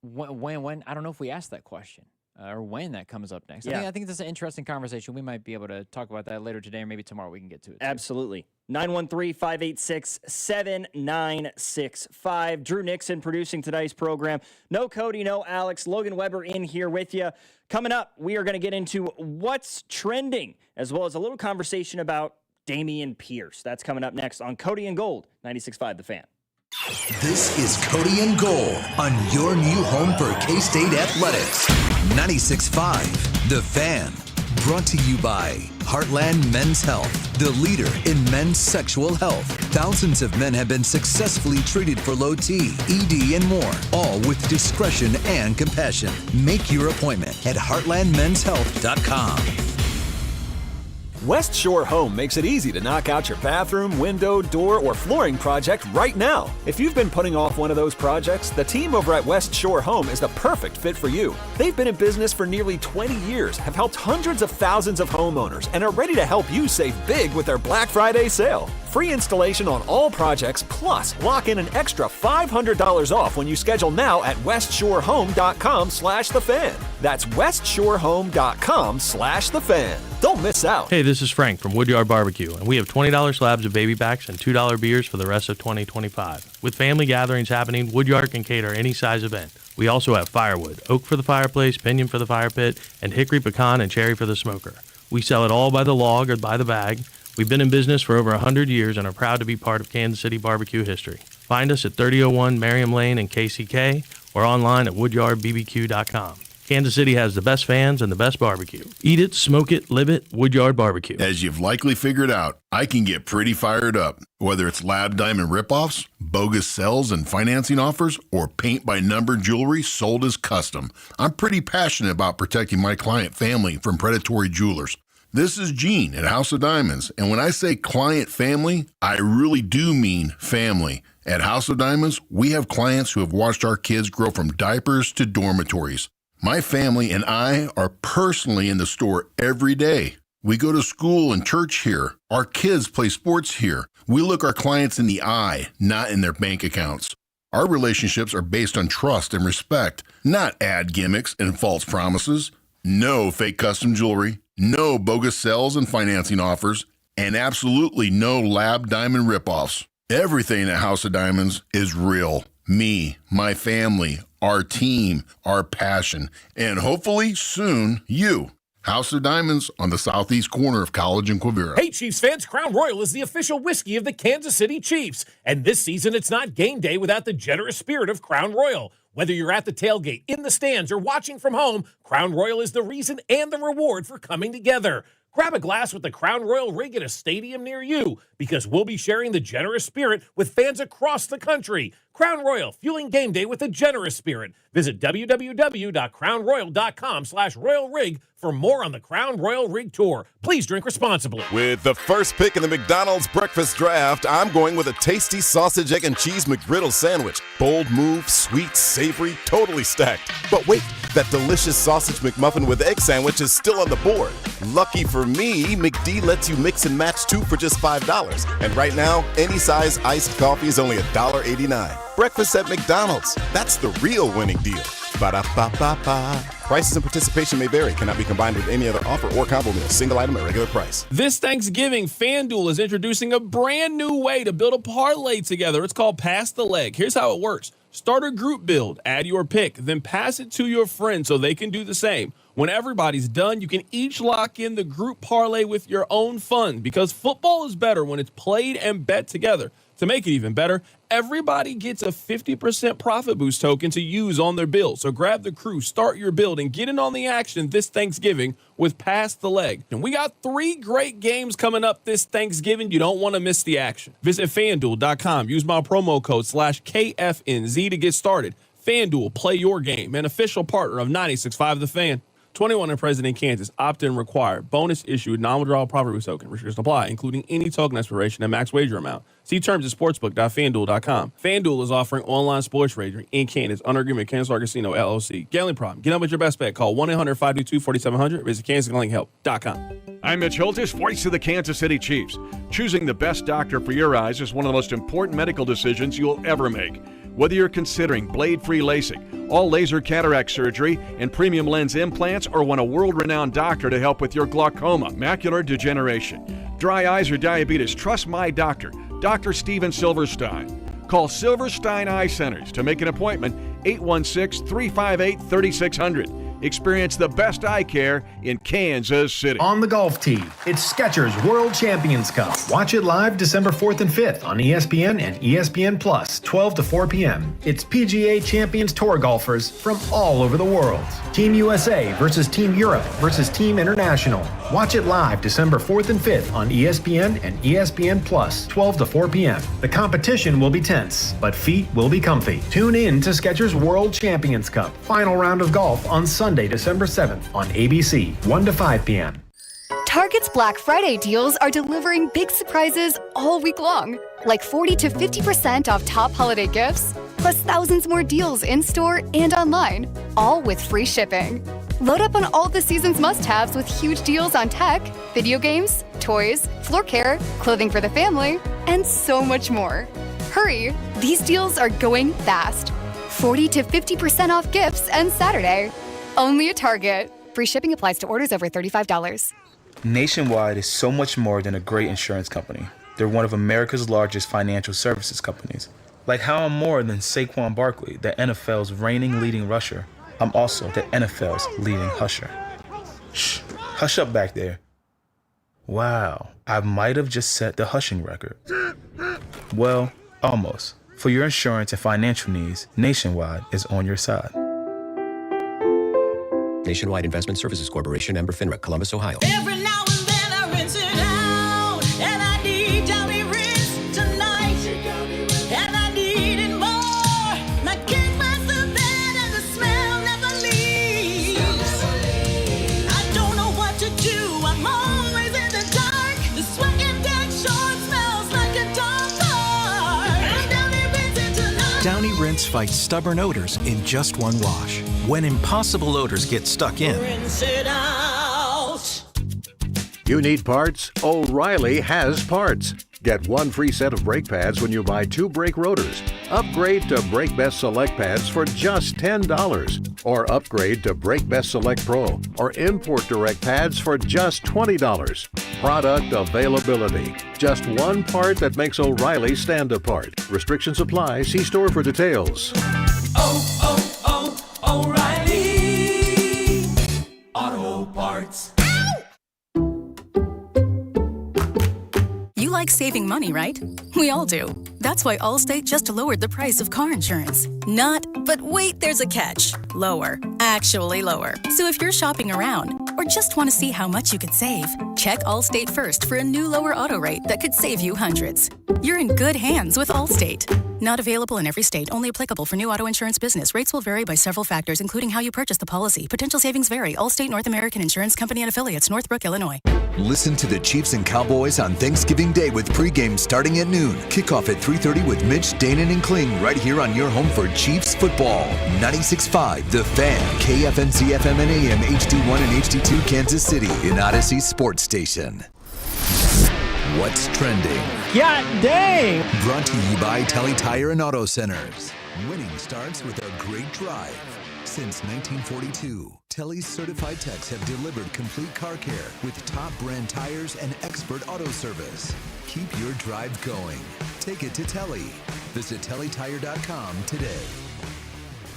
when I don't know if we asked that question or when that comes up next. Yeah. I think this is an interesting conversation. We might be able to talk about that later today, or maybe tomorrow we can get to it. Absolutely. 913-586-7965. Drew Nixon producing today's program. No Cody, no Alex. Logan Weber in here with you. Coming up, we are going to get into what's trending, as well as a little conversation about Dameon Pierce. That's coming up next on Cody and Gold, 96.5 The Fan. This is Cody and Gold on your new home for K-State Athletics. 96.5 The Fan. Brought to you by Heartland Men's Health, the leader in men's sexual health. Thousands of men have been successfully treated for low T, ED, and more, all with discretion and compassion. Make your appointment at heartlandmenshealth.com. West Shore Home makes it easy to knock out your bathroom, window, door, or flooring project right now. If you've been putting off one of those projects, the team over at West Shore Home is the perfect fit for you. They've been in business for nearly 20 years, have helped hundreds of thousands of homeowners, and are ready to help you save big with their Black Friday sale. Free installation on all projects, plus lock in an extra $500 off when you schedule now at westshorehome.com/thefan. That's westshorehome.com/thefan. Don't miss out. Hey, this is Frank from Woodyard Barbecue, and we have $20 slabs of baby backs and $2 beers for the rest of 2025. With family gatherings happening, Woodyard can cater any size event. We also have firewood, oak for the fireplace, pinyon for the fire pit, and hickory, pecan, and cherry for the smoker. We sell it all by the log or by the bag. We've been in business for over 100 years and are proud to be part of Kansas City barbecue history. Find us at 3001 Merriam Lane in KCK or online at woodyardbbq.com. Kansas City has the best fans and the best barbecue. Eat it, smoke it, live it, Woodyard Barbecue. As you've likely figured out, I can get pretty fired up. Whether it's lab diamond ripoffs, bogus sells and financing offers, or paint-by-number jewelry sold as custom, I'm pretty passionate about protecting my client family from predatory jewelers. This is Gene at House of Diamonds, and when I say client family, I really do mean family. At House of Diamonds, we have clients who have watched our kids grow from diapers to dormitories. My family and I are personally in the store every day. We go to school and church here. Our kids play sports here. We look our clients in the eye, not in their bank accounts. Our relationships are based on trust and respect, not ad gimmicks and false promises. No fake custom jewelry, no bogus sales and financing offers, and absolutely no lab diamond ripoffs. Everything at House of Diamonds is real. Me, my family, our team, our passion, and hopefully soon you. House of Diamonds on the southeast corner of College and Quivira. Hey, Chiefs fans, Crown Royal is the official whiskey of the Kansas City Chiefs. And this season, it's not game day without the generous spirit of Crown Royal. Whether you're at the tailgate, in the stands, or watching from home, Crown Royal is the reason and the reward for coming together. Grab a glass with the Crown Royal rig at a stadium near you, because we'll be sharing the generous spirit with fans across the country. Crown Royal, fueling game day with a generous spirit. Visit www.crownroyal.com/royal rig for more on the Crown Royal Rig Tour. Please drink responsibly. With the first pick in the McDonald's breakfast draft, I'm going with a tasty sausage, egg, and cheese McGriddle sandwich. Bold move, sweet, savory, totally stacked. But wait, that delicious sausage McMuffin with egg sandwich is still on the board. Lucky for me, McD lets you mix and match two for just $5. And right now, any size iced coffee is only $1.89. Breakfast at McDonald's. That's the real winning deal. Ba-da-ba-ba-ba. Prices and participation may vary. Cannot be combined with any other offer or combo meal. Single item at regular price. This Thanksgiving, FanDuel is introducing a brand new way to build a parlay together. It's called Pass the Leg. Here's how it works. Start a group build, add your pick, then pass it to your friends so they can do the same. When everybody's done, you can each lock in the group parlay with your own fund, because football is better when it's played and bet together. To make it even better, everybody gets a 50% profit boost token to use on their build. So grab the crew, start your build, and get in on the action this Thanksgiving with Pass the Leg. And we got 3 great games coming up this Thanksgiving. You don't want to miss the action. Visit FanDuel.com. Use my promo code /KFNZ to get started. FanDuel, play your game. An official partner of 96.5 The Fan. 21 and present in Kansas. Opt-in required. Bonus issued. Non-withdrawal profit boost token. Restrictions apply, including any token expiration and max wager amount. See terms at sportsbook.fanduel.com. FanDuel is offering online sports wagering in Kansas under agreement with Kansas Star Casino, LLC. Gambling problem? Get on with your best bet. Call 1-800-522-4700. Visit kansasgamblinghelp.com. I'm Mitch Holtis, voice of the Kansas City Chiefs. Choosing the best doctor for your eyes is one of the most important medical decisions you'll ever make. Whether you're considering blade-free LASIK, all laser cataract surgery, and premium lens implants, or want a world-renowned doctor to help with your glaucoma, macular degeneration, dry eyes, or diabetes, trust my doctor, Dr. Steven Silverstein. Call Silverstein Eye Centers to make an appointment, 816-358-3600. Experience the best eye care in Kansas City. On the golf tee, it's Skechers World Champions Cup. Watch it live December 4th and 5th on ESPN and ESPN Plus, 12 to 4 p.m. It's PGA Champions Tour golfers from all over the world. Team USA versus Team Europe versus Team International. Watch it live December 4th and 5th on ESPN and ESPN Plus, 12 to 4 p.m. The competition will be tense, but feet will be comfy. Tune in to Skechers World Champions Cup. Final round of golf on Sunday, December 7th on ABC, 1 to 5 p.m. Target's Black Friday deals are delivering big surprises all week long, like 40 to 50% off top holiday gifts, plus thousands more deals in-store and online, all with free shipping. Load up on all the season's must-haves with huge deals on tech, video games, toys, floor care, clothing for the family, and so much more. Hurry! These deals are going fast. 40 to 50% off gifts and Saturday. Only at Target. Free shipping applies to orders over $35. Nationwide is so much more than a great insurance company. They're one of America's largest financial services companies. Like how I'm more than Saquon Barkley, the NFL's reigning leading rusher. I'm also the NFL's leading husher. Shh, hush up back there. Wow, I might have just set the hushing record. Well, almost. For your insurance and financial needs, Nationwide is on your side. Nationwide Investment Services Corporation, Member FINRA, Columbus, Ohio. Every now and then I rinse it out, and I need Downy rinse tonight, and I need it more. Like King Master Bed, and the smell never leaves. I don't know what to do. I'm always in the dark. The sweat in that short smells like a dog park. Downy rinse it tonight. Downy Rinse fights stubborn odors in just one wash. When impossible odors get stuck in, Rinse it out. You need parts? O'Reilly has parts. Get one free set of brake pads when you buy 2 brake rotors. Upgrade to Brake Best Select pads for just $10. Or upgrade to Brake Best Select Pro or Import Direct pads for just $20. Product availability. Just one part that makes O'Reilly stand apart. Restrictions apply. See store for details. O'Reilly Auto Parts. You like saving money, right? We all do. That's why Allstate just lowered the price of car insurance. Not, but wait, there's a catch. Lower. Actually lower. So if you're shopping around or just want to see how much you could save, check Allstate first for a new lower auto rate that could save you hundreds. You're in good hands with Allstate. Not available in every state, only applicable for new auto insurance business. Rates will vary by several factors, including how you purchase the policy. Potential savings vary. Allstate North American Insurance Company and affiliates, Northbrook, Illinois. Listen to the Chiefs and Cowboys on Thanksgiving Day with pregame starting at noon. Kickoff at 3:30 with Mitch, Danon, and Kling right here on your home for Chiefs football. 96.5 The Fan, KFNC FM and AM, HD1 and HD2 Kansas City, an Odyssey sports station. What's trending? God dang! Brought to you by Telly Tire and Auto Centers. Winning starts with a great drive. Since 1942, Telly's certified techs have delivered complete car care with top brand tires and expert auto service. Keep your drive going. Take it to Telly. Visit TellyTire.com today.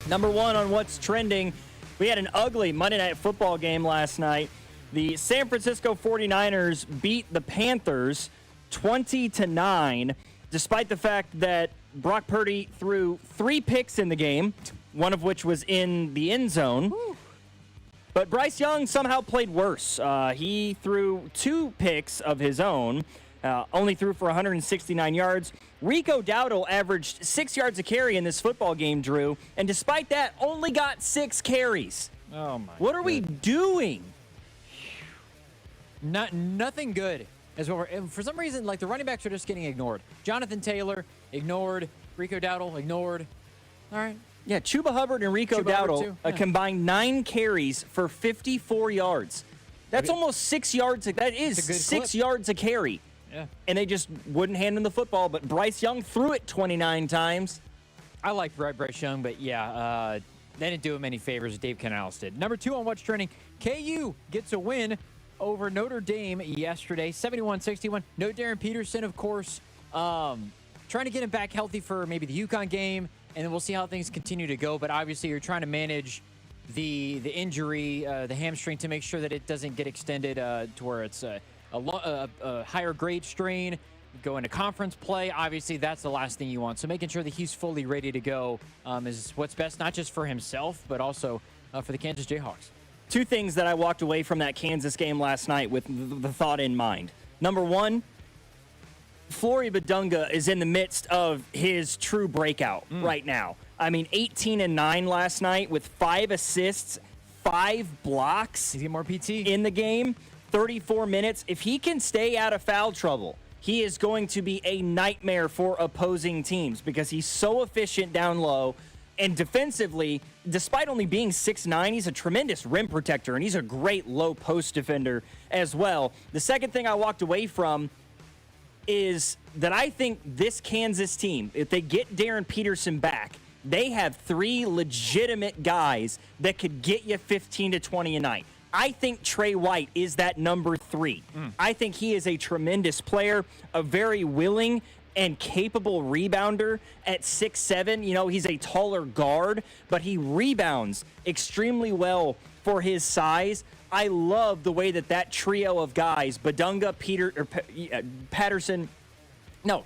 Number one on what's trending, we had an ugly Monday Night Football game last night. The San Francisco 49ers beat the Panthers 20-9, despite the fact that Brock Purdy threw 3 picks in the game, one of which was in the end zone. But Bryce Young somehow played worse. He threw 2 picks of his own, only threw for 169 yards. Rico Dowdle averaged 6 yards a carry in this football game, Drew, and despite that, only got 6 carries. Oh my! What are we doing? Nothing good. For some reason, like the running backs are just getting ignored. Jonathan Taylor ignored. Rico Dowdle ignored. All right. Yeah, Chuba Hubbard and Rico Dowdle combined 9 carries for 54 yards. That's almost 6 yards. That is 6 yards a carry. Yeah. And they just wouldn't hand him the football. But Bryce Young threw it 29 times. I like Bryce Young, but yeah, they didn't do him any favors. Dave Canales did. Number 2 on what's trending, KU gets a win over Notre Dame yesterday, 71-61. No Darren Peterson, of course. Trying to get him back healthy for maybe the UConn game, and then we'll see how things continue to go. But obviously, you're trying to manage the injury, the hamstring, to make sure that it doesn't get extended to where it's a higher grade strain. Go into conference play. Obviously, that's the last thing you want. So making sure that he's fully ready to go is what's best, not just for himself, but also for the Kansas Jayhawks. 2 things that I walked away from that Kansas game last night with the thought in mind. Number 1, Flory Badunga is in the midst of his true breakout right now. I mean, 18-9 last night with 5 assists, 5 blocks. He's getting more PT in the game. 34 minutes. If he can stay out of foul trouble, he is going to be a nightmare for opposing teams because he's so efficient down low. And defensively, despite only being 6'9", he's a tremendous rim protector, and he's a great low post defender as well. The second thing I walked away from is that I think this Kansas team, if they get Darren Peterson back, they have 3 legitimate guys that could get you 15 to 20 a night. I think Trey White is that number 3. I think he is a tremendous player, a very willing and capable rebounder at 6'7". You know, he's a taller guard, but he rebounds extremely well for his size. I love the way that trio of guys, Peterson. What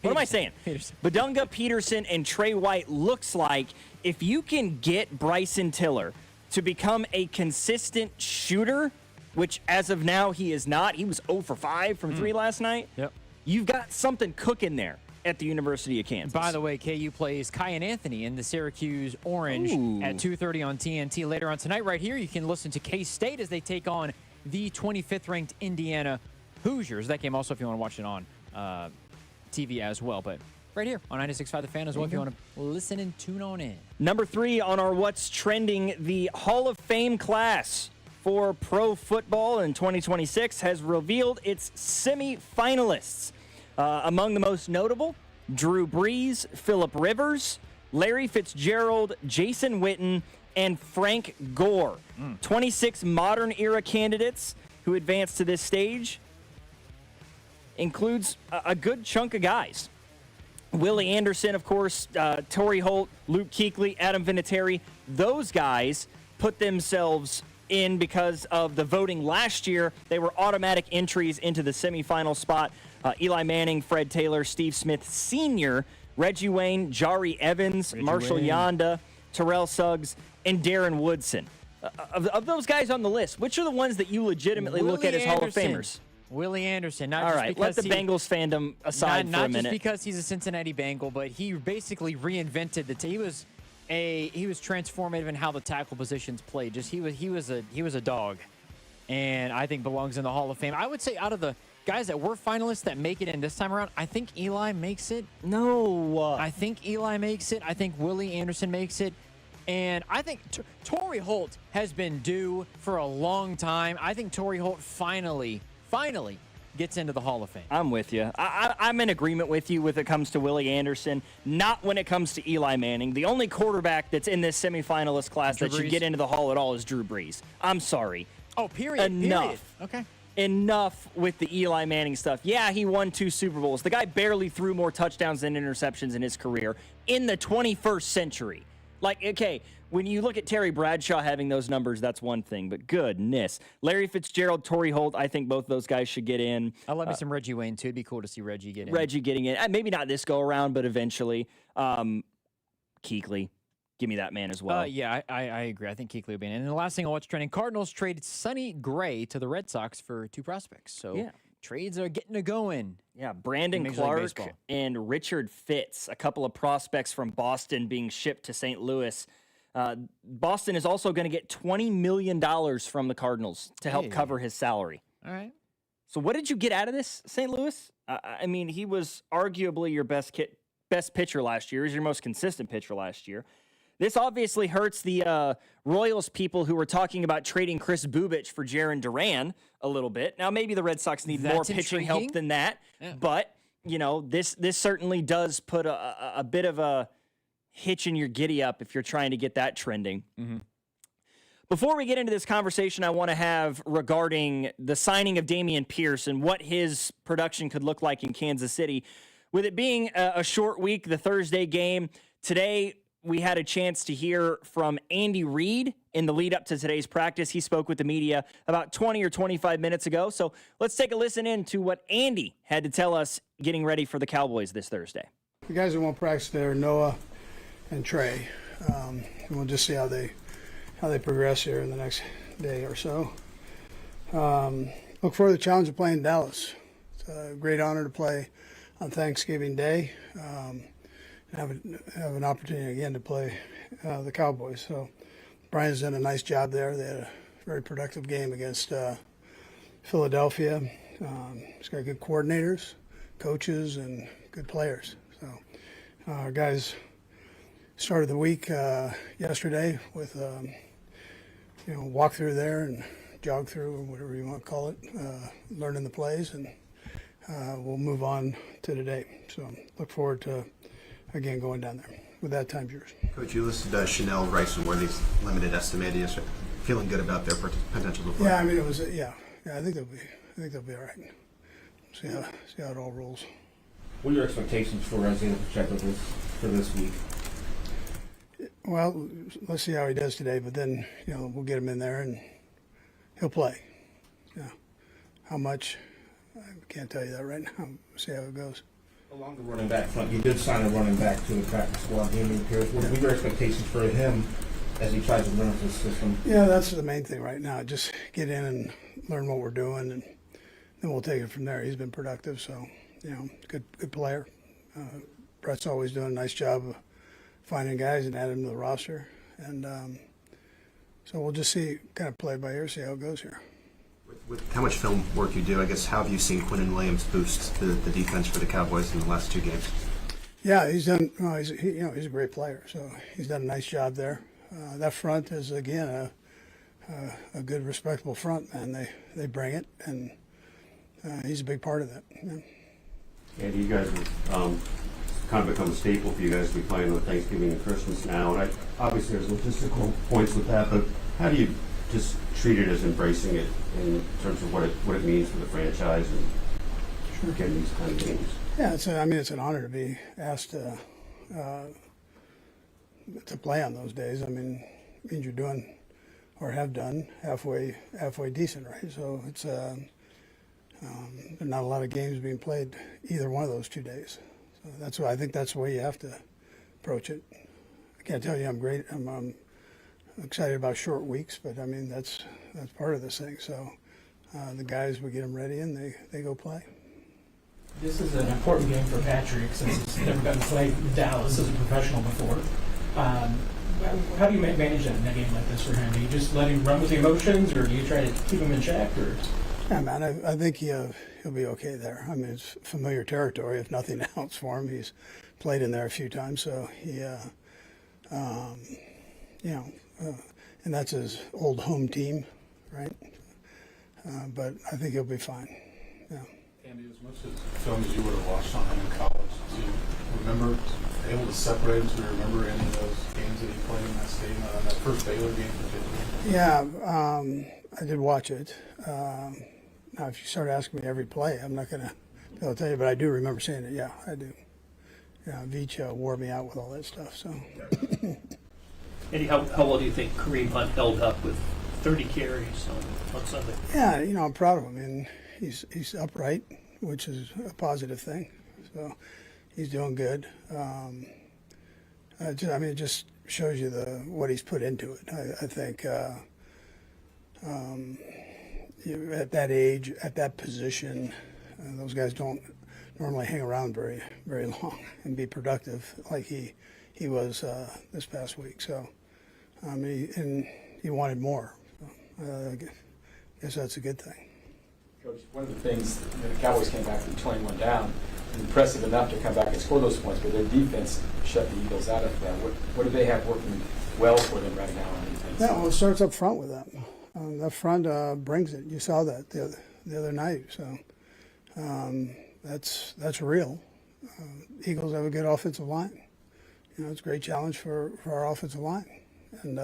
am I saying? Peterson. Badunga, Peterson, and Trey White looks like if you can get Bryson Tiller to become a consistent shooter, which as of now he is not. He was 0 for 5 from 3 last night. Yep. You've got something cooking there at the University of Kansas. By the way, KU plays Kyan Anthony in the Syracuse Orange at 2:30 on TNT later on tonight. Right here, you can listen to K-State as they take on the 25th ranked Indiana Hoosiers. That game also, if you want to watch it on TV as well, but right here on 96.5 The Fan as well, if you want to listen and tune on in. Number 3 on our What's Trending, the Hall of Fame class for pro football in 2026 has revealed its semi-finalists. Among the most notable, Drew Brees, Phillip Rivers, Larry Fitzgerald, Jason Witten, and Frank Gore. 26 modern-era candidates who advanced to this stage. Includes a good chunk of guys. Willie Anderson, of course, Torrey Holt, Luke Kuechly, Adam Vinatieri. Those guys put themselves in because of the voting last year. They were automatic entries into the semifinal spot. Eli Manning, Fred Taylor, Steve Smith Sr., Reggie Wayne, Jari Evans, Marshall Yanda, Terrell Suggs, and Darren Woodson. Of those guys on the list, which are the ones that you legitimately look at as Hall of Famers? Willie Anderson. Not All just right, because let the Bengals fandom aside for a minute. Not just because he's a Cincinnati Bengal, but he basically reinvented he was transformative in how the tackle positions played. Just he was a dog, and I think belongs in the Hall of Fame. I would say out of the guys that were finalists that make it in this time around, I think Eli makes it. No, I think Eli makes it. I think Willie Anderson makes it. And I think Torrey Holt has been due for a long time. I think Torrey Holt finally gets into the Hall of Fame. I'm with you. I'm in agreement with you when it comes to Willie Anderson, not when it comes to Eli Manning. The only quarterback that's in this semifinalist class that should get into the Hall at all is Drew Brees. I'm sorry. Oh, period. Enough. Okay. Enough with the Eli Manning stuff. Yeah, he won 2 Super Bowls. The guy barely threw more touchdowns than interceptions in his career in the 21st century. Like, okay, when you look at Terry Bradshaw having those numbers, that's one thing, but goodness. Larry Fitzgerald, Torrey Holt, I think both those guys should get in. I love me some Reggie Wayne, too. It'd be cool to see Reggie get in. Reggie getting in. Maybe not this go around, but eventually. Kuechly, give me that man as well. Yeah, I agree. I think Kuechly will be in. And the last thing on What's Trending, Cardinals traded Sonny Gray to the Red Sox for 2 prospects. So yeah. Trades are getting a going. Yeah, Brandon Clark and Richard Fitz, a couple of prospects from Boston being shipped to St. Louis. Boston is also going to get $20 million from the Cardinals to help cover his salary. All right. So what did you get out of this, St. Louis? I mean, he was arguably your best pitcher last year. He was your most consistent pitcher last year. This obviously hurts the Royals people who were talking about trading Chris Bubich for Jarren Duran a little bit. Now, maybe the Red Sox need more pitching help than that. Yeah. But, you know, this certainly does put a bit of a hitch in your giddy up if you're trying to get that trending. Mm-hmm. Before we get into this conversation I want to have regarding the signing of Dameon Pierce and what his production could look like in Kansas City, with it being a short week, the Thursday game, today we had a chance to hear from Andy Reid in the lead up to today's practice. He spoke with the media about 20 or 25 minutes ago. So let's take a listen in to what Andy had to tell us getting ready for the Cowboys this Thursday. The guys that won't practice there are Noah and Trey. And we'll just see how they progress here in the next day or so. Look forward to the challenge of playing Dallas. It's a great honor to play on Thanksgiving Day. Have an opportunity again to play the Cowboys. So Brian's done a nice job there. They had a very productive game against Philadelphia. He's got good coordinators, coaches, and good players. So our guys started the week yesterday with walk through there and jog through, or whatever you want to call it, learning the plays, and we'll move on to today. So look forward to, again, going down there. With that, time's yours. Coach, you listed Chanel, Rice, and Worthy's limited estimated. Feeling good about their potential to play. Yeah, I mean, it was yeah. I think they'll be all right. See how it all rolls. What are your expectations for Isaiah Pacheco for this week? Well, let's see how he does today, but then we'll get him in there and he'll play. Yeah, how much? I can't tell you that right now. We'll see how it goes. Along the running back front, you did sign a running back to the practice squad. What are your expectations for him as he tries to learn the system? Yeah, that's the main thing right now. Just get in and learn what we're doing, and then we'll take it from there. He's been productive, so good player. Brett's always doing a nice job of finding guys and adding them to the roster, and so we'll just see, kind of play by ear, see how it goes here. With how much film work you do, I guess, how have you seen Quinnen Williams boost the defense for the Cowboys in the last 2 games? Yeah, he's done. He's a great player, so he's done a nice job there. That front is again a good, respectable front, man. They bring it, and he's a big part of that. Yeah, you guys have kind of become a staple for you guys to be playing on Thanksgiving and Christmas now, and obviously there's logistical points with that, but how do you just treat it as embracing it in terms of what it means for the franchise and getting these kind of games? Yeah, it's an honor to be asked to play on those days. I mean, it means you're doing or have done halfway decent, right? So it's there's not a lot of games being played either one of those 2 days. So that's why I think that's the way you have to approach it. I can't tell you I'm great. I'm excited about short weeks, but I mean that's part of this thing. So the guys, we get them ready and they go play. This is an important game for Patrick since he's never gotten to play in Dallas as a professional before. How do you manage that in a game like this for him? Do you just let him run with the emotions, or do you try to keep him in check? Or yeah, man, I think he'll be okay there. I mean, it's familiar territory, if nothing else, for him. He's played in there a few times, so he, and that's his old home team, right? But I think he'll be fine. Yeah. Andy, as much as film as you would have watched on him in college, do you remember, able to separate him? Do you remember any of those games that he played in that stadium, that first Baylor game particularly? Yeah, I did watch it. Now, if you start asking me every play, I'm not going to be able to tell you, but I do remember seeing it. Yeah, I do. Yeah, Veach wore me out with all that stuff. So. Eddie, how well do you think Kareem Hunt held up with 30 carries on Sunday? Yeah, I'm proud of him. And he's upright, which is a positive thing. So he's doing good. It just shows you what he's put into it. I think at that age, at that position, those guys don't normally hang around very, very long and be productive like he was this past week. So, he wanted more. I guess that's a good thing. Coach, one of the things, the Cowboys came back from 21 down, impressive enough to come back and score those points, but their defense shut the Eagles out of that. What do they have working well for them right now on defense? Yeah, well, it starts up front with them. That front brings it. You saw that the other night. So that's real. Eagles have a good offensive line. It's a great challenge for our offensive line, and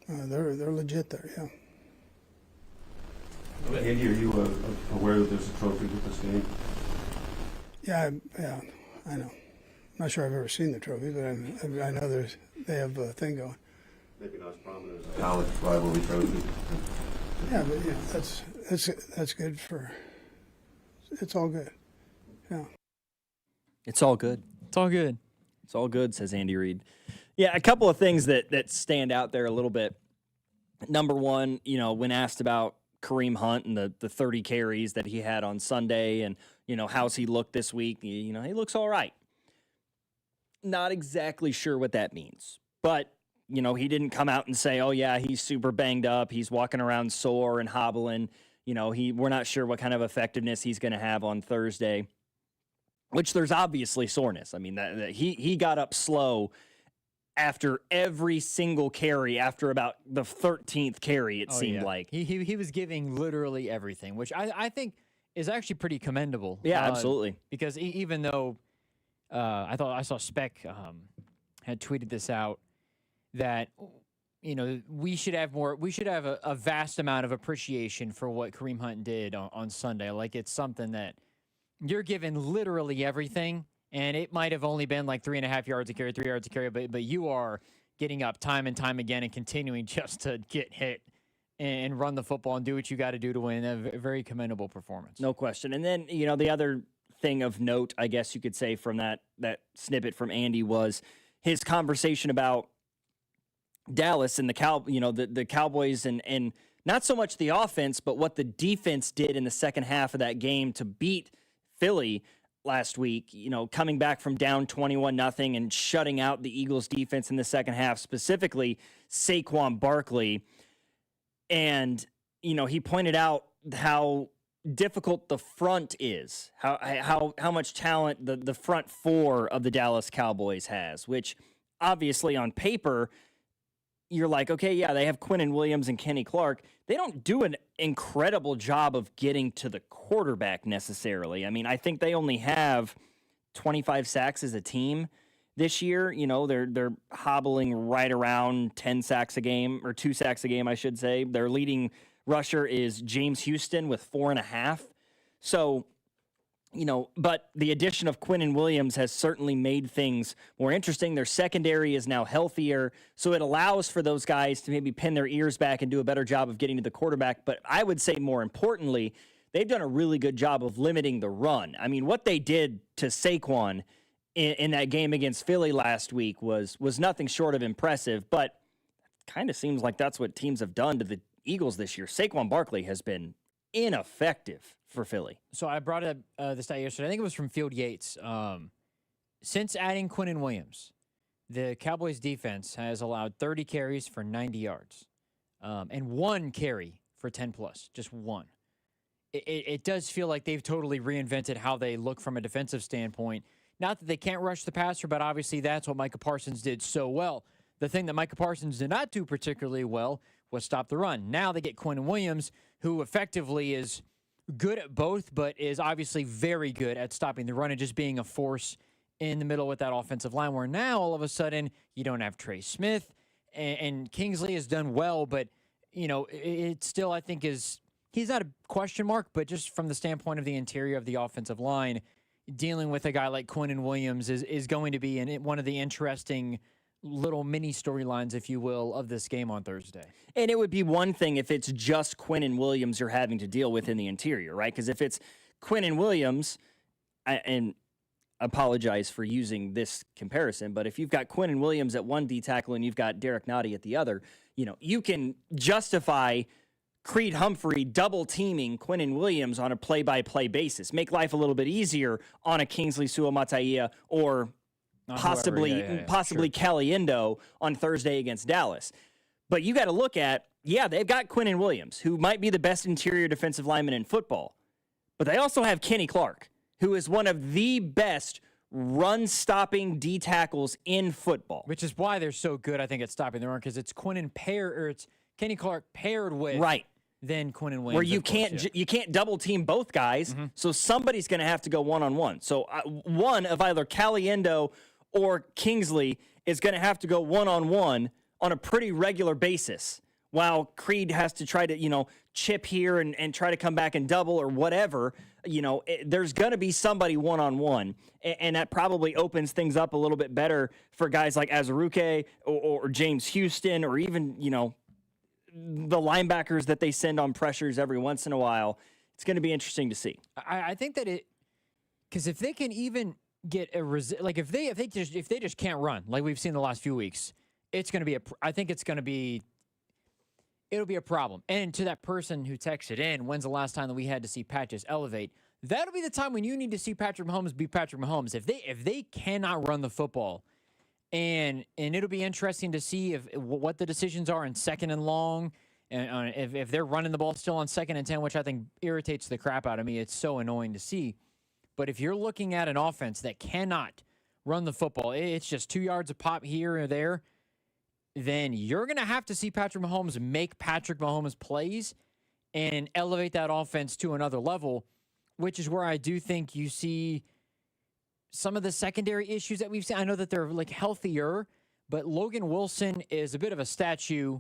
they're legit there. Yeah. Andy, are you aware that there's a trophy with this game? Yeah, I know. I'm not sure I've ever seen the trophy, but I know they have a thing going. Maybe not as prominent as a college rivalry trophy. Yeah, but that's good for. It's all good. Yeah. It's all good. It's all good. It's all good, says Andy Reid. Yeah, a couple of things that stand out there a little bit. Number one, when asked about Kareem Hunt and the 30 carries that he had on Sunday and, how's he looked this week, he looks all right. Not exactly sure what that means. But, he didn't come out and say, oh, yeah, he's super banged up. He's walking around sore and hobbling. we're not sure what kind of effectiveness he's going to have on Thursday, which there's obviously soreness. I mean, that he got up slow after every single carry, after about the 13th carry, it seemed like. He was giving literally everything, which I think is actually pretty commendable. Yeah, absolutely. Because even though I thought I saw Speck had tweeted this out, that we should have a vast amount of appreciation for what Kareem Hunt did on Sunday. Like, it's something that you're given literally everything, and it might have only been like 3.5 yards a carry, 3 yards a carry, but you are getting up time and time again and continuing just to get hit and run the football and do what you got to do to win. A very commendable performance. No question. And then, the other thing of note, I guess you could say, from that snippet from Andy was his conversation about Dallas and the Cowboys and not so much the offense, but what the defense did in the second half of that game to beat Philly last week, coming back from down 21-0 and shutting out the Eagles defense in the second half, specifically Saquon Barkley. And, he pointed out how difficult the front is, how much talent the front four of the Dallas Cowboys has, which obviously on paper, you're like, okay, yeah, they have Quinnen Williams and Kenny Clark. They don't do an incredible job of getting to the quarterback necessarily. I mean, I think they only have 25 sacks as a team this year. They're hobbling right around 10 sacks a game, or 2 sacks a game, I should say. Their leading rusher is James Houston with 4.5. So, but the addition of Quinnen Williams has certainly made things more interesting. Their secondary is now healthier, so it allows for those guys to maybe pin their ears back and do a better job of getting to the quarterback. But I would say more importantly, they've done a really good job of limiting the run. I mean, what they did to Saquon in that game against Philly last week was nothing short of impressive, but it kind of seems like that's what teams have done to the Eagles this year. Saquon Barkley has been ineffective for Philly. So I brought up the stat yesterday. I think it was from Field Yates. Since adding Quinnen Williams, the Cowboys defense has allowed 30 carries for 90 yards and 1 carry for 10+, just 1. It does feel like they've totally reinvented how they look from a defensive standpoint. Not that they can't rush the passer, but obviously that's what Micah Parsons did so well. The thing that Micah Parsons did not do particularly well was stop the run. Now they get Quinnen Williams, who effectively is good at both, but is obviously very good at stopping the run and just being a force in the middle with that offensive line, where now all of a sudden you don't have Trey Smith, and Kingsley has done well, but it still, I think, he's not a question mark, but just from the standpoint of the interior of the offensive line, dealing with a guy like Quinnen Williams is going to be one of the interesting little mini storylines, if you will, of this game on Thursday. And it would be one thing if it's just Quinnen Williams you're having to deal with in the interior, right? Because if it's Quinnen Williams, and I apologize for using this comparison, but if you've got Quinnen Williams at one D tackle and you've got Derek Nottie at the other, you can justify Creed Humphrey double teaming Quinnen Williams on a play-by-play basis, make life a little bit easier on a Kingsley Suamataia or possibly Caliendo on Thursday against Dallas. But you got to look at, they've got Quinnen Williams, who might be the best interior defensive lineman in football. But they also have Kenny Clark, who is one of the best run-stopping D tackles in football. Which is why they're so good, I think, at stopping the run, because it's it's Kenny Clark paired with then Quinnen Williams. Where you can't double team both guys, so somebody's going to have to go one-on-one. So one of either Caliendo or Kingsley is going to have to go one-on-one on a pretty regular basis, while Creed has to try to, chip here and try to come back and double or whatever. There's going to be somebody one-on-one, and that probably opens things up a little bit better for guys like Azuruke or James Houston, or even, the linebackers that they send on pressures every once in a while. It's going to be interesting to see. I think that because if they can even get if they just can't run like we've seen the last few weeks, it's going to be it'll be a problem. And to that person who texted in, when's the last time that we had to see Patches elevate? That'll be the time when you need to see Patrick Mahomes be Patrick Mahomes. If they cannot run the football, and it'll be interesting to see what the decisions are in 2nd and long And if they're running the ball still on 2nd and 10, which I think irritates the crap out of me, it's so annoying to see. But if you're looking at an offense that cannot run the football, it's just 2 yards a pop here or there, then you're going to have to see Patrick Mahomes make Patrick Mahomes plays and elevate that offense to another level, which is where I do think you see some of the secondary issues that we've seen. I know that they're like healthier, but Logan Wilson is a bit of a statue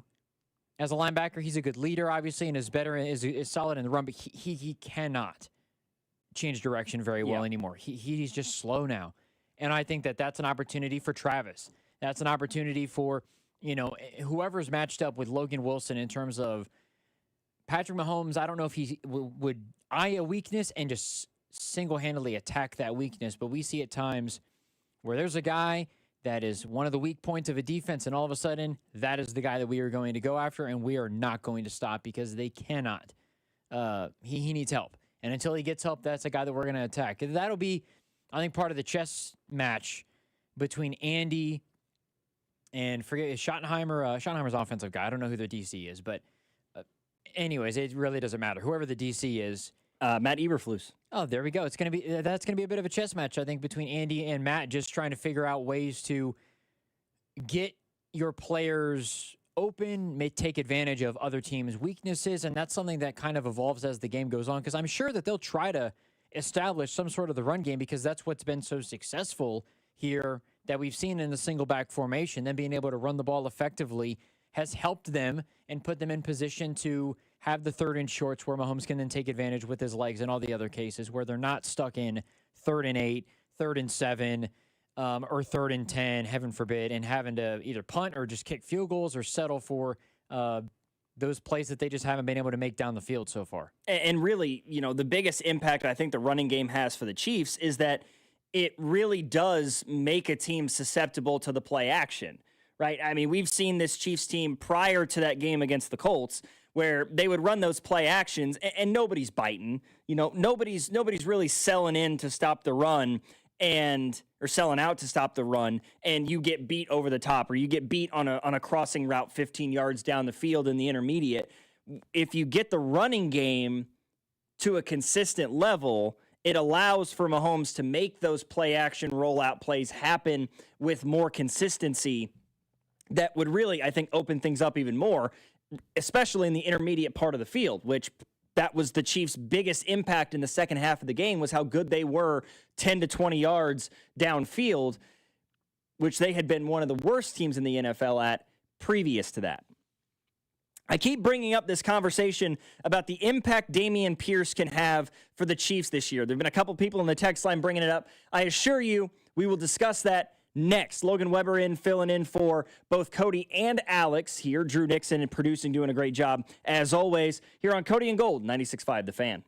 as a linebacker. He's a good leader, obviously, and is solid in the run, but he cannot change direction very well anymore. He's just slow now. And I think that that's an opportunity for Travis. That's an opportunity for, whoever's matched up with Logan Wilson in terms of Patrick Mahomes. I don't know if he would eye a weakness and just single-handedly attack that weakness, but we see at times where there's a guy that is one of the weak points of a defense, and all of a sudden, that is the guy that we are going to go after, and we are not going to stop because they cannot. He needs help. And until he gets help, that's a guy that we're going to attack. And that'll be, I think, part of the chess match between Andy and Schottenheimer. Schottenheimer's offensive guy. I don't know who the DC is, but anyways, it really doesn't matter. Whoever the DC is. Matt Eberflus. Oh, there we go. That's going to be a bit of a chess match, I think, between Andy and Matt, just trying to figure out ways to get your players open, take advantage of other teams' weaknesses, and that's something that kind of evolves as the game goes on, because I'm sure that they'll try to establish some sort of the run game, because that's what's been so successful here that we've seen in the single back formation. Them being able to run the ball effectively has helped them and put them in position to have the 3rd and shorts where Mahomes can then take advantage with his legs, and all the other cases where they're not stuck in 3rd and 8, 3rd and 7, or 3rd and 10, heaven forbid, and having to either punt or just kick field goals or settle for those plays that they just haven't been able to make down the field so far. And really, the biggest impact I think the running game has for the Chiefs is that it really does make a team susceptible to the play action, right? I mean, we've seen this Chiefs team prior to that game against the Colts where they would run those play actions and nobody's biting. Nobody's really selling in to stop the run or selling out to stop the run, and you get beat over the top, or you get beat on a crossing route 15 yards down the field in the intermediate. If you get the running game to a consistent level, it allows for Mahomes to make those play action rollout plays happen with more consistency. That would really, I think, open things up even more, especially in the intermediate part of the field, which that was the Chiefs' biggest impact in the second half of the game, was how good they were 10 to 20 yards downfield, which they had been one of the worst teams in the NFL at previous to that. I keep bringing up this conversation about the impact Dameon Pierce can have for the Chiefs this year. There have been a couple people in the text line bringing it up. I assure you we will discuss that next. Logan Weber filling in for both Cody and Alex here. Drew Nixon and producing, doing a great job, as always, here on Cody and Gold, 96.5 The Fan.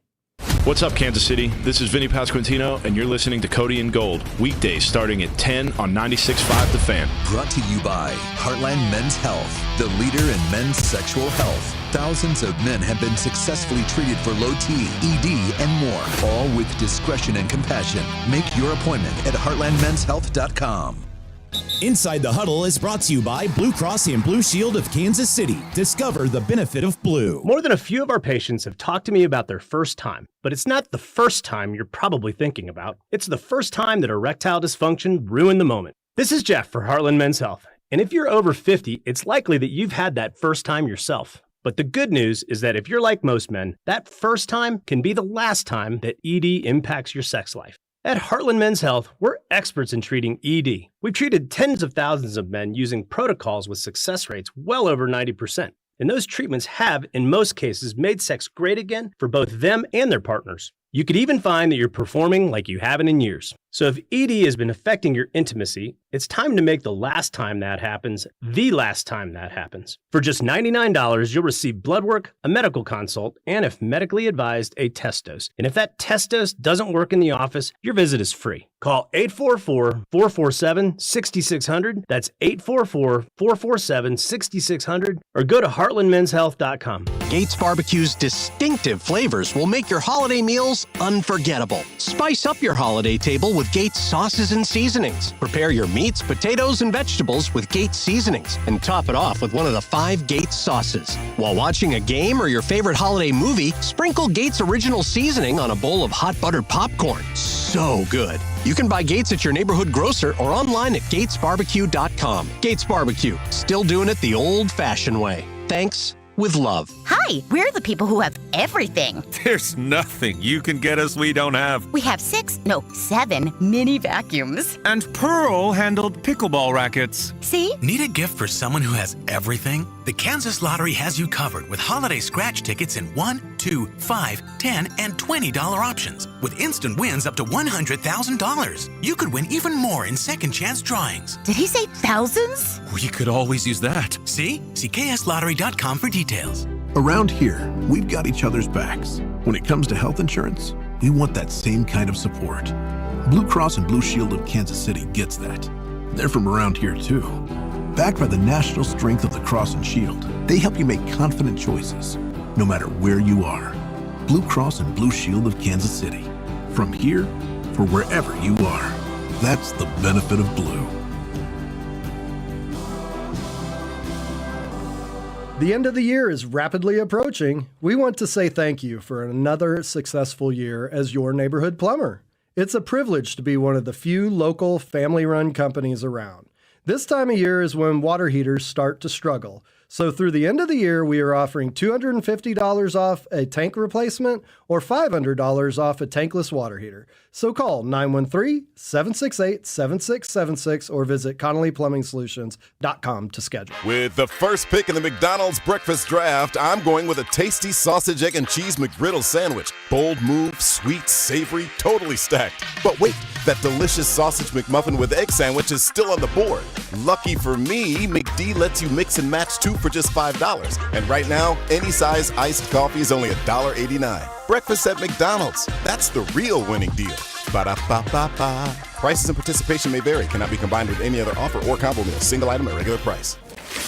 What's up, Kansas City? This is Vinny Pasquantino, and you're listening to Cody and Gold, weekdays starting at 10 on 96.5 The Fan. Brought to you by Heartland Men's Health, the leader in men's sexual health. Thousands of men have been successfully treated for low T, ED, and more, all with discretion and compassion. Make your appointment at heartlandmenshealth.com. Inside the Huddle is brought to you by Blue Cross and Blue Shield of Kansas City. Discover the benefit of blue. More than a few of our patients have talked to me about their first time, but it's not the first time you're probably thinking about. It's the first time that erectile dysfunction ruined the moment. This is Jeff for Heartland Men's Health, and if you're over 50, it's likely that you've had that first time yourself. But the good news is that if you're like most men, that first time can be the last time that ED impacts your sex life. At Heartland Men's Health, we're experts in treating ED. We've treated tens of thousands of men using protocols with success rates well over 90%. And those treatments have, in most cases, made sex great again for both them and their partners. You could even find that you're performing like you haven't in years. So if ED has been affecting your intimacy, it's time to make the last time that happens the last time that happens. For just $99, you'll receive blood work, a medical consult, and if medically advised, a test dose. And if that test dose doesn't work in the office, your visit is free. Call 844-447-6600. That's 844-447-6600. Or go to heartlandmenshealth.com. Gates Barbecue's distinctive flavors will make your holiday meals unforgettable. Spice up your holiday table with with Gates sauces and seasonings. Prepare your meats, potatoes, and vegetables with Gates seasonings and top it off with one of the 5 Gates sauces. While watching a game or your favorite holiday movie, sprinkle Gates original seasoning on a bowl of hot buttered popcorn. So good. You can buy Gates at your neighborhood grocer or online at gatesbarbecue.com. Gates Barbecue, still doing it the old-fashioned way. Thanks with love. Hi, we're the people who have everything. There's nothing you can get us we don't have. We have 7 mini vacuums. And Pearl handled pickleball rackets. See? Need a gift for someone who has everything? The Kansas Lottery has you covered with holiday scratch tickets in $1, $2, $5, $10, and $20 options with instant wins up to $100,000. You could win even more in second chance drawings. Did he say thousands? We could always use that. See kslottery.com for details. Around here, we've got each other's backs. When it comes to health insurance, we want that same kind of support. Blue Cross and Blue Shield of Kansas City gets that. They're from around here too. Backed by the national strength of the Cross and Shield, they help you make confident choices, no matter where you are. Blue Cross and Blue Shield of Kansas City. From here, for wherever you are. That's the benefit of blue. The end of the year is rapidly approaching. We want to say thank you for another successful year as your neighborhood plumber. It's a privilege to be one of the few local family-run companies around. This time of year is when water heaters start to struggle. So through the end of the year, we are offering $250 off a tank replacement or $500 off a tankless water heater. So call 913-768-7676 or visit ConnollyPlumbingSolutions.com to schedule. With the first pick in the McDonald's breakfast draft, I'm going with a tasty sausage, egg, and cheese McGriddle sandwich. Bold move, sweet, savory, totally stacked. But wait, that delicious sausage McMuffin with egg sandwich is still on the board. Lucky for me, McD lets you mix and match 2 for just $5. And right now, any size iced coffee is only $1.89. Breakfast at McDonald's. That's the real winning deal. Ba-da-ba-ba-ba. Prices and participation may vary. Cannot be combined with any other offer or combo meal. Single item at regular price.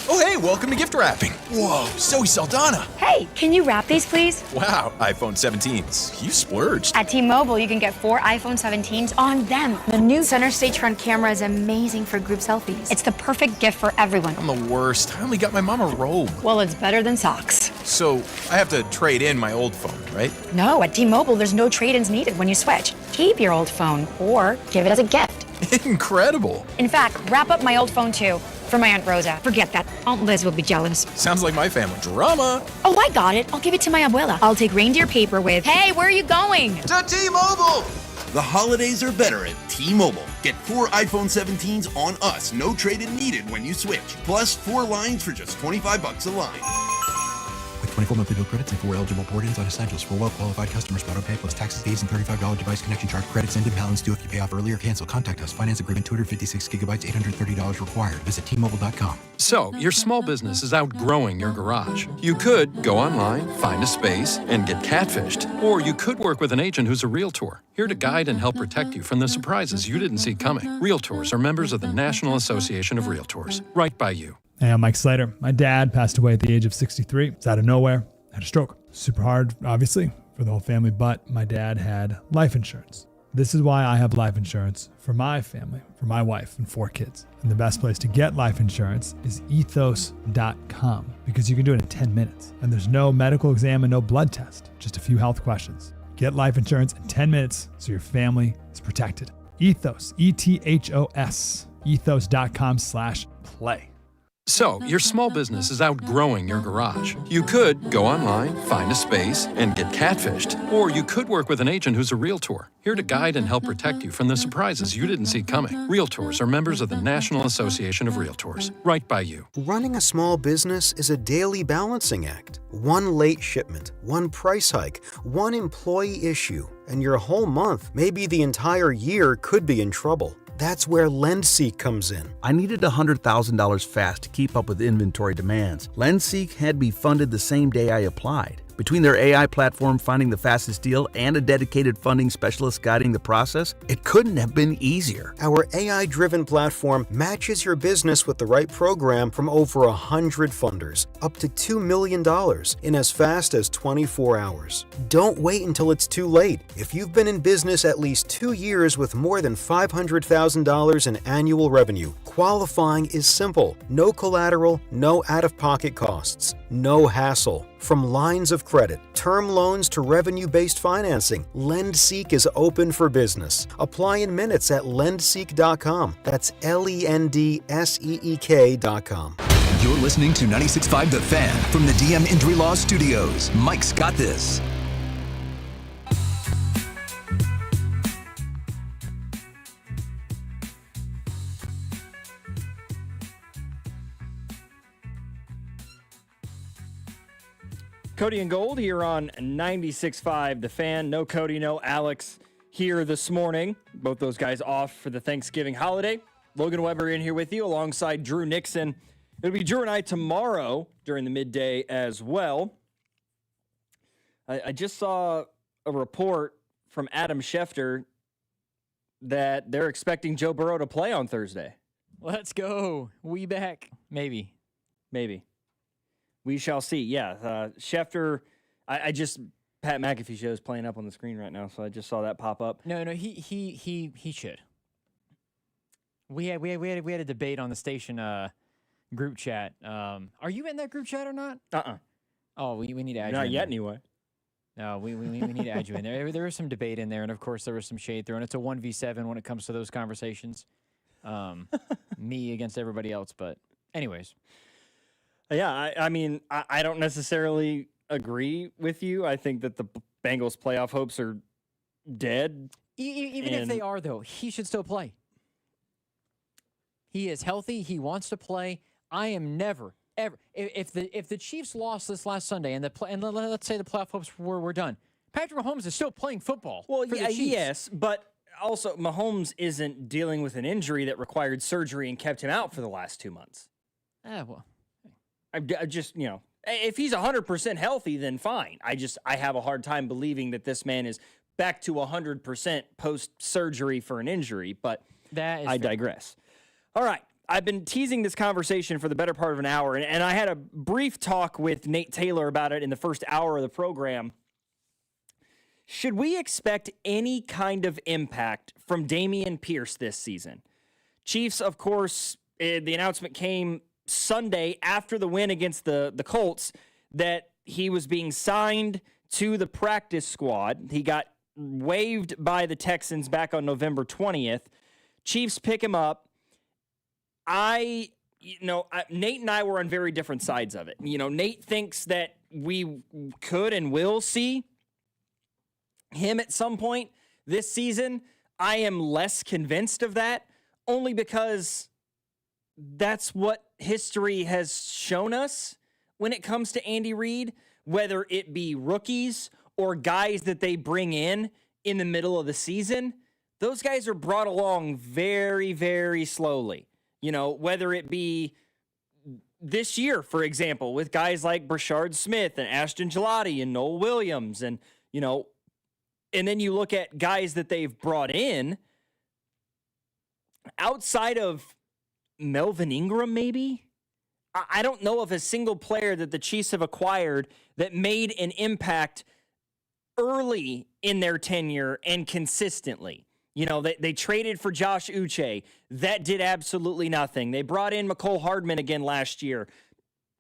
Oh, hey, welcome to gift wrapping. Whoa, Zoe Saldana. Hey, can you wrap these, please? Wow, iPhone 17s. You splurged. At T-Mobile, you can get 4 iPhone 17s on them. The new center stage front camera is amazing for group selfies. It's the perfect gift for everyone. I'm the worst. I only got my mom a robe. Well, it's better than socks. So I have to trade in my old phone, right? No, at T-Mobile, there's no trade-ins needed when you switch. Keep your old phone or give it as a gift. Incredible. In fact, wrap up my old phone too. For my Aunt Rosa. Forget that. Aunt Liz will be jealous. Sounds like my family. Drama. Oh, I got it. I'll give it to my abuela. I'll take reindeer paper with, hey, where are you going? To T-Mobile. The holidays are better at T-Mobile. Get 4 iPhone 17s on us. No trade-in needed when you switch. Plus 4 lines for just $25 a line. With 24 monthly bill credits and 4 eligible port-ins on essentials for well-qualified customers. Auto pay plus taxes, fees, and $35 device connection charge. Credits end in balance due if you pay off early or cancel. Contact us. Finance agreement 256 gigabytes, $830 required. Visit T-Mobile.com. So, your small business is outgrowing your garage. You could go online, find a space, and get catfished. Or you could work with an agent who's a realtor, here to guide and help protect you from the surprises you didn't see coming. Realtors are members of the National Association of Realtors. Right by you. Hey, I'm Mike Slater. My dad passed away at the age of 63. It's out of nowhere. Had a stroke. Super hard, obviously, for the whole family, but my dad had life insurance. This is why I have life insurance for my family, for my wife and 4 kids. And the best place to get life insurance is ethos.com because you can do it in 10 minutes. And there's no medical exam and no blood test, just a few health questions. Get life insurance in 10 minutes so your family is protected. Ethos, E-T-H-O-S, ethos.com/play. So, your small business is outgrowing your garage. You could go online, find a space, and get catfished. Or you could work with an agent who's a realtor, here to guide and help protect you from the surprises you didn't see coming. Realtors are members of the National Association of Realtors. Right by you. Running a small business is a daily balancing act. One late shipment, one price hike, one employee issue, and your whole month, maybe the entire year, could be in trouble. That's where LendSeek comes in. I needed $100,000 fast to keep up with inventory demands. LendSeek had me funded the same day I applied. Between their AI platform finding the fastest deal and a dedicated funding specialist guiding the process, it couldn't have been easier. Our AI-driven platform matches your business with the right program from over 100 funders, up to $2 million in as fast as 24 hours. Don't wait until it's too late. If you've been in business at least 2 years with more than $500,000 in annual revenue, qualifying is simple. No collateral, no out-of-pocket costs, no hassle. From lines of credit, term loans to revenue-based financing, LendSeek is open for business. Apply in minutes at lendseek.com. That's LENDSEEK.com. You're listening to 96.5 The Fan from the DM Injury Law Studios. Mike's got this. Cody and Gold here on 96.5 The Fan. No Cody, no Alex here this morning. Both those guys off for the Thanksgiving holiday. Logan Weber in here with you alongside Drew Nixon. It'll be Drew and I tomorrow during the midday as well. I just saw a report from Adam Schefter that they're expecting Joe Burrow to play on Thursday. Let's go. We back. Maybe. We shall see. Yeah, Schefter. I just Pat McAfee show is playing up on the screen right now, so I just saw that pop up. No, he should. We had a debate on the station group chat. Are you in that group chat or not? Oh, we need to add you. Not in yet, there. anyway. No, we need to add you in there. There was some debate in there, and of course there was some shade thrown. It's a 1v7 when it comes to those conversations. Me against everybody else, but anyways. Yeah, I mean, I don't necessarily agree with you. I think that the Bengals' playoff hopes are dead. Even if they are, though, he should still play. He is healthy. He wants to play. I am never, ever. If the Chiefs lost this last Sunday and let's say the playoff hopes were done, Patrick Mahomes is still playing football. Well, for yeah, the Chiefs. yes, but also Mahomes isn't dealing with an injury that required surgery and kept him out for the last 2 months. Well. I just, if he's 100% healthy, then fine. I have a hard time believing that this man is back to 100% post-surgery for an injury, but I digress. All right. I've been teasing this conversation for the better part of an hour, and I had a brief talk with Nate Taylor about it in the first hour of the program. Should we expect any kind of impact from Dameon Pierce this season? Chiefs, of course, the announcement came Sunday after the win against the Colts that he was being signed to the practice squad. He got waived by the Texans back on November 20th. Chiefs pick him up. Nate and I were on very different sides of it. Nate thinks that we could and will see him at some point this season. I am less convinced of that, only because that's what history has shown us when it comes to Andy Reid, whether it be rookies or guys that they bring in the middle of the season. Those guys are brought along very, very slowly. Whether it be this year, for example, with guys like Brashard Smith and Ashton Gelati and Noel Williams, and then you look at guys that they've brought in outside of Melvin Ingram, maybe? I don't know of a single player that the Chiefs have acquired that made an impact early in their tenure and consistently. They traded for Josh Uche. That did absolutely nothing. They brought in McCole Hardman again last year.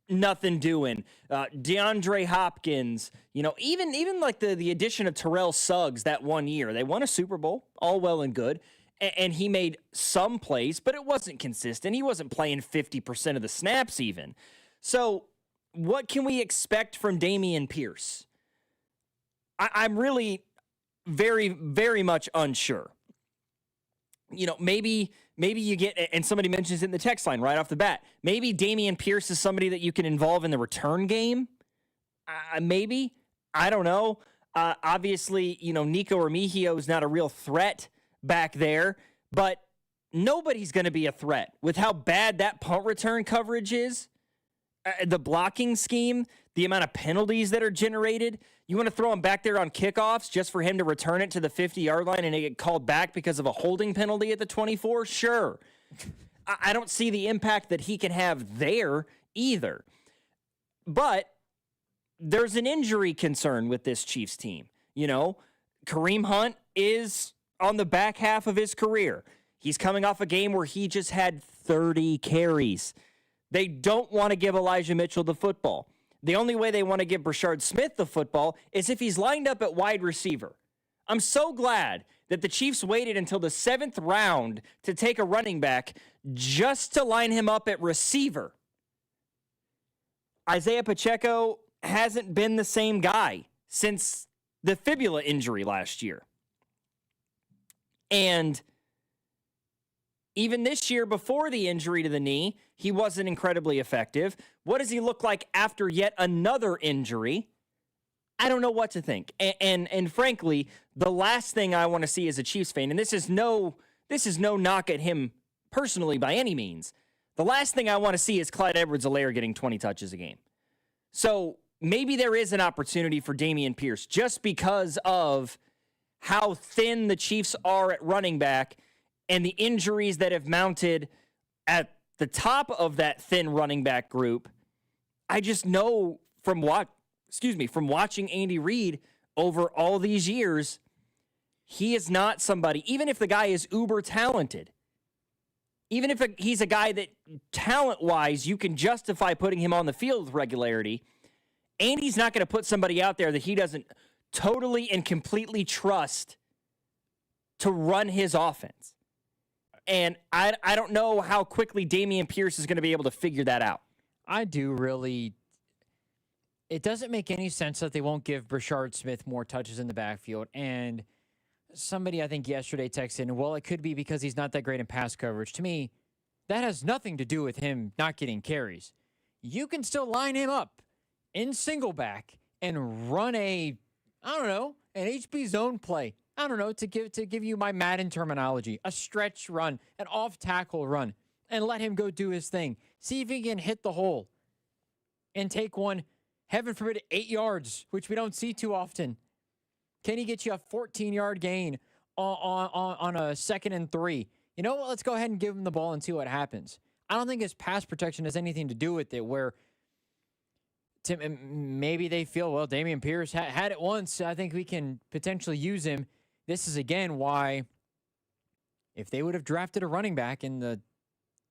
Nothing doing. DeAndre Hopkins, even like the addition of Terrell Suggs that one year. They won a Super Bowl, all well and good. And he made some plays, but it wasn't consistent. He wasn't playing 50% of the snaps even. So what can we expect from Dameon Pierce? I'm really very, very much unsure. Maybe you get, and somebody mentions it in the text line right off the bat, maybe Dameon Pierce is somebody that you can involve in the return game. Maybe. I don't know. Obviously, Nico Remigio is not a real threat back there, but nobody's going to be a threat with how bad that punt return coverage is. The blocking scheme, the amount of penalties that are generated. You want to throw him back there on kickoffs just for him to return it to the 50-yard line and it get called back because of a holding penalty at the 24? Sure. I don't see the impact that he can have there either. But there's an injury concern with this Chiefs team. You know, Kareem Hunt is on the back half of his career. He's coming off a game where he just had 30 carries. They don't want to give Elijah Mitchell the football. The only way they want to give Brashard Smith the football is if he's lined up at wide receiver. I'm so glad that the Chiefs waited until the 7th round to take a running back just to line him up at receiver. Isaiah Pacheco hasn't been the same guy since the fibula injury last year. And even this year, before the injury to the knee, he wasn't incredibly effective. What does he look like after yet another injury? I don't know what to think. And frankly, the last thing I want to see as a Chiefs fan, and this is no knock at him personally by any means. The last thing I want to see is Clyde Edwards-Helaire getting 20 touches a game. So maybe there is an opportunity for Dameon Pierce just because of how thin the Chiefs are at running back and the injuries that have mounted at the top of that thin running back group. I just know from watching Andy Reid over all these years, he is not somebody, even if the guy is uber talented, even if he's a guy that talent-wise you can justify putting him on the field with regularity, Andy's not going to put somebody out there that he doesn't totally and completely trust to run his offense. And I don't know how quickly Dameon Pierce is going to be able to figure that out. I do really. It doesn't make any sense that they won't give Brashard Smith more touches in the backfield. And somebody, I think, yesterday texted, well, it could be because he's not that great in pass coverage. To me, that has nothing to do with him not getting carries. You can still line him up in single back and run an HB zone play. I don't know, to give you my Madden terminology, a stretch run, an off-tackle run, and let him go do his thing. See if he can hit the hole and take one, heaven forbid, 8 yards, which we don't see too often. Can he get you a 14-yard gain on a 2nd and 3? You know what? Let's go ahead and give him the ball and see what happens. I don't think his pass protection has anything to do with it, where maybe they feel, well, Dameon Pierce had it once. I think we can potentially use him. This is, again, why if they would have drafted a running back in the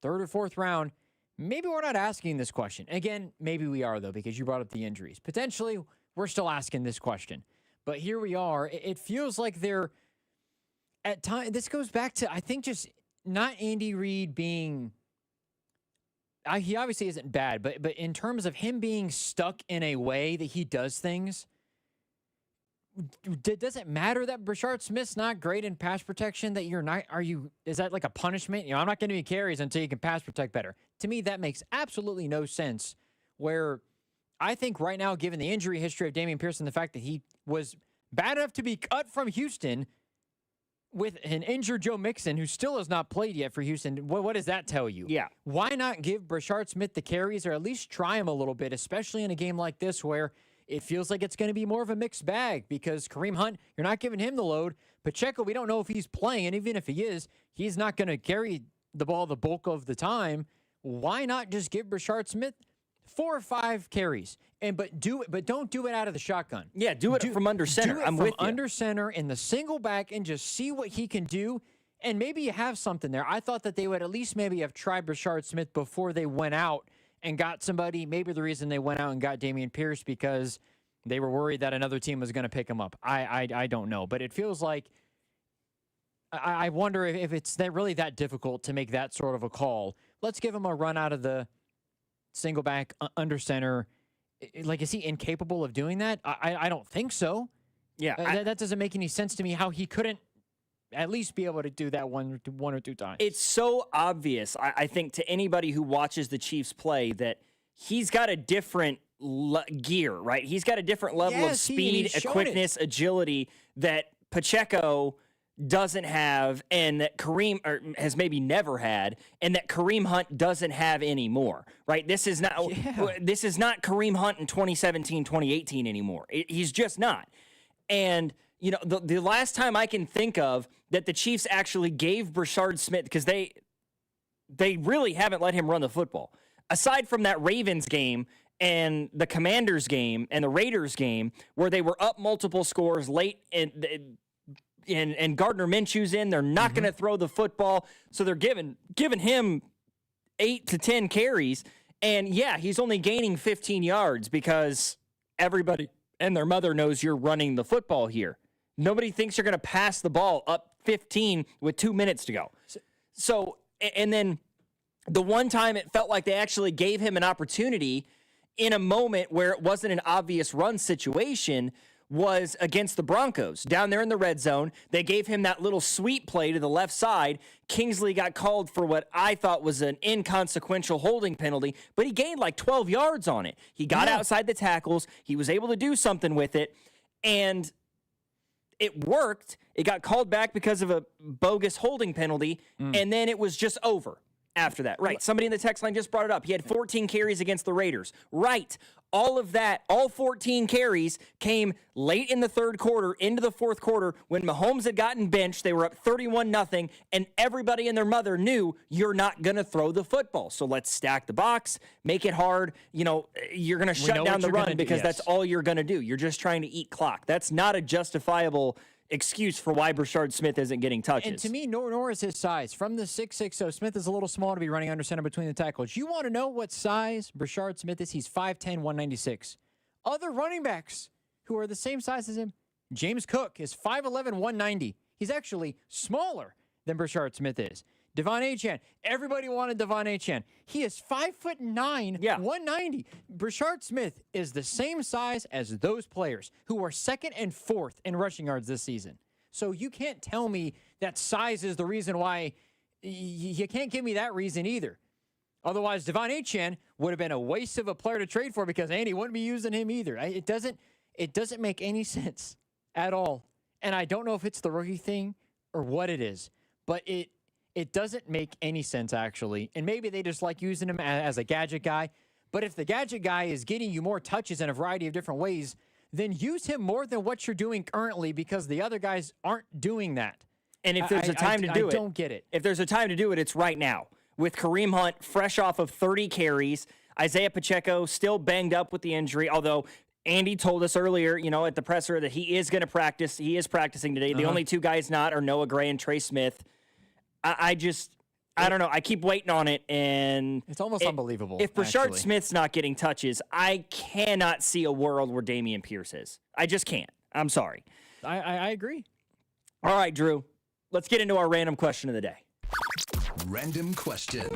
3rd or 4th round, maybe we're not asking this question. Again, maybe we are, though, because you brought up the injuries. Potentially, we're still asking this question. But here we are. It feels like they're, at times, this goes back to, I think, just not Andy Reid being, he obviously isn't bad, but in terms of him being stuck in a way that he does things, does it matter that Brashard Smith's not great in pass protection, that you're not, is that like a punishment? You know, I'm not going to give you carries until you can pass protect better. To me, that makes absolutely no sense, where I think right now, given the injury history of Dameon Pierce and the fact that he was bad enough to be cut from Houston with an injured Joe Mixon, who still has not played yet for Houston, what does that tell you? Yeah. Why not give Brashard Smith the carries, or at least try him a little bit, especially in a game like this where it feels like it's going to be more of a mixed bag, because Kareem Hunt, you're not giving him the load. Pacheco, we don't know if he's playing, and even if he is, he's not going to carry the ball the bulk of the time. Why not just give Brashard Smith 4 or 5 carries, but don't do it out of the shotgun. Yeah, do it from under center. I'm with you. From under center in the single back and just see what he can do. And maybe you have something there. I thought that they would at least maybe have tried Brashard Smith before they went out and got somebody. Maybe the reason they went out and got Dameon Pierce because they were worried that another team was going to pick him up. I don't know, but it feels like I wonder if it's really that difficult to make that sort of a call. Let's give him a run out of the single back under center. Like, is he incapable of doing that? I don't think so. Yeah, that doesn't make any sense to me, how he couldn't at least be able to do that one or two times. It's so obvious, I think, to anybody who watches the Chiefs play that he's got a different gear, right? He's got a different level of speed, quickness, agility that Pacheco doesn't have, and that Kareem has maybe never had, and that Kareem Hunt doesn't have anymore, right? This is not Kareem Hunt in 2017, 2018 anymore. He's just not. And, the last time I can think of that the Chiefs actually gave Brashard Smith, because they really haven't let him run the football. Aside from that Ravens game and the Commanders game and the Raiders game, where they were up multiple scores late and Gardner Minshew's in, they're not going to throw the football, so they're giving him 8 to 10 carries, and yeah, he's only gaining 15 yards because everybody and their mother knows you're running the football here. Nobody thinks you're going to pass the ball up 15 with 2 minutes to go. So, and then the one time it felt like they actually gave him an opportunity in a moment where it wasn't an obvious run situation was against the Broncos. Down there in the red zone, they gave him that little sweep play to the left side. Kingsley got called for what I thought was an inconsequential holding penalty, but he gained like 12 yards on it. He got outside the tackles. He was able to do something with it, and it worked. It got called back because of a bogus holding penalty, and then it was just over after that. Right. Somebody in the text line just brought it up. He had 14 carries against the Raiders. Right. All of that, all 14 carries came late in the third quarter, into the fourth quarter, when Mahomes had gotten benched. They were up 31-0, and everybody and their mother knew you're not going to throw the football. So let's stack the box, make it hard. You're going to shut down the run because that's all you're going to do. You're just trying to eat clock. That's not a justifiable excuse for why Brashard Smith isn't getting touches. And to me, nor is his size. From the 6'6", so Smith is a little small to be running under center between the tackles. You want to know what size Brashard Smith is? He's 5'10", 196. Other running backs who are the same size as him, James Cook is 5'11", 190. He's actually smaller than Brashard Smith is. Devon Achane. Everybody wanted Devon Achane. He is 5'9", 190. Brashard Smith is the same size as those players who are second and fourth in rushing yards this season. So you can't tell me that size is the reason why. You can't give me that reason either. Otherwise, Devon Achane would have been a waste of a player to trade for because Andy wouldn't be using him either. It doesn't make any sense at all. And I don't know if it's the rookie thing or what it is, but it doesn't make any sense, actually. And maybe they just like using him as a gadget guy. But if the gadget guy is getting you more touches in a variety of different ways, then use him more than what you're doing currently because the other guys aren't doing that. And if there's a time to do it, I don't get it. If there's a time to do it, it's right now. With Kareem Hunt fresh off of 30 carries, Isaiah Pacheco still banged up with the injury, although Andy told us earlier, at the presser that he is going to practice. He is practicing today. The only two guys not are Noah Gray and Trey Smith. I don't know. I keep waiting on it, and it's almost unbelievable. If Brashard Smith's not getting touches, I cannot see a world where Dameon Pierce is. I just can't. I'm sorry. I agree. All right, Drew. Let's get into our random question of the day. Random question.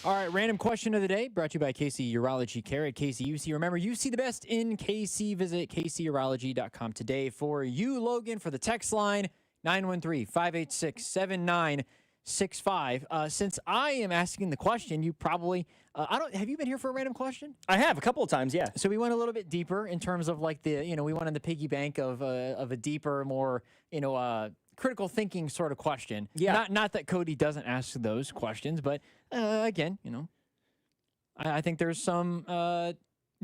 All right, random question of the day brought to you by KC Urology Care at KCUC. Remember, you see the best in KC. Visit kcurology.com today. For you, Logan, for the text line, 913-586-7965. Since I am asking the question, you probably have you been here for a random question? I have a couple of times, yeah. So we went a little bit deeper in terms of like we went on the piggy bank of a deeper, more critical thinking sort of question. Yeah. Not that Cody doesn't ask those questions, but again, I think there's some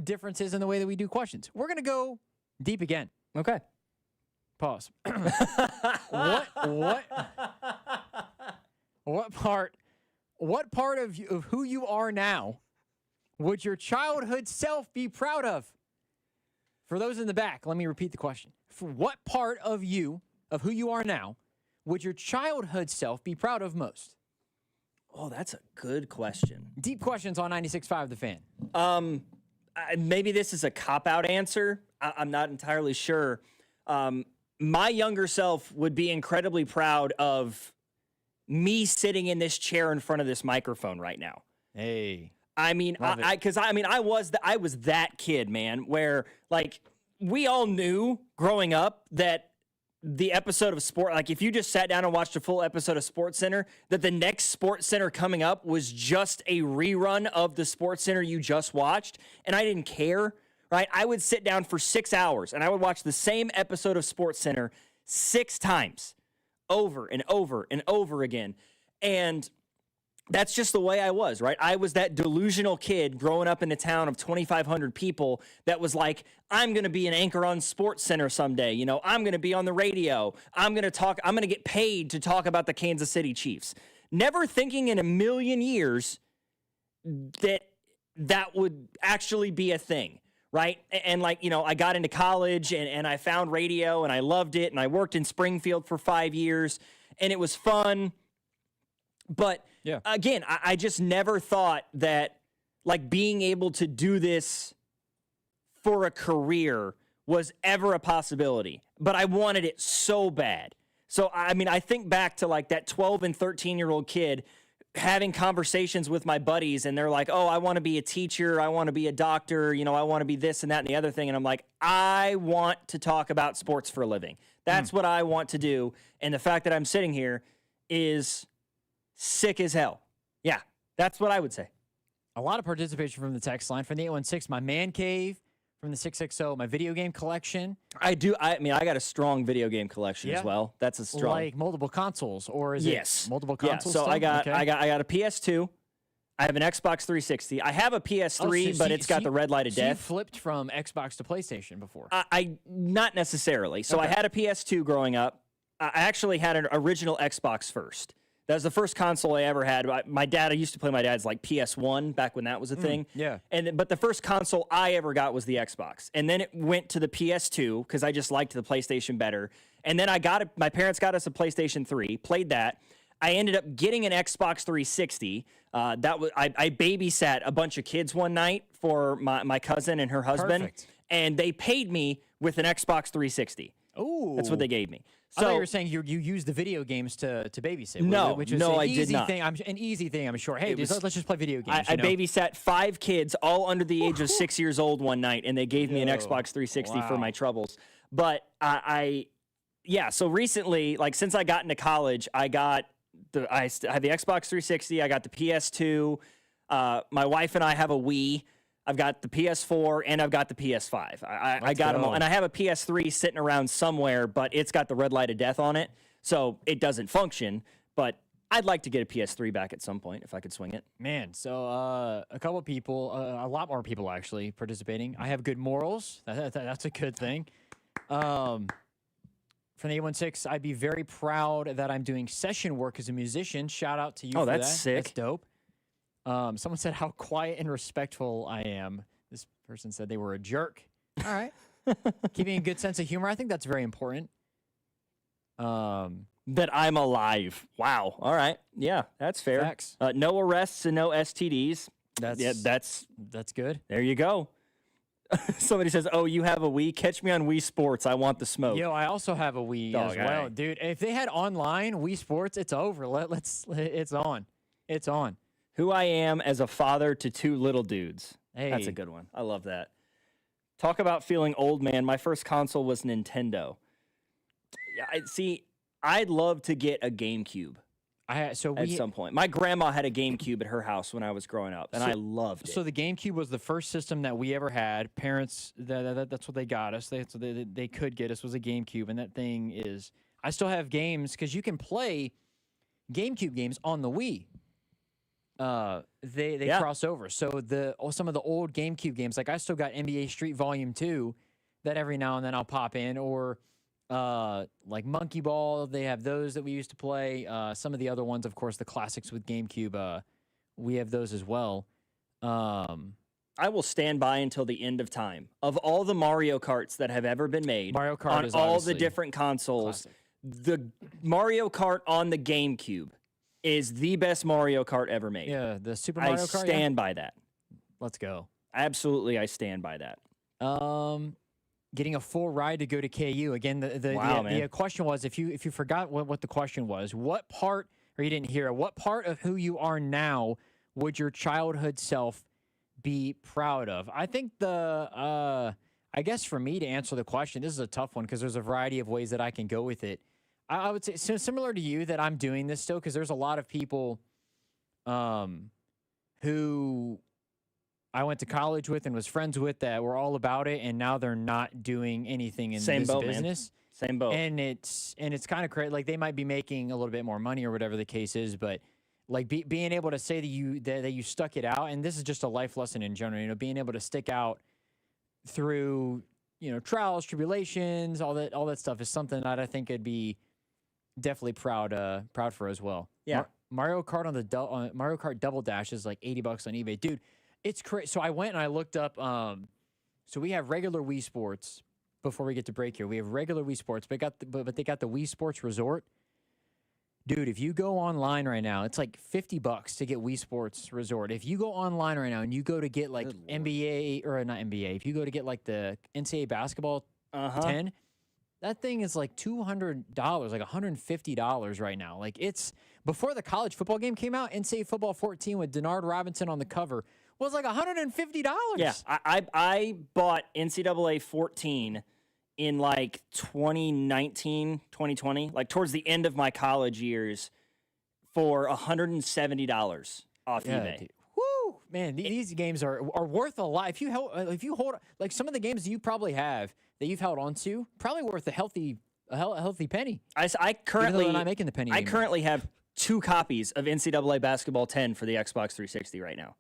differences in the way that we do questions. We're gonna go deep again. Okay. Pause. What part of who you are now would your childhood self be proud of? For those in the back, let me repeat the question. For what part of who you are now, would your childhood self be proud of most? Oh, that's a good question. Deep questions on 96.5 The Fan. Maybe this is a cop-out answer. I'm not entirely sure. My younger self would be incredibly proud of me sitting in this chair in front of this microphone right now. Hey. I was that kid, man, where like we all knew growing up that the episode of if you just sat down and watched a full episode of SportsCenter, that the next SportsCenter coming up was just a rerun of the SportsCenter you just watched, and I didn't care. Right, I would sit down for 6 hours and I would watch the same episode of SportsCenter 6 times, over and over and over again. And that's just the way I was, right? I was that delusional kid growing up in a town of 2,500 people that was like, I'm going to be an anchor on Sports Center someday. You know, I'm going to be on the radio. I'm going to get paid to talk about the Kansas City Chiefs. Never thinking in a million years that would actually be a thing, right? And like, you know, I got into college and I found radio and I loved it. And I worked in Springfield for 5 years and it was fun. But again, I just never thought that like being able to do this for a career was ever a possibility, but I wanted it so bad. So, I mean, I think back to like that 12 and 13-year-old kid having conversations with my buddies and they're like, oh, I want to be a teacher. I want to be a doctor. You know, I want to be this and that and the other thing. And I'm like, I want to talk about sports for a living. That's what I want to do. And the fact that I'm sitting here is sick as hell. Yeah, that's what I would say. A lot of participation from the text line, from the 816, my man cave, from the 660, my video game collection. I mean, I got a strong video game collection as well. That's a strong. Like multiple consoles, or is it multiple consoles? Yeah, so still? I got a PS2. I have an Xbox 360. I have a PS3, but it's got the red light of death. You flipped from Xbox to PlayStation before. I not necessarily. So I had a PS2 growing up. I actually had an original Xbox first. That was the first console I ever had. My dad, I used to play my dad's like PS1 back when that was a thing. Yeah. But the first console I ever got was the Xbox. And then it went to the PS2 because I just liked the PlayStation better. And then my parents got us a PlayStation 3, played that. I ended up getting an Xbox 360. I babysat a bunch of kids one night for my cousin and her husband. Perfect. And they paid me with an Xbox 360. Ooh. That's what they gave me. I thought you were saying you used the video games to babysit. No, which is I did not. An easy thing, I'm sure. Hey, let's just play video games. I babysat 5 kids, all under the age of 6 years old one night, and they gave me an Xbox 360 for my troubles. But so recently, like since I got into college, I have the Xbox 360, I got the PS2, my wife and I have a Wii. I've got the PS4 and I've got the PS5. I got them all. And I have a PS3 sitting around somewhere, but it's got the red light of death on it. So it doesn't function. But I'd like to get a PS3 back at some point if I could swing it. Man, so a couple of people, a lot more people actually participating. I have good morals. That's a good thing. From the 816, I'd be very proud that I'm doing session work as a musician. Shout out to you for that. Oh, that's sick. That's dope. Someone said how quiet and respectful I am. This person said they were a jerk. All right. Keeping a good sense of humor. I think that's very important. That I'm alive. Wow. All right. Yeah, that's fair. Facts. No arrests and no STDs. That's good. There you go. Somebody says, "Oh, you have a Wii? Catch me on Wii Sports. I want the smoke." Yo, I also have a Wii as well, dude. If they had online Wii Sports, it's over. It's on. It's on. Who I am as a father to 2 little dudes. Hey. That's a good one. I love that. Talk about feeling old, man. My first console was Nintendo. I'd love to get a GameCube at some point. My grandma had a GameCube at her house when I was growing up, and I loved it. So the GameCube was the first system that we ever had. Parents, that's what they got us. That's what they could get us was a GameCube, and that thing is... I still have games, because you can play GameCube games on the Wii. They cross over. So some of the old GameCube games, like I still got NBA Street Volume 2 that every now and then I'll pop in, or like Monkey Ball, they have those that we used to play. Some of the other ones, of course, the classics with GameCube, we have those as well. I will stand by until the end of time. Of all the Mario Karts that have ever been made Mario Kart on is all the different consoles, classic. The Mario Kart on the GameCube is the best Mario Kart ever made. Yeah, the Super Mario Kart. I stand by that. Let's go. Absolutely, I stand by that. Getting a full ride to go to KU. Again, the question was, if you forgot what the question was, what part, or you didn't hear it, what part of who you are now would your childhood self be proud of? I think I guess for me to answer the question, this is a tough one because there's a variety of ways that I can go with it. I would say similar to you that I'm doing this still, because there's a lot of people who I went to college with and was friends with that were all about it, and now they're not doing anything in this business. Same boat. And it's kind of crazy. Like, they might be making a little bit more money or whatever the case is, but like being able to say that you stuck it out, and this is just a life lesson in general, being able to stick out through, trials, tribulations, all that stuff is something that I think I'd be definitely proud for as well. Yeah. Mario Kart on Mario Kart Double Dash is like $80 on eBay. Dude, it's crazy. So I went and I looked up, so we have regular Wii Sports. Before we get to break here, we have regular Wii Sports, but they got the Wii Sports Resort. Dude, if you go online right now, it's like $50 to get Wii Sports Resort. If you go online right now and you go to get like NBA, or not NBA, if you go to get like the NCAA basketball 10, that thing is like $200, like $150 right now. Like, it's before the college football game came out, NCAA Football 14 with Denard Robinson on the cover was like $150. Yeah, I bought NCAA 14 in like 2019, 2020, like towards the end of my college years, for $170 off eBay. Dude. Woo! Man, these games are worth a lot. If you hold like some of the games that you probably have that you've held on to, probably worth a healthy penny. I currently, even though they're not making the penny I anymore. currently have 2 copies of NCAA Basketball 10 for the Xbox 360 right now.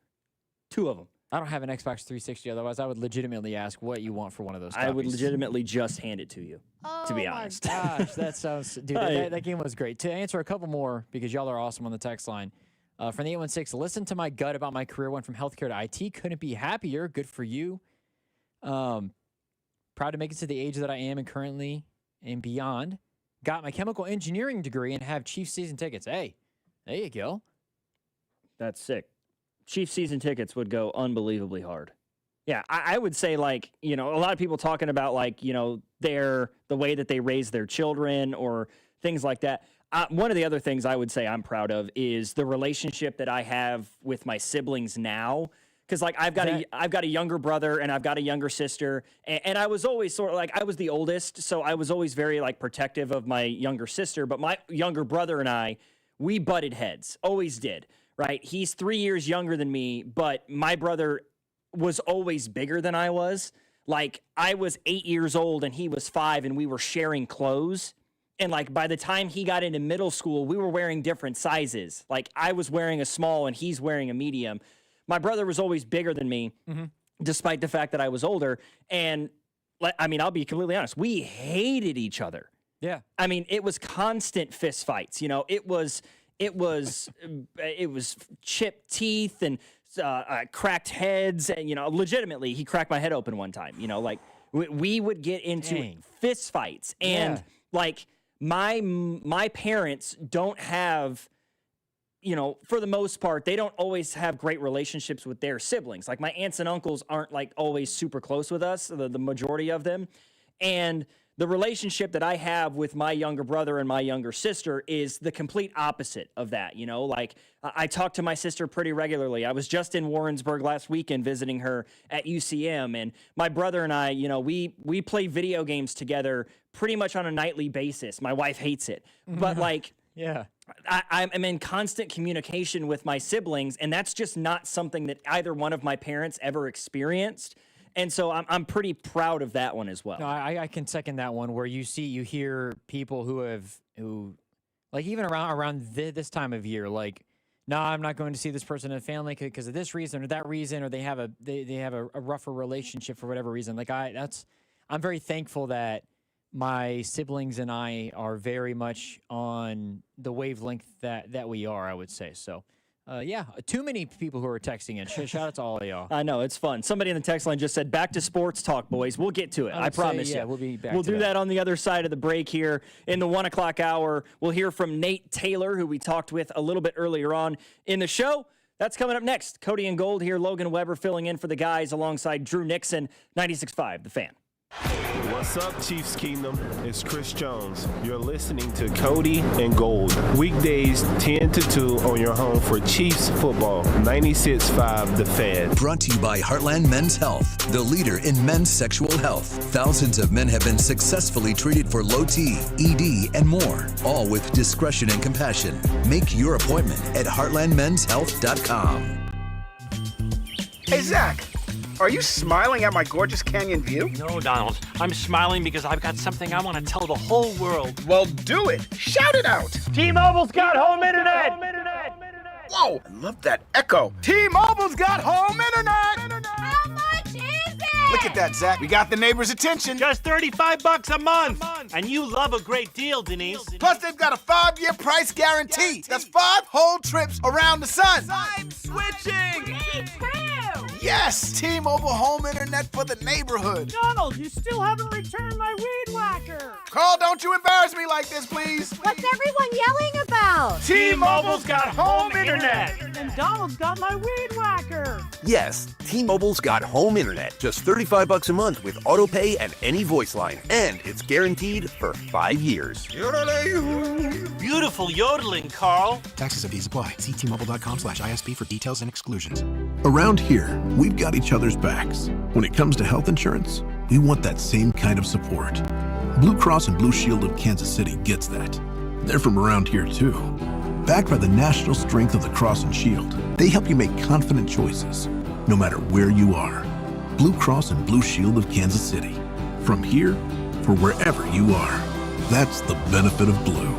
2 of them. I don't have an Xbox 360. Otherwise, I would legitimately ask what you want for one of those copies. I would legitimately just hand it to you, to be honest. Oh, my gosh. That sounds... Dude, that game was great. To answer a couple more, because y'all are awesome on the text line. From the 816, listen to my gut about my career. Went from healthcare to IT. Couldn't be happier. Good for you. Proud to make it to the age that I am and currently and beyond. Got my chemical engineering degree and have Chiefs season tickets. Hey, there you go. That's sick. Chiefs season tickets would go unbelievably hard. Yeah, I would say, like, a lot of people talking about, like, the way that they raise their children or things like that. One of the other things I would say I'm proud of is the relationship that I have with my siblings now. Because, like, I've got a younger brother and I've got a younger sister, and I was always sort of like, I was the oldest, so I was always very, like, protective of my younger sister. But my younger brother and I, we butted heads, always did. Right? He's 3 years younger than me, but my brother was always bigger than I was. Like, I was 8 years old and he was 5, and we were sharing clothes. And, like, by the time he got into middle school, we were wearing different sizes. Like, I was wearing a small and he's wearing a medium. My brother was always bigger than me, despite the fact that I was older. And, I mean, I'll be completely honest. We hated each other. Yeah. I mean, it was constant fist fights. It was chipped teeth and cracked heads, and legitimately, he cracked my head open one time. Like, we would get into fist fights, and like my parents don't have, for the most part, they don't always have great relationships with their siblings. Like, my aunts and uncles aren't like always super close with us, the majority of them, and the relationship that I have with my younger brother and my younger sister is the complete opposite of that. Like, I talk to my sister pretty regularly. I was just in Warrensburg last weekend visiting her at UCM, and my brother and I, we play video games together pretty much on a nightly basis. My wife hates it, but like, yeah, I'm in constant communication with my siblings, and that's just not something that either one of my parents ever experienced. And so I'm pretty proud of that one as well. No, I can second that one, where you hear people who like, even around this time of year, like, no, I'm not going to see this person in the family because of this reason or that reason, or they have a rougher relationship for whatever reason. Like, I'm very thankful that my siblings and I are very much on the wavelength that we are, I would say. So. Yeah, too many people who are texting in. Shout out to all of y'all. I know, it's fun. Somebody in the text line just said, back to sports talk, boys. We'll get to it. I promise you. Yeah, we'll be back We'll to do that on the other side of the break here in the 1 o'clock hour. We'll hear from Nate Taylor, who we talked with a little bit earlier on in the show. That's coming up next. Cody and Gold here. Logan Weber filling in for the guys alongside Drew Nixon, 96.5 The Fan. What's up, Chiefs Kingdom? It's Chris Jones. You're listening to Cody and Gold. Weekdays 10 to 2 on your home for Chiefs football. 96.5 The Fan. Brought to you by Heartland Men's Health, the leader in men's sexual health. Thousands of men have been successfully treated for low T, ED, and more, all with discretion and compassion. Make your appointment at heartlandmenshealth.com. Hey, Zach. Are you smiling at my gorgeous canyon view? No, Donald. I'm smiling because I've got something I want to tell the whole world. Well, do it. Shout it out. T-Mobile's got home internet. Whoa, I love that echo. T-Mobile's got home internet. How much is it? Look at that, Zach. We got the neighbor's attention. Just $35 a month. And you love a great deal, Denise. Plus, they've got a 5-year price guarantee. That's 5 whole trips around the sun. I'm switching. Me too. Yes, T-Mobile home internet for the neighborhood. Donald, you still haven't returned my weed whacker. Carl, don't you embarrass me like this, please. What's everyone yelling about? T-Mobile's got home internet. And Donald's got my weed whacker. Yes, T-Mobile's got home internet. Just $35 a month with auto pay and any voice line. And it's guaranteed for 5 years. Beautiful yodeling, Carl. Taxes and fees apply. See T-Mobile.com/ISP for details and exclusions. Around here, we've got each other's backs. When it comes to health insurance, we want that same kind of support. Blue Cross and Blue Shield of Kansas City gets that. They're from around here too. Backed by the national strength of the Cross and Shield, they help you make confident choices, no matter where you are. Blue Cross and Blue Shield of Kansas City. From here for wherever you are. That's the benefit of blue.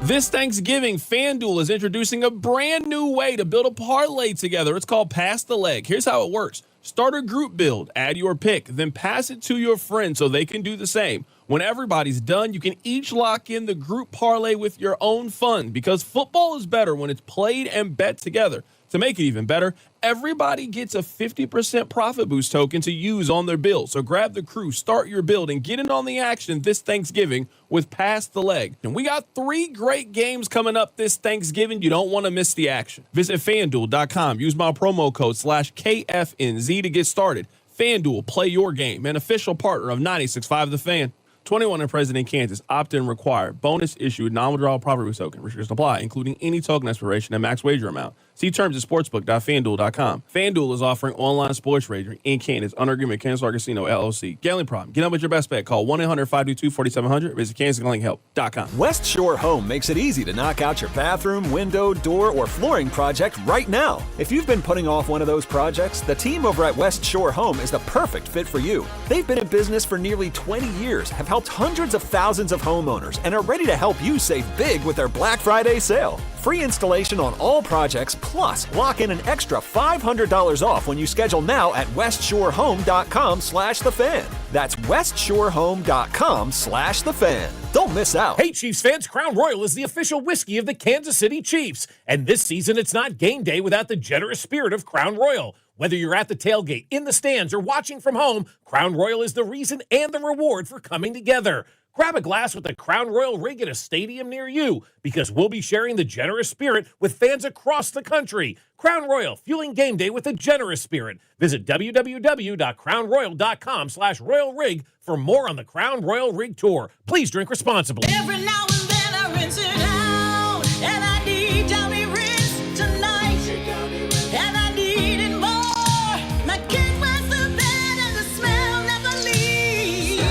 This Thanksgiving, FanDuel is introducing a brand new way to build a parlay together. It's called Pass the Leg. Here's how it works. Start a group build, add your pick, then pass it to your friends so they can do the same. When everybody's done, you can each lock in the group parlay with your own fund because football is better when it's played and bet together. To make it even better, everybody gets a 50% profit boost token to use on their build. So grab the crew, start your build, and get in on the action this Thanksgiving with Pass the Leg. And we got 3 great games coming up this Thanksgiving. You don't want to miss the action. Visit FanDuel.com. Use my promo code /KFNZ to get started. FanDuel, play your game. An official partner of 96.5 The Fan. 21 and present in Kansas. Opt-in required. Bonus issued. Non-withdrawal profit boost token. Restrictions apply, including any token expiration and max wager amount. See terms at sportsbook.fanduel.com. FanDuel is offering online sports wagering in Kansas under agreement Kansas Star Casino, LLC. Gambling problem? Get up with your best bet. Call 1-800-522-4700. Visit kansasgamblinghelp.com. West Shore Home makes it easy to knock out your bathroom, window, door, or flooring project right now. If you've been putting off one of those projects, the team over at West Shore Home is the perfect fit for you. They've been in business for nearly 20 years, have helped hundreds of thousands of homeowners, and are ready to help you save big with their Black Friday sale. Free installation on all projects, plus lock in an extra $500 off when you schedule now at westshorehome.com/thefan. That's westshorehome.com/thefan. Don't miss out. Hey, Chiefs fans, Crown Royal is the official whiskey of the Kansas City Chiefs. And this season, it's not game day without the generous spirit of Crown Royal. Whether you're at the tailgate, in the stands, or watching from home, Crown Royal is the reason and the reward for coming together. Grab a glass with the Crown Royal rig at a stadium near you because we'll be sharing the generous spirit with fans across the country. Crown Royal, fueling game day with a generous spirit. Visit www.crownroyal.com/Royal Rig for more on the Crown Royal Rig Tour. Please drink responsibly. Every now and then I rinse it out, and I need Downy Rinse tonight, and I need it more. My kid was the bed and the smell never leaves.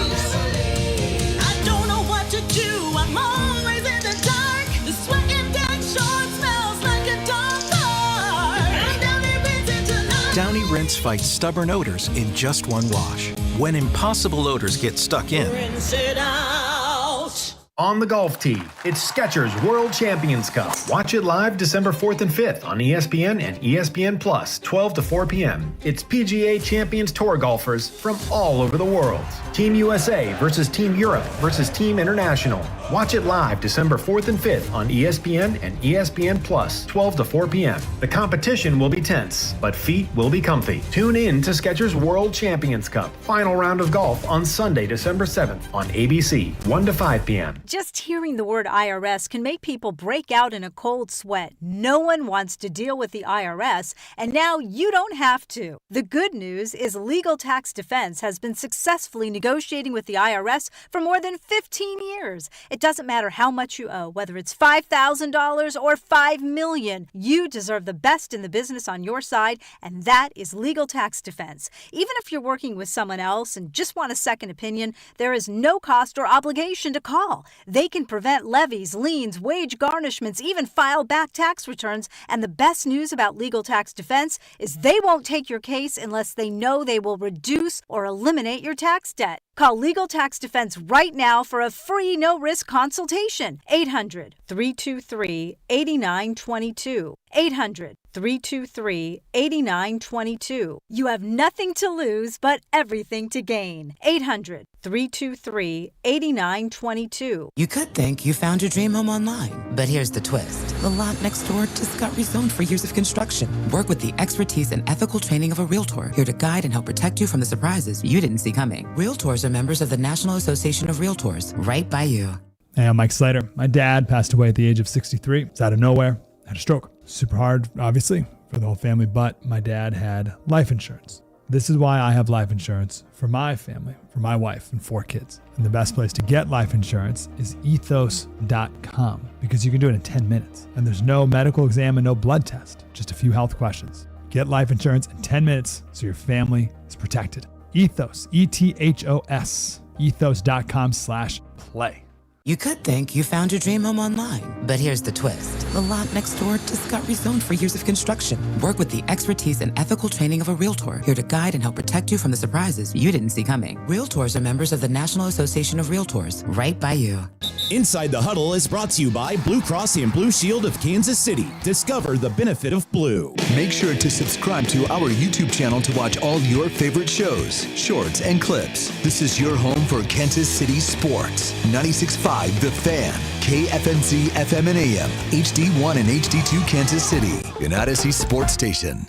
I don't know what to do, I'm always in the dark. The sweat in that short smells like a dog park. I'm Downy Rinse tonight. Downy Rinse fights stubborn odors in just one wash. When impossible odors get stuck in, Rinse it out. On the golf tee, it's Skechers World Champions Cup. Watch it live December 4th and 5th on ESPN and ESPN Plus, 12 to 4 p.m. It's PGA Champions Tour golfers from all over the world. Team USA versus Team Europe versus Team International. Watch it live December 4th and 5th on ESPN and ESPN Plus, 12 to 4 p.m. The competition will be tense, but feet will be comfy. Tune in to Skechers World Champions Cup. Final round of golf on Sunday, December 7th on ABC, 1 to 5 p.m. Just hearing the word IRS can make people break out in a cold sweat. No one wants to deal with the IRS, and now you don't have to. The good news is Legal Tax Defense has been successfully negotiating with the IRS for more than 15 years. It doesn't matter how much you owe, whether it's $5,000 or $5 million. You deserve the best in the business on your side, and that is Legal Tax Defense. Even if you're working with someone else and just want a second opinion, there is no cost or obligation to call. They can prevent levies, liens, wage garnishments, even file back tax returns. And the best news about Legal Tax Defense is they won't take your case unless they know they will reduce or eliminate your tax debt. Call Legal Tax Defense right now for a free no-risk consultation. 800-323-8922. 800-323-8922. You have nothing to lose but everything to gain. 800-323-8922. You could think you found your dream home online, but here's the twist. The lot next door just got rezoned for years of construction. Work with the expertise and ethical training of a Realtor, here to guide and help protect you from the surprises you didn't see coming. Realtors are members of the National Association of Realtors, right by you. Hey, I'm Mike Slater. My dad passed away at the age of 63. It's out of nowhere. Had a stroke. Super hard, obviously, for the whole family, but my dad had life insurance. This is why I have life insurance for my family, for my wife and 4 kids. And the best place to get life insurance is ethos.com, because you can do it in 10 minutes. And there's no medical exam and no blood test, just a few health questions. Get life insurance in 10 minutes so your family is protected. Ethos, ETHOS, ethos.com/play. You could think you found your dream home online, but here's the twist. The lot next door just got rezoned for years of construction. Work with the expertise and ethical training of a Realtor, here to guide and help protect you from the surprises you didn't see coming. Realtors are members of the National Association of Realtors, right by you. Inside the Huddle is brought to you by Blue Cross and Blue Shield of Kansas City. Discover the benefit of blue. Make sure to subscribe to our YouTube channel to watch all your favorite shows, shorts, and clips. This is your home for Kansas City sports. 96.5 The Fan, KFNC FM and AM, HD1 and HD2 Kansas City, an Odyssey sports station.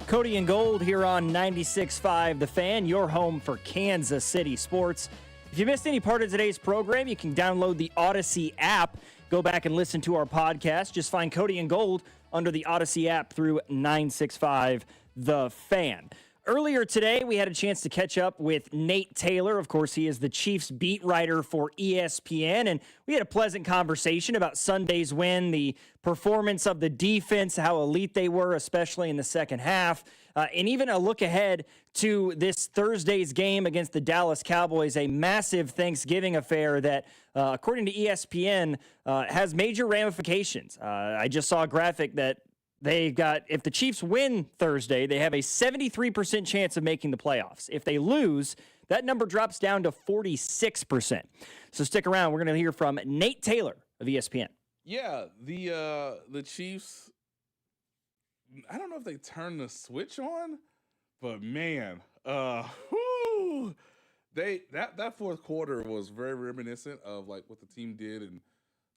Cody and Gold here on 96.5 The Fan, your home for Kansas City sports. If you missed any part of today's program, you can download the Odyssey app. Go back and listen to our podcast. Just find Cody and Gold under the Odyssey app through 96.5 The Fan. Earlier today, we had a chance to catch up with Nate Taylor. Of course, he is the Chiefs beat writer for ESPN, and we had a pleasant conversation about Sunday's win, the performance of the defense, how elite they were, especially in the second half, and even a look ahead to this Thursday's game against the Dallas Cowboys, a massive Thanksgiving affair that, according to ESPN, has major ramifications. I just saw a graphic that they got, if the Chiefs win Thursday, they have a 73% chance of making the playoffs. If they lose, that number drops down to 46%. So stick around. We're going to hear from Nate Taylor of ESPN. Yeah, the Chiefs, I don't know if they turned the switch on, but man, that fourth quarter was very reminiscent of like what the team did in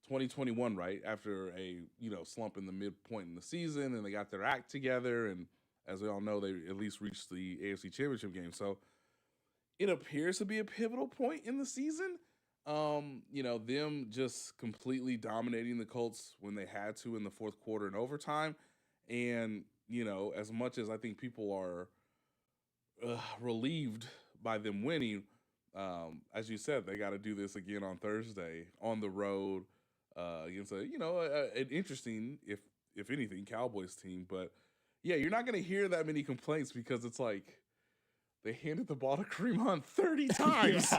2021, right? After a slump in the midpoint in the season, and they got their act together, and as we all know, they at least reached the AFC Championship game. So it appears to be a pivotal point in the season. Them just completely dominating the Colts when they had to in the fourth quarter and overtime. And as much as I think people are relieved by them winning, as you said, they got to do this again on Thursday on the road. Against an interesting, if anything, Cowboys team. But yeah, you're not going to hear that many complaints because it's like they handed the ball to Kareem Hunt 30 times.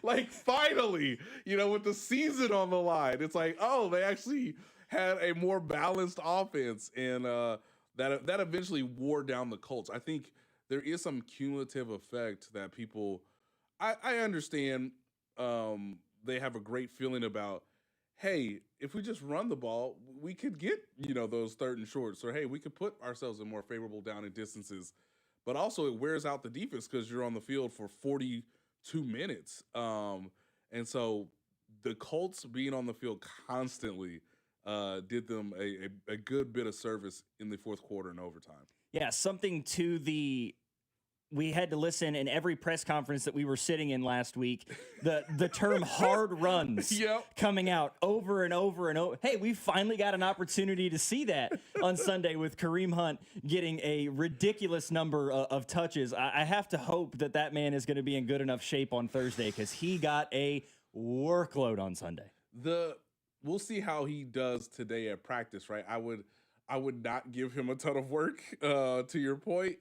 Like finally, with the season on the line, it's like, oh, they actually had a more balanced offense, and that eventually wore down the Colts. I think there is some cumulative effect that people, I understand. They have a great feeling about, hey, if we just run the ball, we could get, those third and shorts, or hey, we could put ourselves in more favorable down and distances. But also it wears out the defense because you're on the field for 42 minutes. And so the Colts being on the field constantly did them a good bit of service in the fourth quarter and overtime. Yeah, something to we had to listen in every press conference that we were sitting in last week, the term hard runs coming out over and over and over. Hey, we finally got an opportunity to see that on Sunday with Kareem Hunt getting a ridiculous number of touches. I have to hope that man is going to be in good enough shape on Thursday because he got a workload on Sunday. We'll see how he does today at practice, right? I would not give him a ton of work, to your point.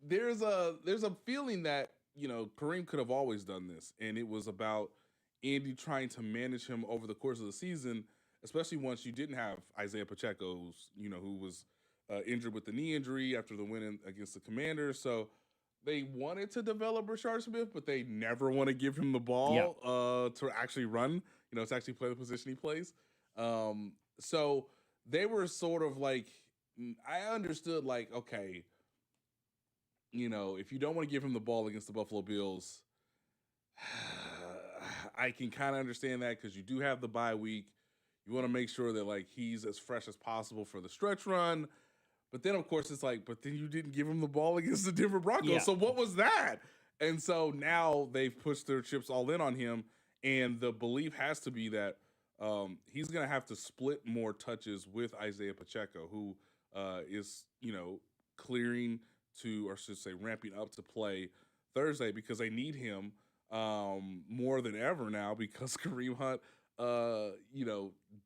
there's a feeling that, Kareem could have always done this, and it was about Andy trying to manage him over the course of the season, especially once you didn't have Isaiah Pacheco, who was injured with the knee injury after the win against the Commanders. So they wanted to develop Rashard Smith, but they never want to give him the ball to actually run, to actually play the position he plays. So they were sort of like, I understood, like, okay, if you don't want to give him the ball against the Buffalo Bills, I can kind of understand that because you do have the bye week. You want to make sure that, like, he's as fresh as possible for the stretch run. But then, of course, it's like, but then you didn't give him the ball against the Denver Broncos. Yeah. So what was that? And so now they've pushed their chips all in on him. And the belief has to be that he's going to have to split more touches with Isaiah Pacheco, who is, clearing to, or I should say, ramping up to play Thursday because they need him more than ever now because Kareem Hunt,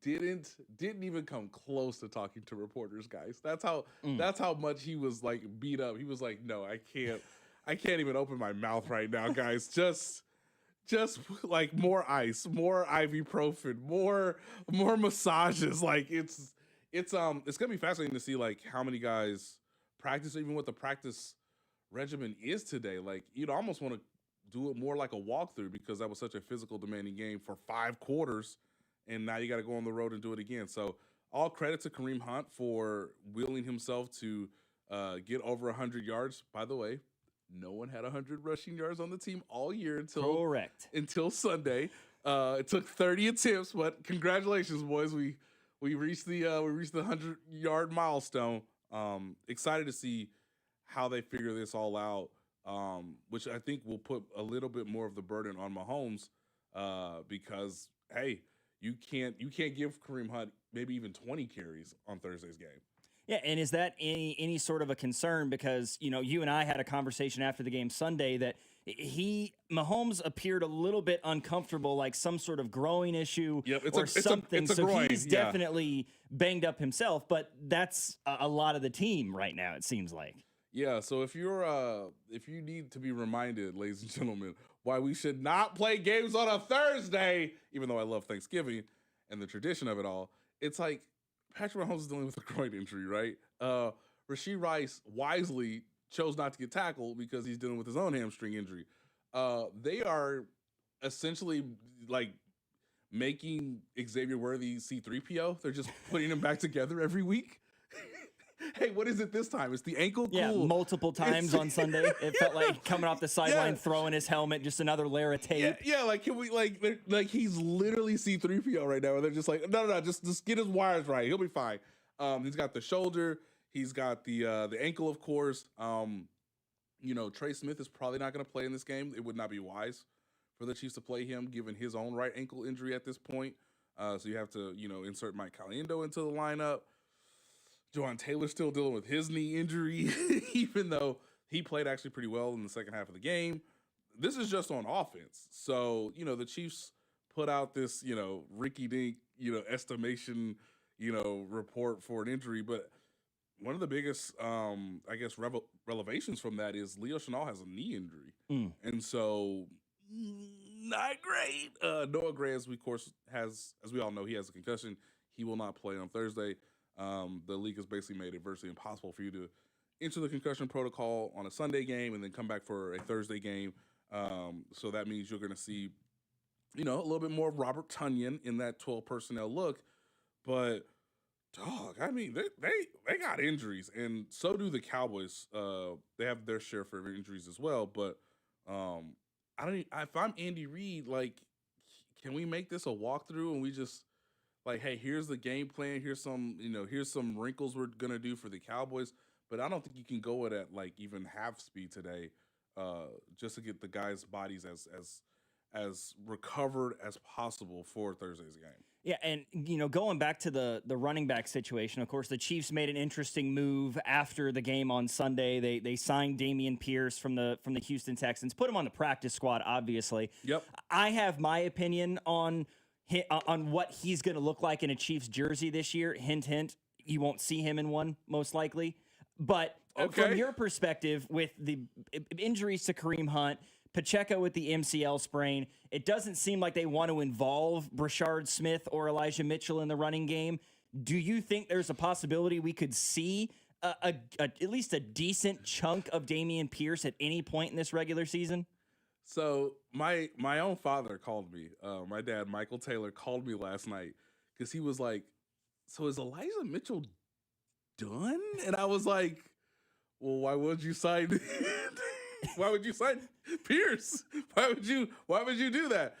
didn't even come close to talking to reporters, guys. That's how much he was like beat up. He was like, no, I can't even open my mouth right now, guys. Just like more ice, more ibuprofen, more massages. Like it's gonna be fascinating to see like how many guys practice, even what the practice regimen is today. Like you'd almost want to do it more like a walkthrough because that was such a physical demanding game for 5 quarters, and now you got to go on the road and do it again. So all credit to Kareem Hunt for willing himself to get over 100 yards. By the way, no one had 100 rushing yards on the team all year until Sunday. It took 30 attempts, but congratulations, boys. We reached the 100-yard milestone. Excited to see how they figure this all out. Which I think will put a little bit more of the burden on Mahomes, because hey, you can't give Kareem Hunt maybe even 20 carries on Thursday's game. Yeah, and is that any sort of a concern? Because you and I had a conversation after the game Sunday that Mahomes appeared a little bit uncomfortable, like some sort of growing issue or something. It's a groin. He's definitely banged up himself, but that's a lot of the team right now. It seems like. Yeah, so if you need to be reminded, ladies and gentlemen, why we should not play games on a Thursday, even though I love Thanksgiving and the tradition of it all, it's like Patrick Mahomes is dealing with a groin injury, right? Rashee Rice wisely chose not to get tackled because he's dealing with his own hamstring injury. They are essentially like making Xavier Worthy C-3PO. They're just putting him back together every week. Hey, what is it this time? It's the ankle? Cool. Yeah, multiple times on Sunday. It felt like coming off the sideline, throwing his helmet, just another layer of tape. Yeah, like can we like he's literally C-3PO right now, and they're just like, no, just get his wires right. He'll be fine. He's got the shoulder, he's got the ankle, of course. Trey Smith is probably not going to play in this game. It would not be wise for the Chiefs to play him, given his own right ankle injury at this point. So you have to, insert Mike Caliendo into the lineup. Jawan Taylor's still dealing with his knee injury, even though he played actually pretty well in the second half of the game. This is just on offense. So, the Chiefs put out this, rinky-dink, estimation, report for an injury. But one of the biggest, revelations from that is Leo Chenal has a knee injury. And so, not great. Noah Gray, as we all know, he has a concussion. He will not play on Thursday. The league has basically made it virtually impossible for you to enter the concussion protocol on a Sunday game and then come back for a Thursday game. So that means you're going to see, a little bit more of Robert Tonyan in that 12 personnel look. But, dog, I mean, they got injuries, and so do the Cowboys. They have their share of injuries as well. But if I'm Andy Reid, like, can we make this a walkthrough and we just – like, hey, here's the game plan. Here's some wrinkles we're gonna do for the Cowboys. But I don't think you can go at like even half speed today, just to get the guys' bodies as recovered as possible for Thursday's game. Yeah, and going back to the running back situation, of course, the Chiefs made an interesting move after the game on Sunday. They signed Dameon Pierce from the Houston Texans, put him on the practice squad. Obviously, yep. I have my opinion on what he's going to look like in a Chiefs jersey this year. Hint, hint, you won't see him in one, most likely. But from your perspective, with the injuries to Kareem Hunt, Pacheco with the MCL sprain, it doesn't seem like they want to involve Brashard Smith or Elijah Mitchell in the running game. Do you think there's a possibility we could see at least a decent chunk of Dameon Pierce at any point in this regular season? So my own father called me. My dad, Michael Taylor, called me last night because he was like, "So is Elijah Mitchell done?" And I was like, "Well, why would you sign? Why would you sign Pierce? Why would you do that?"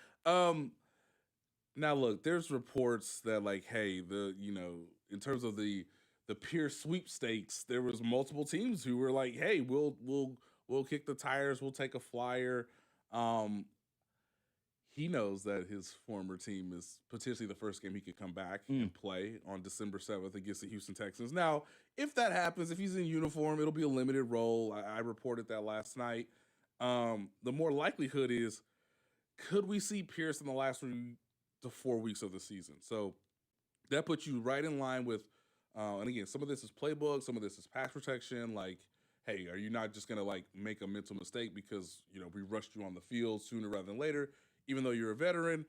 Now look, there's reports that like, hey, in terms of the Pierce sweepstakes, there was multiple teams who were like, "Hey, we'll kick the tires, we'll take a flyer." He knows that his former team is potentially the first game he could come back and play on December 7th against the Houston Texans. Now, if that happens, if he's in uniform, it'll be a limited role. I reported that last night. The more likelihood is, could we see Pierce in the last 3 to 4 weeks of the season? So that puts you right in line with, and again, some of this is playbook, some of this is pass protection. Like, hey, are you not just going to like make a mental mistake because, we rushed you on the field sooner rather than later? Even though you're a veteran,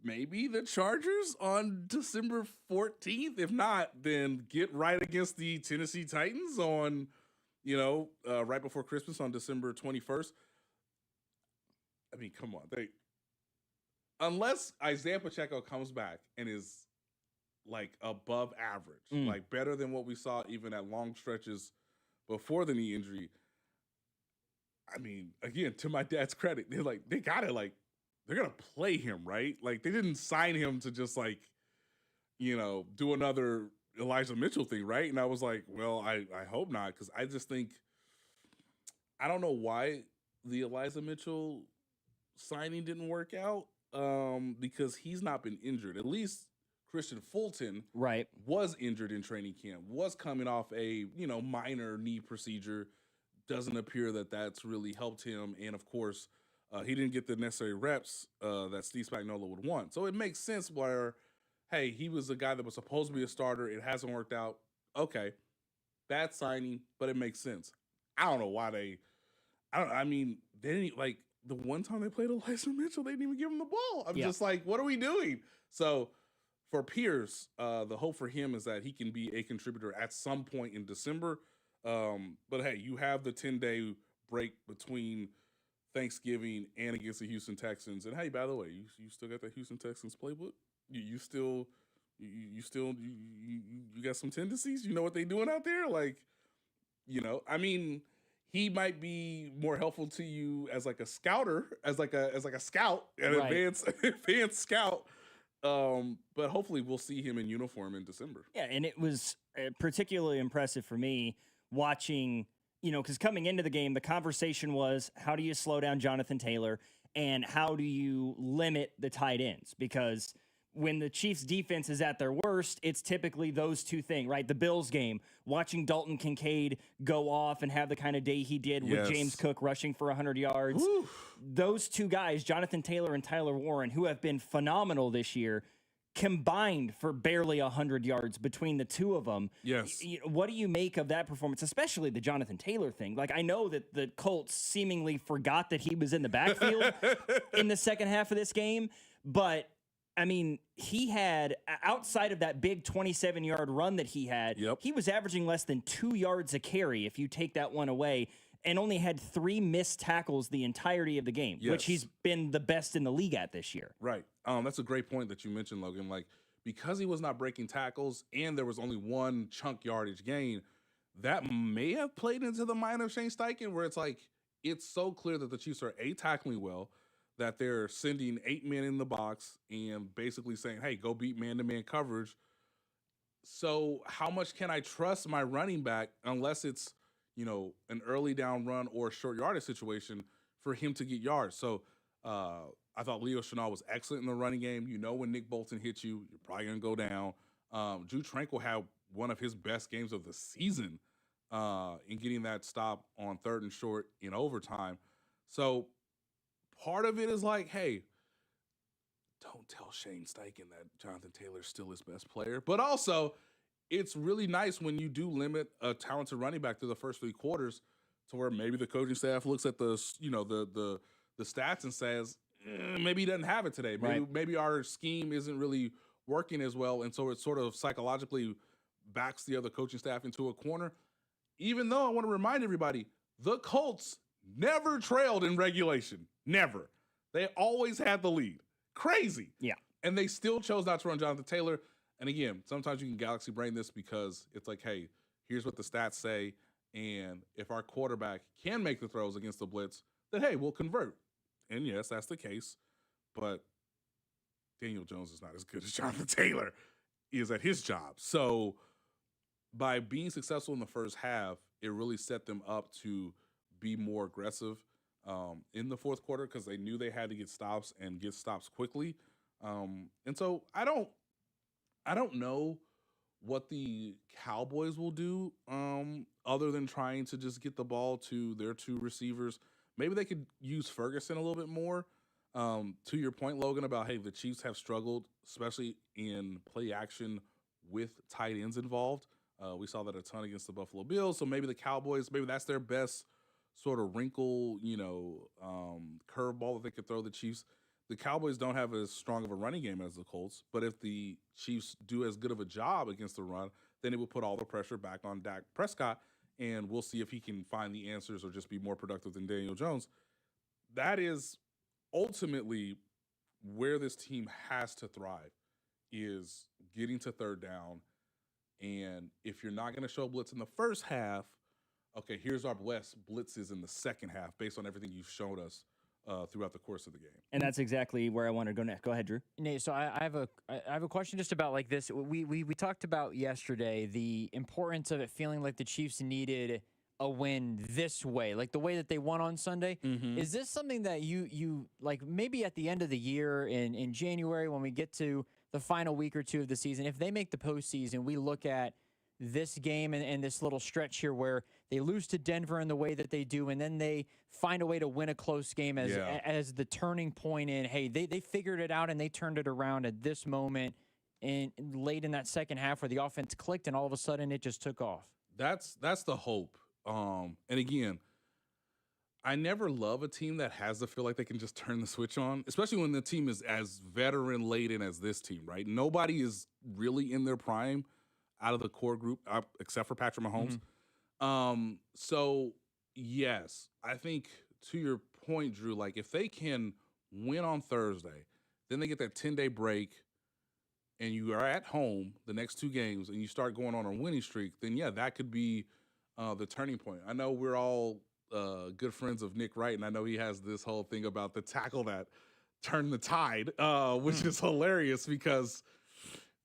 maybe the Chargers on December 14th. If not, then get right against the Tennessee Titans on, right before Christmas on December 21st. I mean, come on. Unless Isaiah Pacheco comes back and is like above average, like better than what we saw even at long stretches before the knee injury. I mean, again, to my dad's credit, they're going to play him, right? Like, they didn't sign him to just, like, do another Elijah Mitchell thing, right? And I was like, well, I hope not, because I just think, I don't know why the Elijah Mitchell signing didn't work out, because he's not been injured. At least Christian Fulton was injured in training camp, was coming off a, minor knee procedure. Doesn't appear that that's really helped him. And, of course, he didn't get the necessary reps that Steve Spagnuolo would want. So it makes sense where, hey, he was a guy that was supposed to be a starter. It hasn't worked out. Okay, bad signing, but it makes sense. I don't know why they didn't, like, the one time they played Elijah Mitchell, they didn't even give him the ball. I'm just like, what are we doing? So for Pierce, the hope for him is that he can be a contributor at some point in December. But, hey, you have the 10-day break between Thanksgiving and against the Houston Texans. And hey, by the way, you still got that Houston Texans playbook? You got some tendencies? You know what they doing out there? Like, I mean, he might be more helpful to you as like a scouter, as like a scout, an advanced scout. But hopefully we'll see him in uniform in December. Yeah, and it was particularly impressive for me watching, because coming into the game, the conversation was, how do you slow down Jonathan Taylor and how do you limit the tight ends? Because when the Chiefs defense is at their worst, it's typically those two things, right? The Bills game, watching Dalton Kincaid go off and have the kind of day he did with James Cook rushing for 100 yards. Woo. Those two guys, Jonathan Taylor and Tyler Warren, who have been phenomenal this year, combined for barely 100 yards between the two of them. Yes. What do you make of that performance, especially the Jonathan Taylor thing? Like, I know that the Colts seemingly forgot that he was in the backfield in the second half of this game, but I mean, he had, outside of that big 27-yard run that he had, he was averaging less than 2 yards a carry if you take that one away, and only had 3 missed tackles the entirety of the game, which he's been the best in the league at this year. Right. That's a great point that you mentioned, Logan. Like, because he was not breaking tackles and there was only one chunk yardage gain, that may have played into the mind of Shane Steichen, where it's like, it's so clear that the Chiefs are tackling well, that they're sending 8 men in the box and basically saying, hey, go beat man-to-man coverage. So how much can I trust my running back unless it's, an early down run or a short yardage situation for him to get yards? So I thought Leo Chenal was excellent in the running game. When Nick Bolton hits you, you're probably going to go down. Drew Tranquill had one of his best games of the season in getting that stop on 3rd and short in overtime. So part of it is like, hey, don't tell Shane Steichen that Jonathan Taylor's still his best player. But also, it's really nice when you do limit a talented running back through the first 3 quarters to where maybe the coaching staff looks at the stats and says, maybe he doesn't have it today. Maybe our scheme isn't really working as well. And so it sort of psychologically backs the other coaching staff into a corner. Even though I want to remind everybody, the Colts never trailed in regulation. Never. They always had the lead. Crazy. Yeah. And they still chose not to run Jonathan Taylor. And again, sometimes you can galaxy brain this because it's like, hey, here's what the stats say. And if our quarterback can make the throws against the blitz, then, hey, we'll convert. And yes, that's the case. But Daniel Jones is not as good as Jonathan Taylor is at his job. So by being successful in the first half, it really set them up to be more aggressive in the fourth quarter because they knew they had to get stops and get stops quickly. And so I don't know what the Cowboys will do other than trying to just get the ball to their 2 receivers. Maybe they could use Ferguson a little bit more. To your point, Logan, about, hey, the Chiefs have struggled, especially in play action with tight ends involved. We saw that a ton against the Buffalo Bills. So maybe the Cowboys, maybe that's their best sort of wrinkle, curveball that they could throw the Chiefs. The Cowboys don't have as strong of a running game as the Colts, but if the Chiefs do as good of a job against the run, then it will put all the pressure back on Dak Prescott, and we'll see if he can find the answers or just be more productive than Daniel Jones. That is ultimately where this team has to thrive, is getting to third down. And if you're not going to show blitz in the first half, okay, here's our best blitzes in the second half based on everything you've shown us throughout the course of the game. And that's exactly where I want to go next. Go ahead, Drew. Nate, so I have a question just about like this. We talked about yesterday the importance of it feeling like the Chiefs needed a win this way, like the way that they won on Sunday. Mm-hmm. Is this something that you like maybe at the end of the year in January when we get to the final week or 2 of the season, if they make the postseason, we look at this game and this little stretch here where they lose to Denver in the way that they do, and then they find a way to win a close game as the turning point in, hey, they figured it out and they turned it around at this moment and late in that second half where the offense clicked and all of a sudden it just took off. That's the hope. And again, I never love a team that has to feel like they can just turn the switch on, especially when the team is as veteran-laden as this team, right? Nobody is really in their prime out of the core group, except for Patrick Mahomes. So, yes, I think to your point, Drew, like if they can win on Thursday, then they get that 10-day break, and you are at home the next 2 games, and you start going on a winning streak, then, yeah, that could be the turning point. I know we're all good friends of Nick Wright, and I know he has this whole thing about the tackle that turned the tide, which is hilarious because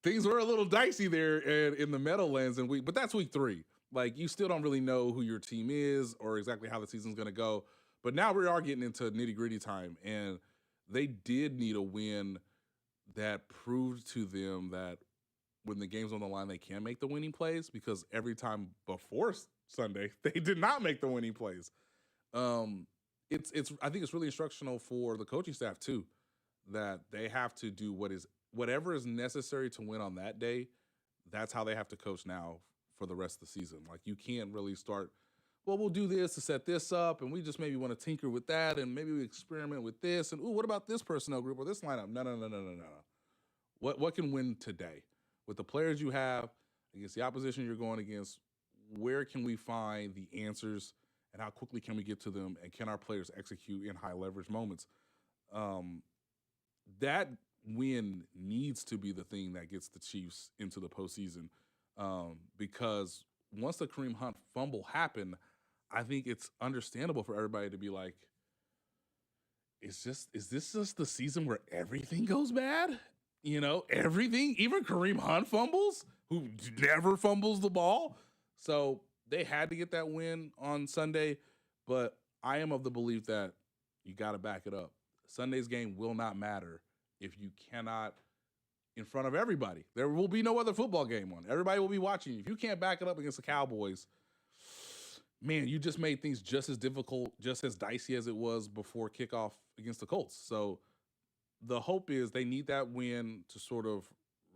things were a little dicey there in the Meadowlands, but that's week 3. Like, you still don't really know who your team is or exactly how the season's going to go. But now we are getting into nitty-gritty time, and they did need a win that proved to them that when the game's on the line, they can make the winning plays, because every time before Sunday, they did not make the winning plays. I think it's really instructional for the coaching staff too, that they have to do whatever is necessary to win on that day. That's how they have to coach now for the rest of the season. Like, you can't really start, well, we'll do this to set this up, and we just maybe want to tinker with that, and maybe we experiment with this, and what about this personnel group or this lineup? No. What can win today? With the players you have, against the opposition you're going against, where can we find the answers, and how quickly can we get to them, and can our players execute in high leverage moments? That win needs to be the thing that gets the Chiefs into the postseason, because once the Kareem Hunt fumble happened, I think it's understandable for everybody to be like, is this just the season where everything goes bad? Everything, even Kareem Hunt fumbles, who never fumbles the ball. So they had to get that win on Sunday, but I am of the belief that you got to back it up. Sunday's game will not matter if you cannot, in front of everybody. There will be no other football game on. Everybody will be watching you. If you can't back it up against the Cowboys, man, you just made things just as difficult, just as dicey as it was before kickoff against the Colts. So the hope is they need that win to sort of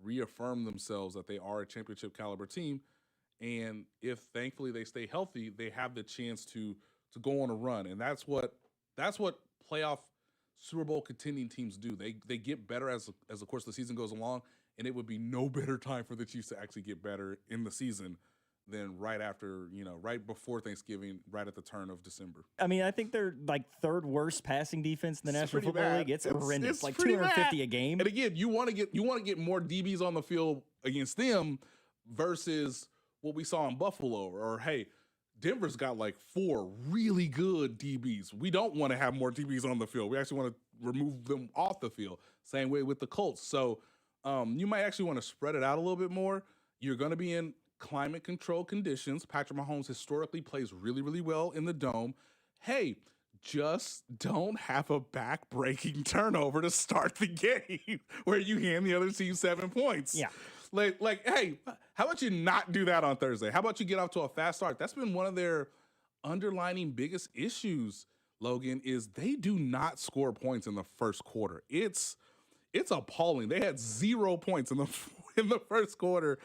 reaffirm themselves that they are a championship caliber team. And if thankfully they stay healthy, they have the chance to go on a run. And that's what playoff Super Bowl contending teams do. They get better as of course the season goes along, and it would be no better time for the Chiefs to actually get better in the season than right after, right before Thanksgiving, right at the turn of December. I mean, I think they're like third worst passing defense in the National Football League. It's horrendous. It's like pretty 250 bad. a game. And again, you want to get more DBs on the field against them versus what we saw in Buffalo. Or hey, Denver's got like 4 really good DBs. We don't want to have more DBs on the field. We actually want to remove them off the field. Same way with the Colts. So you might actually want to spread it out a little bit more. You're going to be in climate control conditions. Patrick Mahomes historically plays really, really well in the dome. Hey, just don't have a back-breaking turnover to start the game where you hand the other team 7 points. Yeah. Like, hey, how about you not do that on Thursday? How about you get off to a fast start? That's been one of their underlining biggest issues, Logan, is they do not score points in the first quarter. It's appalling. They had 0 points in the first quarter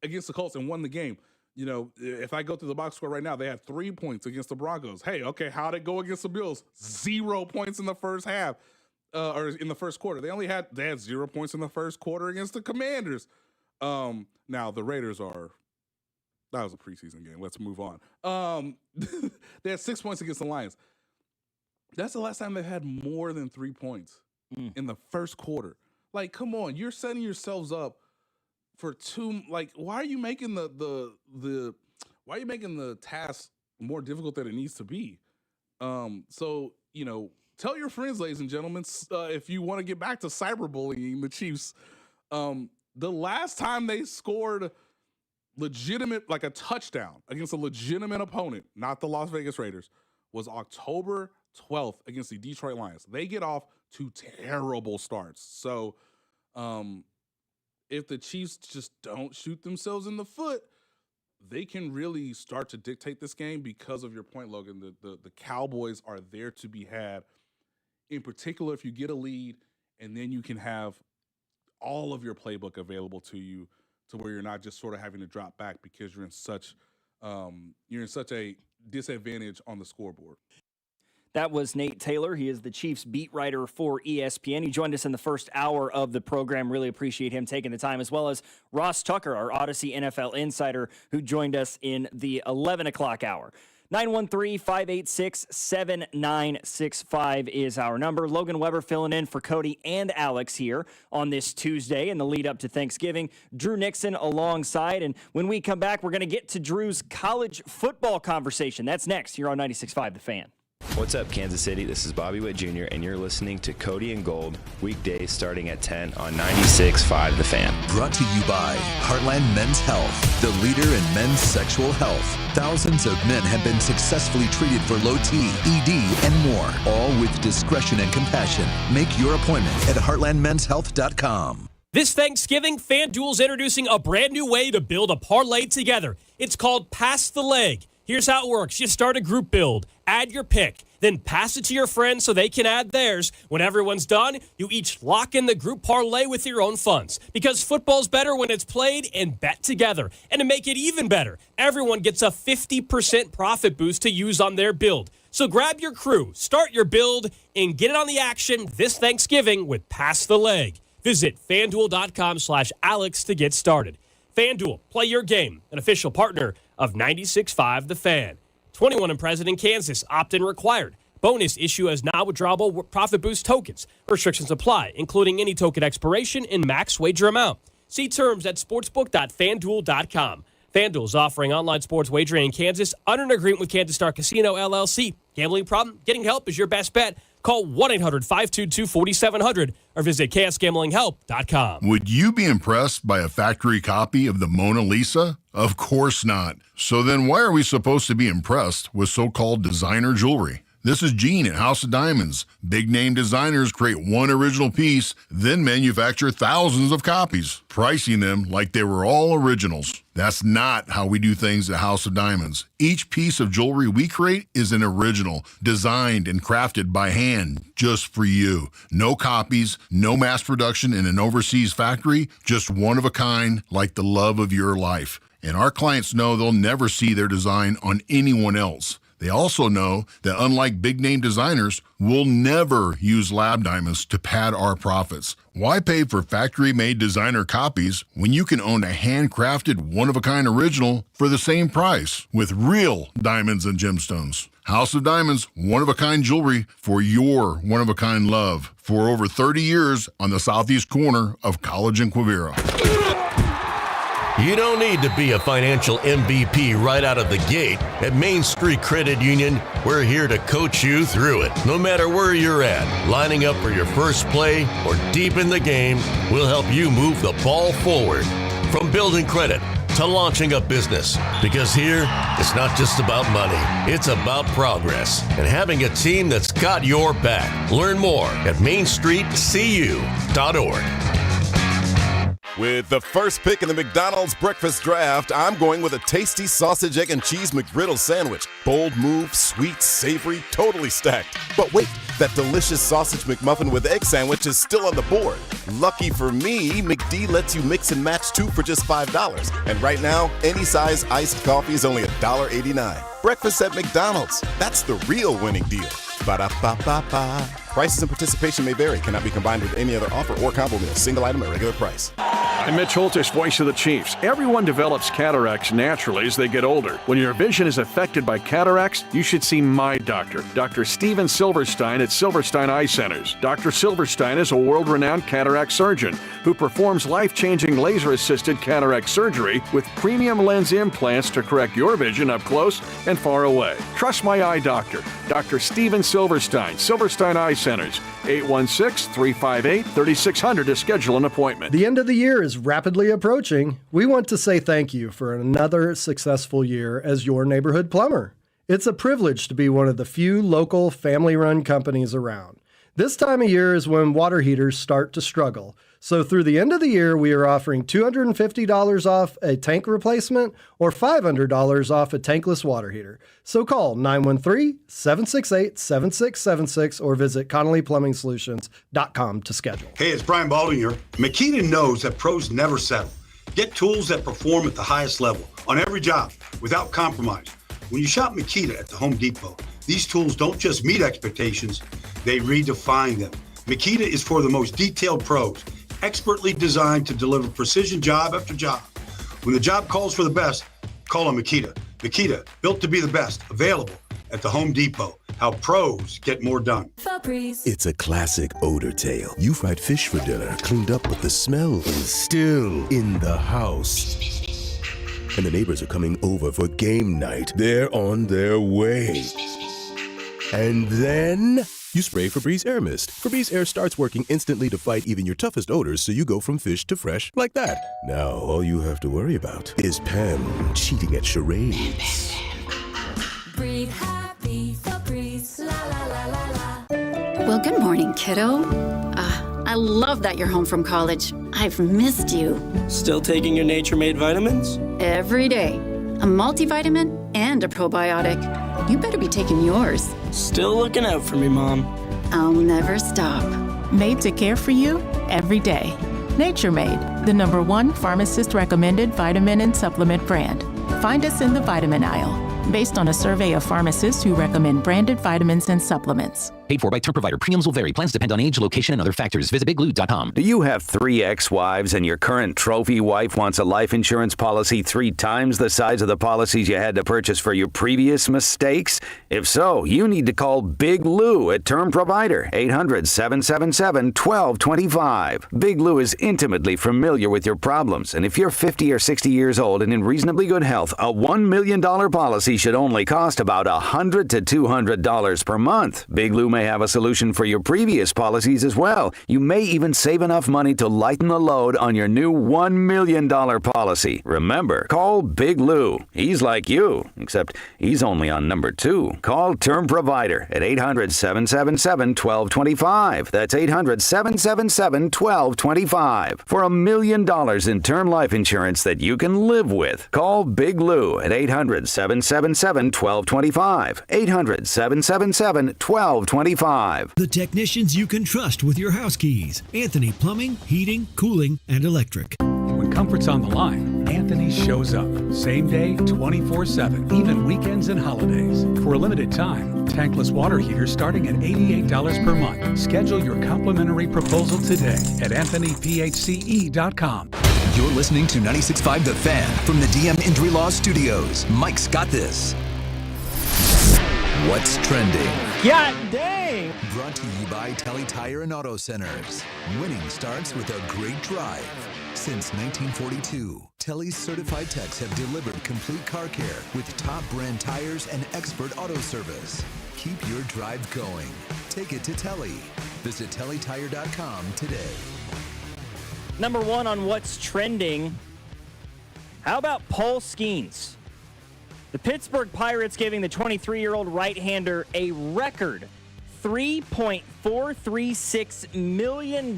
against the Colts and won the game. If I go through the box score right now, they had 3 points against the Broncos. Hey, okay, how'd it go against the Bills? 0 points in the first half, or in the first quarter. They had 0 points in the first quarter against the Commanders. Now the Raiders that was a preseason game. Let's move on. They had 6 points against the Lions. That's the last time they've had more than 3 points in the first quarter. Like, come on, you're setting yourselves up for why are you making the task more difficult than it needs to be? So tell your friends, ladies and gentlemen, if you want to get back to cyberbullying the Chiefs, the last time they scored legitimate, like a touchdown against a legitimate opponent, not the Las Vegas Raiders, was October 12th against the Detroit Lions. They get off to terrible starts. So, if the Chiefs just don't shoot themselves in the foot, they can really start to dictate this game because of your point, Logan. The Cowboys are there to be had. In particular, if you get a lead and then you can have all of your playbook available to you to where you're not just sort of having to drop back because you're in such a disadvantage on the scoreboard. That was Nate Taylor. He is the Chiefs beat writer for ESPN. He joined us in the first hour of the program. Really appreciate him taking the time, as well as Ross Tucker, our Odyssey NFL insider, who joined us in the 11 o'clock hour. 913-586-7965 is our number. Logan Weber filling in for Cody and Alex here on this Tuesday in the lead up to Thanksgiving. Drew Nixon alongside. And when we come back, we're going to get to Drew's college football conversation. That's next here on 96.5 The Fan. What's up, Kansas City? This is Bobby Witt Jr., and you're listening to Cody and Gold, weekdays starting at 10 on 96.5 The Fan. Brought to you by Heartland Men's Health, the leader in men's sexual health. Thousands of men have been successfully treated for low T, ED, and more, all with discretion and compassion. Make your appointment at heartlandmenshealth.com. This Thanksgiving, FanDuel's introducing a brand new way to build a parlay together. It's called Pass the Leg. Here's how it works. You start a group build, add your pick, then pass it to your friends so they can add theirs. When everyone's done, you each lock in the group parlay with your own funds. Because football's better when it's played and bet together. And to make it even better, everyone gets a 50% profit boost to use on their build. So grab your crew, start your build, and get in on the action this Thanksgiving with Pass the Leg. Visit FanDuel.com/Alex to get started. FanDuel, play your game, an official partner of 96.5 The Fan. 21 and present in Kansas. Opt-in required. Bonus issue as non-withdrawable profit boost tokens. Restrictions apply, including any token expiration and max wager amount. See terms at sportsbook.fanduel.com. FanDuel is offering online sports wagering in Kansas under an agreement with Kansas Star Casino, LLC. Gambling problem? Getting help is your best bet. Call 1-800-522-4700 or visit ksgamblinghelp.com. Would you be impressed by a factory copy of the Mona Lisa? Of course not. So then why are we supposed to be impressed with so-called designer jewelry? This is Gene at House of Diamonds. Big name designers create one original piece, then manufacture thousands of copies, pricing them like they were all originals. That's not how we do things at House of Diamonds. Each piece of jewelry we create is an original, designed and crafted by hand, just for you. No copies, no mass production in an overseas factory, just one of a kind, like the love of your life. And our clients know they'll never see their design on anyone else. They also know that unlike big-name designers, we'll never use lab diamonds to pad our profits. Why pay for factory-made designer copies when you can own a handcrafted, one-of-a-kind original for the same price with real diamonds and gemstones? House of Diamonds, one-of-a-kind jewelry for your one-of-a-kind love. For over 30 years on the southeast corner of College and Quivira. You don't need to be a financial MVP right out of the gate. At Main Street Credit Union, we're here to coach you through it. No matter where you're at, lining up for your first play or deep in the game, we'll help you move the ball forward. From building credit to launching a business. Because here, it's not just about money, it's about progress and having a team that's got your back. Learn more at mainstreetcu.org. With the first pick in the McDonald's breakfast draft, I'm going with a tasty sausage, egg, and cheese McGriddle sandwich. Bold move, sweet, savory, totally stacked. But wait, that delicious sausage McMuffin with egg sandwich is still on the board. Lucky for me, McD lets you mix and match two for just $5. And right now, any size iced coffee is only $1.89. Breakfast at McDonald's. That's the real winning deal. Ba-da-ba-ba-ba. Prices and participation may vary. Cannot be combined with any other offer or combo meal. Single item at regular price. I'm Mitch Holtis, voice of the Chiefs. Everyone develops cataracts naturally as they get older. When your vision is affected by cataracts, you should see my doctor, Dr. Steven Silverstein at Silverstein Eye Centers. Dr. Silverstein is a world-renowned cataract surgeon who performs life-changing laser-assisted cataract surgery with premium lens implants to correct your vision up close and far away. Trust my eye doctor, Dr. Steven Silverstein, Silverstein Eye Centers, 816-358-3600 to schedule an appointment. The end of the year is rapidly approaching. We want to say thank you for another successful year as your neighborhood plumber. It's a privilege to be one of the few local family-run companies around. This time of year is when water heaters start to struggle. So through the end of the year, we are offering $250 off a tank replacement or $500 off a tankless water heater. So call 913-768-7676 or visit ConnollyPlumbingSolutions.com to schedule. Hey, it's Brian Baldwin here. Makita knows that pros never settle. Get tools that perform at the highest level on every job without compromise. When you shop Makita at the Home Depot, these tools don't just meet expectations, they redefine them. Makita is for the most detailed pros, expertly designed to deliver precision job after job. When the job calls for the best, call on Makita. Makita, built to be the best, available at the Home Depot. How pros get more done. It's a classic odor tale. You fried fish for dinner, cleaned up, but the smell is still in the house. And the neighbors are coming over for game night. They're on their way. And then you spray Febreze Air Mist. Febreze Air starts working instantly to fight even your toughest odors, so you go from fish to fresh like that. Now, all you have to worry about is Pam cheating at charades. Breathe happy, Febreze, la la la la la. Well, good morning, kiddo. I love that you're home from college. I've missed you. Still taking your nature-made vitamins? Every day. A multivitamin and a probiotic. You better be taking yours. Still looking out for me, Mom. I'll never stop. Made to care for you every day. Nature Made, the #1 pharmacist-recommended vitamin and supplement brand. Find us in the vitamin aisle, based on a survey of pharmacists who recommend branded vitamins and supplements. Paid for by term provider. Premiums will vary. Plans depend on age, location, and other factors. Visit BigBlue.com. Do you have 3 ex-wives and your current trophy wife wants a life insurance policy 3 times the size of the policies you had to purchase for your previous mistakes? If so, you need to call Big Lou at Term Provider, 800-777-1225. Big Lou is intimately familiar with your problems, and if you're 50 or 60 years old and in reasonably good health, a $1 million policy policy should only cost about $100 to $200 per month. Big Lou may have a solution for your previous policies as well. You may even save enough money to lighten the load on your new $1 million policy. Remember, call Big Lou. He's like you, except he's only on number 2. Call Term Provider at 800-777-1225. That's 800-777-1225 for $1 million in term life insurance that you can live with. Call Big Lou at 800-777-1225. 800-777-1225. The technicians you can trust with your house keys. Anthony Plumbing, Heating, Cooling, and Electric. When comfort's on the line, Anthony shows up. Same day, 24/7, even weekends and holidays. For a limited time, tankless water heaters starting at $88 per month. Schedule your complimentary proposal today at anthonyphce.com. You're listening to 96.5 The Fan from the DM Injury Law Studios. Mike's got this. What's trending? God dang! Brought to you by Telly Tire and Auto Centers. Winning starts with a great drive. Since 1942, Telly's certified techs have delivered complete car care with top brand tires and expert auto service. Keep your drive going. Take it to Telly. Visit tellytire.com today. Number 1 on what's trending. How about Paul Skeens? The Pittsburgh Pirates giving the 23-year-old right-hander a record $3.436 million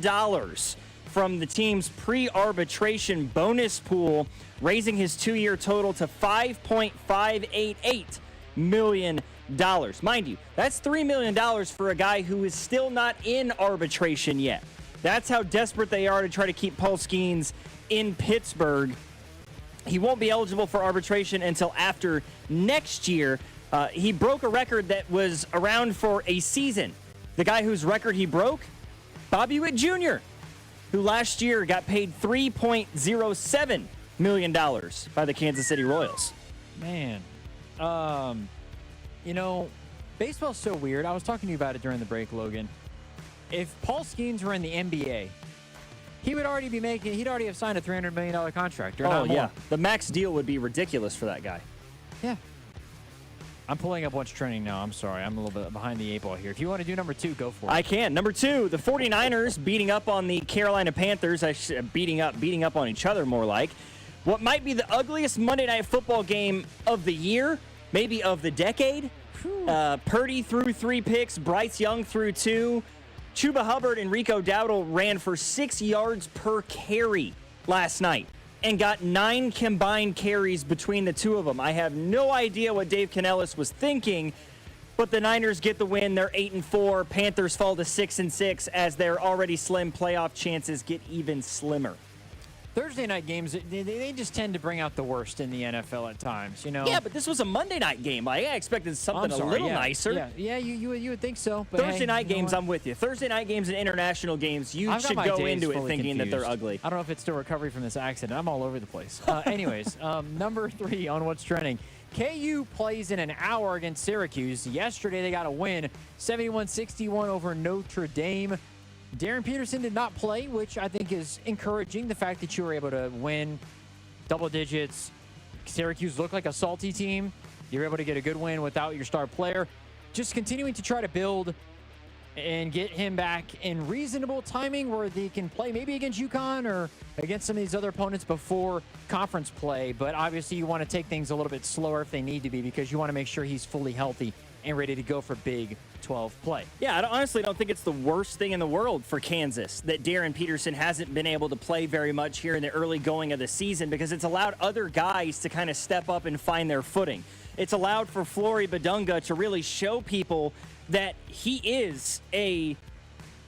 from the team's pre-arbitration bonus pool, raising his 2-year total to $5.588 million. Mind you, that's $3 million for a guy who is still not in arbitration yet. That's how desperate they are to try to keep Paul Skeens in Pittsburgh. He won't be eligible for arbitration until after next year. He broke a record that was around for a season. The guy whose record he broke, Bobby Witt Jr., who last year got paid $3.07 million by the Kansas City Royals. Man, baseball's so weird. I was talking to you about it during the break, Logan. If Paul Skeens were in the NBA, he'd already have signed a $300 million contract. Oh, yeah. The max deal would be ridiculous for that guy. Yeah. I'm pulling up what's trending now. I'm sorry. I'm a little bit behind the 8 ball here. If you want to do number 2, go for it. I can. Number 2, the 49ers beating up on the Carolina Panthers. Beating up on each other, more like. What might be the ugliest Monday Night Football game of the year, maybe of the decade. Purdy threw 3 picks. Bryce Young threw 2. Chuba Hubbard and Rico Dowdle ran for 6 yards per carry last night and got 9 combined carries between the two of them. I have no idea what Dave Canellis was thinking, but the Niners get the win. They're 8-4. Panthers fall to 6-6 as their already slim playoff chances get even slimmer. Thursday night games, they just tend to bring out the worst in the NFL at times, Yeah, but this was a Monday night game. I expected something a little nicer. Yeah, you would think so. But Thursday night games, I'm with you. Thursday night games and international games, you should go into it thinking that they're ugly. I don't know if it's still recovery from this accident. I'm all over the place. Anyways, number 3 on what's trending. KU plays in an hour against Syracuse. Yesterday they got a win, 71-61 over Notre Dame. Darren Peterson did not play, which I think is encouraging. The fact that you were able to win double digits. Syracuse looked like a salty team. You're able to get a good win without your star player. Just continuing to try to build and get him back in reasonable timing where they can play maybe against UConn or against some of these other opponents before conference play. But obviously you want to take things a little bit slower if they need to be because you want to make sure he's fully healthy and ready to go for Big 12 play. Yeah, I honestly don't think it's the worst thing in the world for Kansas that Darren Peterson hasn't been able to play very much here in the early going of the season because it's allowed other guys to kind of step up and find their footing. It's allowed for Flory Badunga to really show people that he is a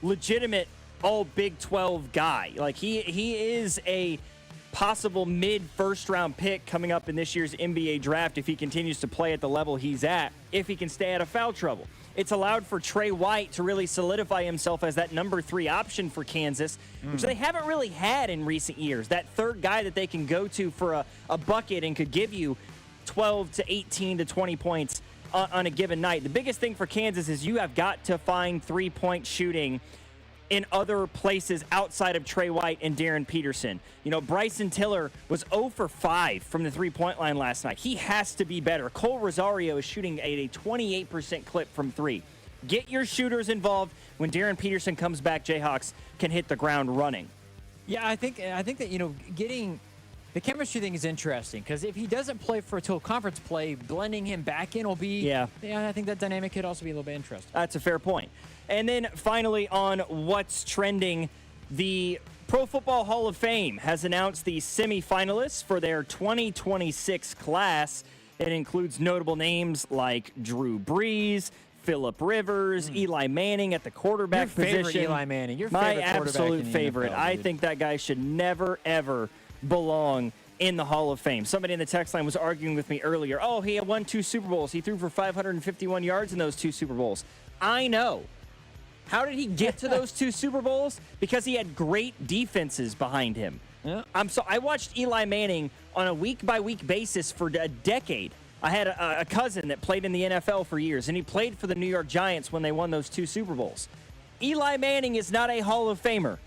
legitimate all Big 12 guy. Like he is a possible mid-first round pick coming up in this year's NBA draft if he continues to play at the level he's at, if he can stay out of foul trouble. It's allowed for Trey White to really solidify himself as that number 3 option for Kansas, which they haven't really had in recent years. That third guy that they can go to for a bucket and could give you 12 to 18 to 20 points on a given night. The biggest thing for Kansas is you have got to find 3-point shooting in other places outside of Trey White and Darren Peterson. Bryson Tiller was 0 for 5 from the three-point line last night. He has to be better. Cole Rosario is shooting at a 28% clip from three. Get your shooters involved. When Darren Peterson comes back, Jayhawks can hit the ground running. Yeah, I think that, getting the chemistry thing is interesting because if he doesn't play for a conference play, blending him back in will be. Yeah, I think that dynamic could also be a little bit interesting. That's a fair point. And then finally, on what's trending, the Pro Football Hall of Fame has announced the semifinalists for their 2026 class. It includes notable names like Drew Brees, Phillip Rivers, Eli Manning at the quarterback Your position. Eli Manning, your my favorite quarterback absolute in the favorite. NFL, I dude. think that guy should never, ever belong in the Hall of Fame. Somebody in the text line was arguing with me earlier. Oh, he had won 2 Super Bowls. He threw for 551 yards in those 2 Super Bowls. I know. How did he get to those 2 Super Bowls? Because he had great defenses behind him. Yeah. I watched Eli Manning on a week-by-week basis for a decade. I had a cousin that played in the NFL for years, and he played for the New York Giants when they won those 2 Super Bowls. Eli Manning is not a Hall of Famer.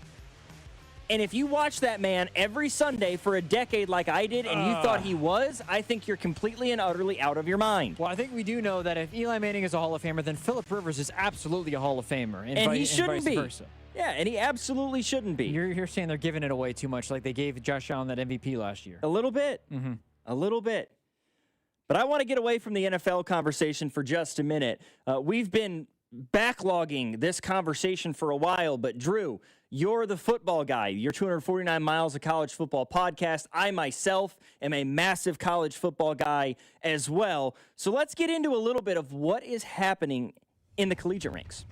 And if you watch that man every Sunday for a decade like I did and you thought he was, I think you're completely and utterly out of your mind. Well, I think we do know that if Eli Manning is a Hall of Famer, then Phillip Rivers is absolutely a Hall of Famer. And he shouldn't be. Versa. Yeah, and he absolutely shouldn't be. You're saying they're giving it away too much like they gave Josh Allen that MVP last year. A little bit. Mm-hmm. A little bit. But I want to get away from the NFL conversation for just a minute. We've been backlogging this conversation for a while, but Drew, you're the football guy. You're 249 Miles of College Football podcast. I myself am a massive college football guy as well. So let's get into a little bit of what is happening in the collegiate ranks.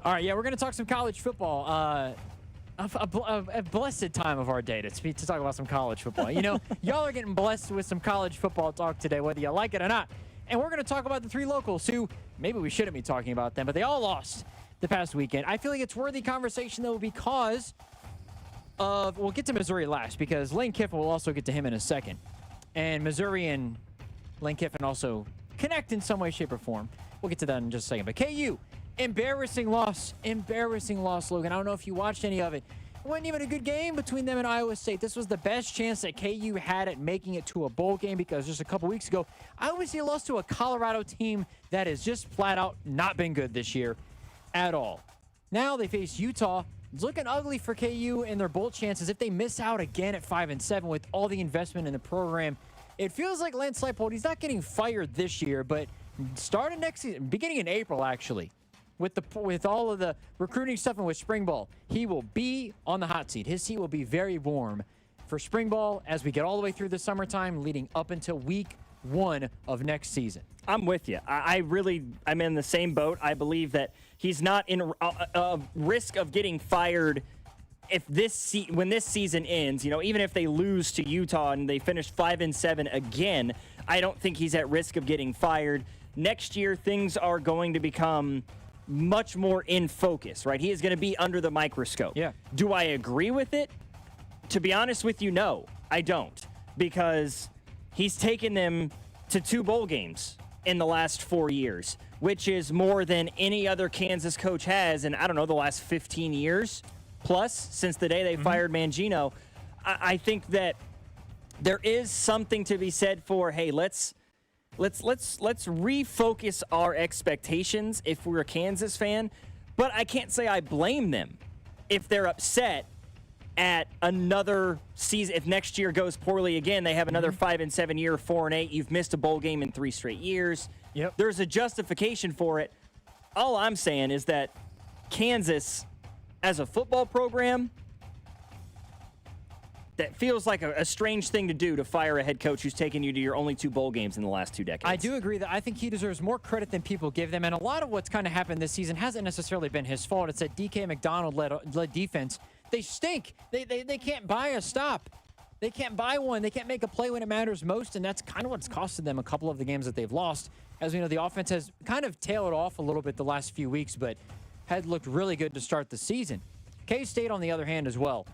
All right, yeah, we're going to talk some college football. A blessed time of our day to talk about some college football. Y'all are getting blessed with some college football talk today, whether you like it or not. And we're going to talk about the 3 locals who maybe we shouldn't be talking about them, but they all lost the past weekend. I feel like it's worthy conversation, though, because of, we'll get to Missouri last, because Lane Kiffin will also get to him in a second. And Missouri and Lane Kiffin also connect in some way, shape, or form. We'll get to that in just a second. But KU, embarrassing loss, Logan. I don't know if you watched any of it. It wasn't even a good game between them and Iowa State. This was the best chance that KU had at making it to a bowl game because just a couple weeks ago, Iowa State lost to a Colorado team that has just flat out not been good this year at all. Now they face Utah. It's looking ugly for KU and their bowl chances if they miss out again at 5-7 with all the investment in the program. It feels like Lance Leipold, he's not getting fired this year, but starting next season, beginning in April actually, with all of the recruiting stuff and with spring ball, he will be on the hot seat. His seat will be very warm for spring ball as we get all the way through the summertime leading up until week 1 of next season. I'm with you. I'm in the same boat. I believe that he's not in a risk of getting fired when this season ends. Even if they lose to Utah and they finish 5-7 again, I don't think he's at risk of getting fired. Next year, things are going to become much more in focus, right? He is going to be under the microscope. Yeah. Do I agree with it? To be honest with you, no, I don't. Because he's taken them to 2 bowl games in the last 4 years, which is more than any other Kansas coach has in, the last 15 years plus since the day they fired Mangino. I think that there is something to be said for, hey, let's refocus our expectations if we're a Kansas fan. But I can't say I blame them if they're upset at another season. If next year goes poorly again, they have another 5-7 year, 4-8. You've missed a bowl game in 3 straight years. Yep. There's a justification for it. All I'm saying is that Kansas, as a football program, that feels like a strange thing to do, to fire a head coach who's taken you to your only 2 bowl games in the last 2 decades. I do agree that I think he deserves more credit than people give them, and a lot of what's kind of happened this season hasn't necessarily been his fault. It's that DK McDonald-led defense. They stink. They can't buy a stop. They can't buy one. They can't make a play when it matters most, and that's kind of what's costed them a couple of the games that they've lost. As we know, the offense has kind of tailed off a little bit the last few weeks, but had looked really good to start the season. K-State, on the other hand, as well.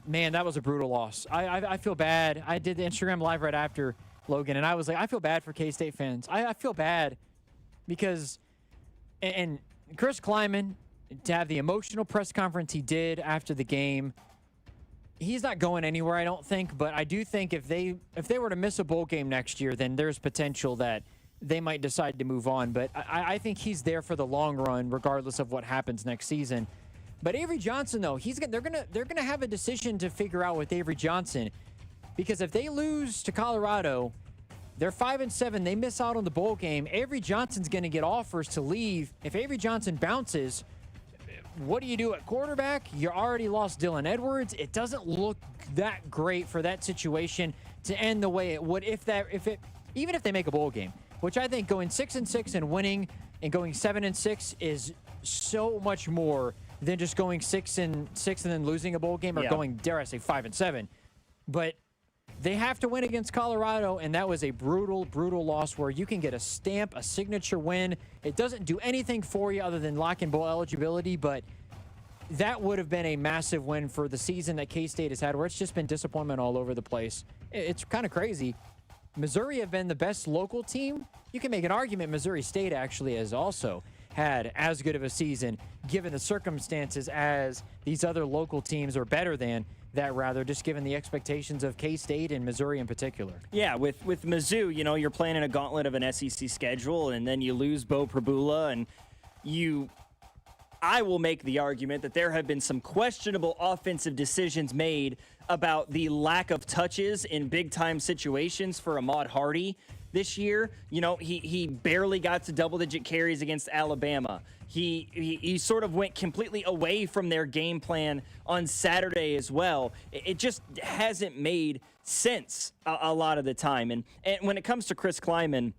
Man, that was a brutal loss. I feel bad. I did the Instagram Live right after, Logan, and I was like, I feel bad for K-State fans. I feel bad because, and Chris Kleiman, to have the emotional press conference he did after the game. He's not going anywhere, I don't think, but I do think if they were to miss a bowl game next year, then there's potential that they might decide to move on. But I think he's there for the long run, regardless of what happens next season. But Avery Johnson, though, they're gonna have a decision to figure out with Avery Johnson, because if they lose to Colorado, they're 5-7. They miss out on the bowl game. Avery Johnson's going to get offers to leave. If Avery Johnson bounces, what do you do at quarterback? You already lost Dylan Edwards. It doesn't look that great for that situation to end the way it would even if they make a bowl game, which I think going 6-6 and winning and going 7-6 is so much more than just going 6-6 and then losing a bowl game or going, dare I say, 5-7. But they have to win against Colorado, and that was a brutal, brutal loss where you can get a stamp, a signature win. It doesn't do anything for you other than lock in bowl eligibility, but that would have been a massive win for the season that K-State has had, where it's just been disappointment all over the place. It's kind of crazy. Missouri have been the best local team. You can make an argument Missouri State actually has also had as good of a season, given the circumstances, as these other local teams, are better than that, rather, just given the expectations of K-State and Missouri in particular. Yeah, with Mizzou, you're playing in a gauntlet of an SEC schedule, and then you lose Bo Prabula, and I will make the argument that there have been some questionable offensive decisions made about the lack of touches in big-time situations for Ahmad Hardy this year. He barely got to double-digit carries against Alabama. He sort of went completely away from their game plan on Saturday as well. It just hasn't made sense a lot of the time. And when it comes to Chris Kleiman,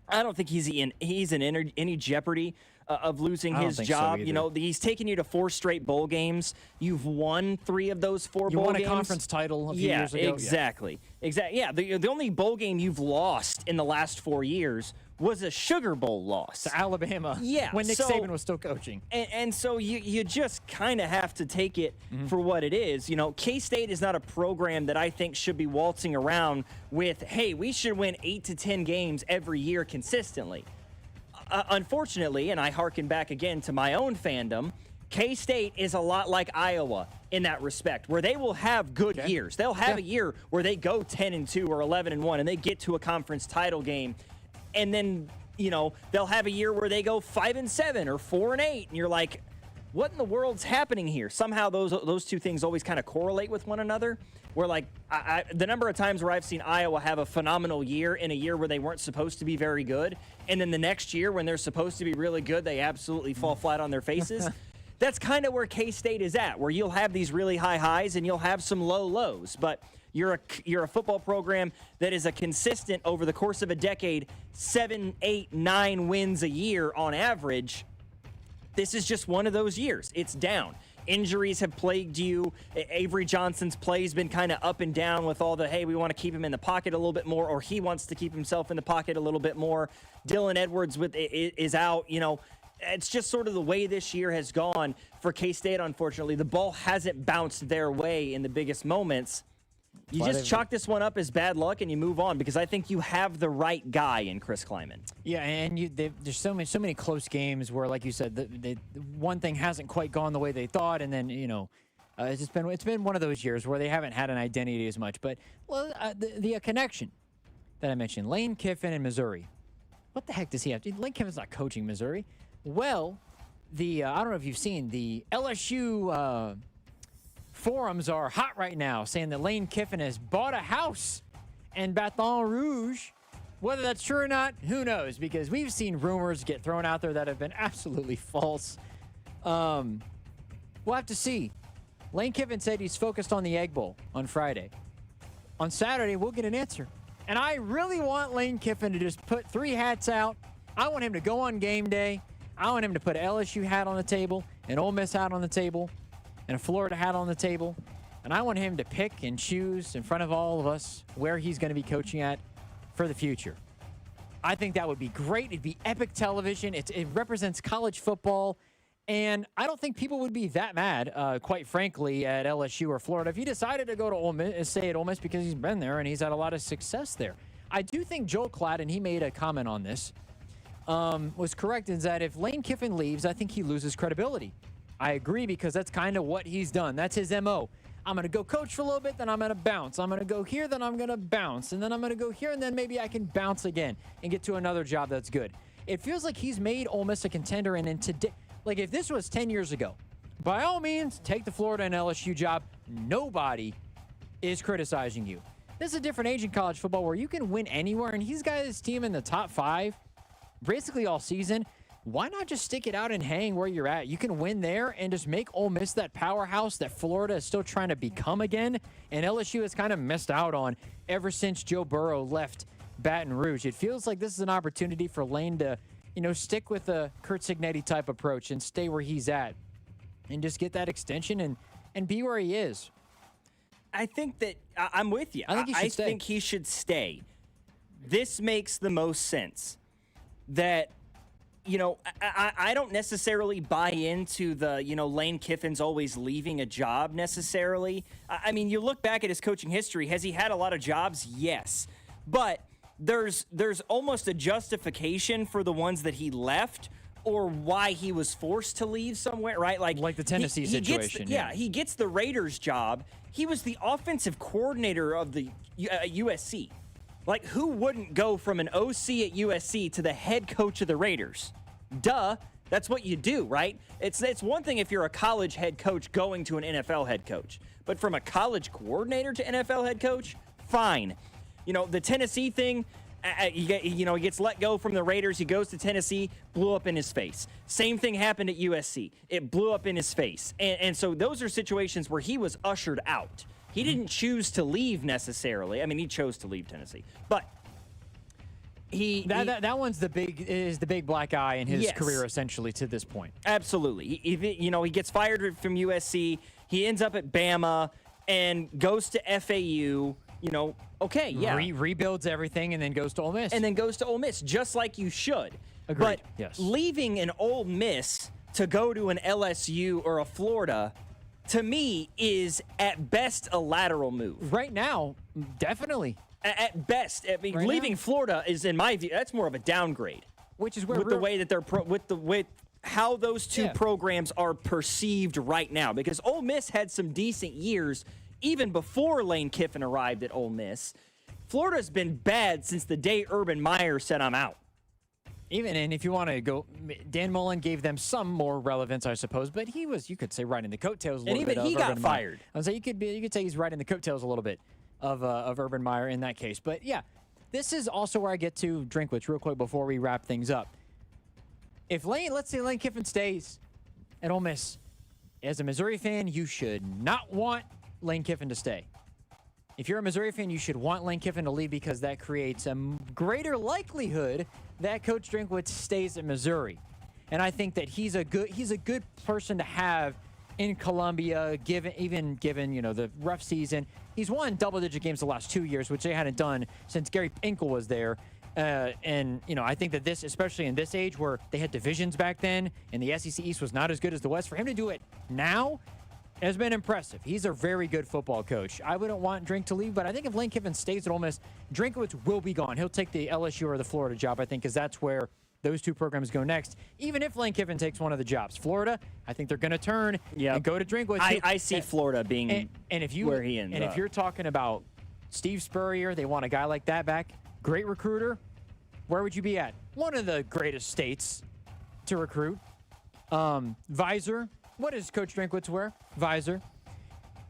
I don't think he's in any jeopardy of losing his job. So he's taken you to 4 straight bowl games. You've won 3 of those 4 bowl games. You won a conference title a few years ago. Exactly. Yeah, the only bowl game you've lost in the last 4 years was a Sugar Bowl loss to Alabama. Yeah, when Nick Saban was still coaching. And so you just kind of have to take it for what it is. K-State is not a program that I think should be waltzing around with, hey, we should win 8 to 10 games every year consistently. Unfortunately, and I hearken back again to my own fandom, K-State is a lot like Iowa in that respect, where they will have good years. They'll have a year where they go 10-2 or 11-1 and they get to a conference title game. And then, they'll have a year where they go 5-7 or 4-8. And you're like, what in the world's happening here? Somehow those two things always kind of correlate with one another. Where, like, the number of times where I've seen Iowa have a phenomenal year in a year where they weren't supposed to be very good, and then the next year when they're supposed to be really good, they absolutely fall flat on their faces. That's kind of where K-State is at, where you'll have these really high highs and you'll have some low lows. But you're a football program that is a consistent, over the course of a decade, 7, 8, 9 wins a year on average. This is just one of those years. It's down. Injuries have plagued you. Avery Johnson's play's been kind of up and down with all the, hey, we want to keep him in the pocket a little bit more, or he wants to keep himself in the pocket a little bit more. Dylan Edwards is out. It's just sort of the way this year has gone for K-State, unfortunately. The ball hasn't bounced their way in the biggest moments. You just chalk this one up as bad luck and you move on, because I think you have the right guy in Chris Kleiman. Yeah, and there's so many close games where, like you said, the one thing hasn't quite gone the way they thought, and then it's been one of those years where they haven't had an identity as much. But the connection that I mentioned, Lane Kiffin in Missouri, what the heck does he have? Lane Kiffin's not coaching Missouri. Well, I don't know if you've seen the LSU. Forums are hot right now, saying that Lane Kiffin has bought a house in Baton Rouge. Whether that's true or not, who knows? Because we've seen rumors get thrown out there that have been absolutely false. We'll have to see. Lane Kiffin said he's focused on the Egg Bowl on Friday. On Saturday, we'll get an answer. And I really want Lane Kiffin to just put 3 hats out. I want him to go on game day. I want him to put an LSU hat on the table, an Ole Miss hat on the table, and a Florida hat on the table. And I want him to pick and choose in front of all of us where he's going to be coaching at for the future. I think that would be great. It'd be epic television. It represents college football. And I don't think people would be that mad, quite frankly, at LSU or Florida if he decided to go to Ole Miss, stay at Ole Miss, because he's been there and he's had a lot of success there. I do think Joel Klatt, and he made a comment on this, was correct is that if Lane Kiffin leaves, I think he loses credibility. I agree because that's kind of what he's done. That's his MO. I'm going to go coach for a little bit, then I'm going to bounce. I'm going to go here, then I'm going to bounce. And then I'm going to go here, and then maybe I can bounce again and get to another job that's good. It feels like he's made Ole Miss a contender. And in today, like if this was 10 years ago, by all means, take the Florida and LSU job. Nobody is criticizing you. This is a different age in college football where you can win anywhere, and he's got his team in the top 5 basically all season. Why not just stick it out and hang where you're at? You can win there and just make Ole Miss that powerhouse that Florida is still trying to become again, and LSU has kind of missed out on ever since Joe Burrow left Baton Rouge. It feels like this is an opportunity for Lane to, stick with a Kurt Signetti type approach and stay where he's at and just get that extension and be where he is. I think that I'm with you. I think he should stay. This makes the most sense. That, I don't necessarily buy into the, Lane Kiffin's always leaving a job necessarily. I mean, you look back at his coaching history. Has he had a lot of jobs? Yes. But there's almost a justification for the ones that he left or why he was forced to leave somewhere, right? Like the Tennessee situation. He gets the Raiders job. He was the offensive coordinator of the USC. Like, who wouldn't go from an OC at USC to the head coach of the Raiders? Duh. That's what you do, right? It's one thing if you're a college head coach going to an NFL head coach. But from a college coordinator to NFL head coach, fine. The Tennessee thing, he gets let go from the Raiders. He goes to Tennessee, blew up in his face. Same thing happened at USC. It blew up in his face. And so those are situations where he was ushered out. He didn't choose to leave necessarily. I mean, he chose to leave Tennessee, but that one's the big black eye in his career essentially to this point. Absolutely. He gets fired from USC. He ends up at Bama and goes to FAU. Okay, yeah. Rebuilds everything and then goes to Ole Miss. Just like you should. Agreed. But yes. Leaving an Ole Miss to go to an LSU or a Florida, to me, is at best a lateral move. Right now, definitely. At best, leaving Florida is, in my view, that's more of a downgrade. Which is where the way that they're with how those two programs are perceived right now. Because Ole Miss had some decent years even before Lane Kiffin arrived at Ole Miss. Florida's been bad since the day Urban Meyer said, "I'm out." And if you want to go, Dan Mullen gave them some more relevance, I suppose, but he was, you could say, riding the coattails a little bit. And even he got fired. I would say you could say he's riding the coattails a little bit of Urban Meyer in that case. But yeah, this is also where I get to Drinkwitz real quick before we wrap things up. Let's say Lane Kiffin stays at Ole Miss, as a Missouri fan, you should not want Lane Kiffin to stay. If you're a Missouri fan, you should want Lane Kiffin to leave because that creates a greater likelihood that Coach Drinkwitz stays at Missouri. And I think that he's a good person to have in Columbia, given the rough season. He's won double-digit games the last 2 years, which they hadn't done since Gary Pinkel was there. And I think that this, especially in this age where they had divisions back then and the SEC East was not as good as the West, for him to do it now has been impressive. He's a very good football coach. I wouldn't want Drink to leave, but I think if Lane Kiffin stays at Ole Miss, Drinkwitz will be gone. He'll take the LSU or the Florida job, I think, because that's where those two programs go next. Even if Lane Kiffin takes one of the jobs. Florida, I think they're going to turn and go to Drinkwitz. I see Florida being where he ends up. And if you're talking about Steve Spurrier, they want a guy like that back. Great recruiter. Where would you be at? One of the greatest states to recruit. Visor. What does Coach Drinkwitz wear? Visor.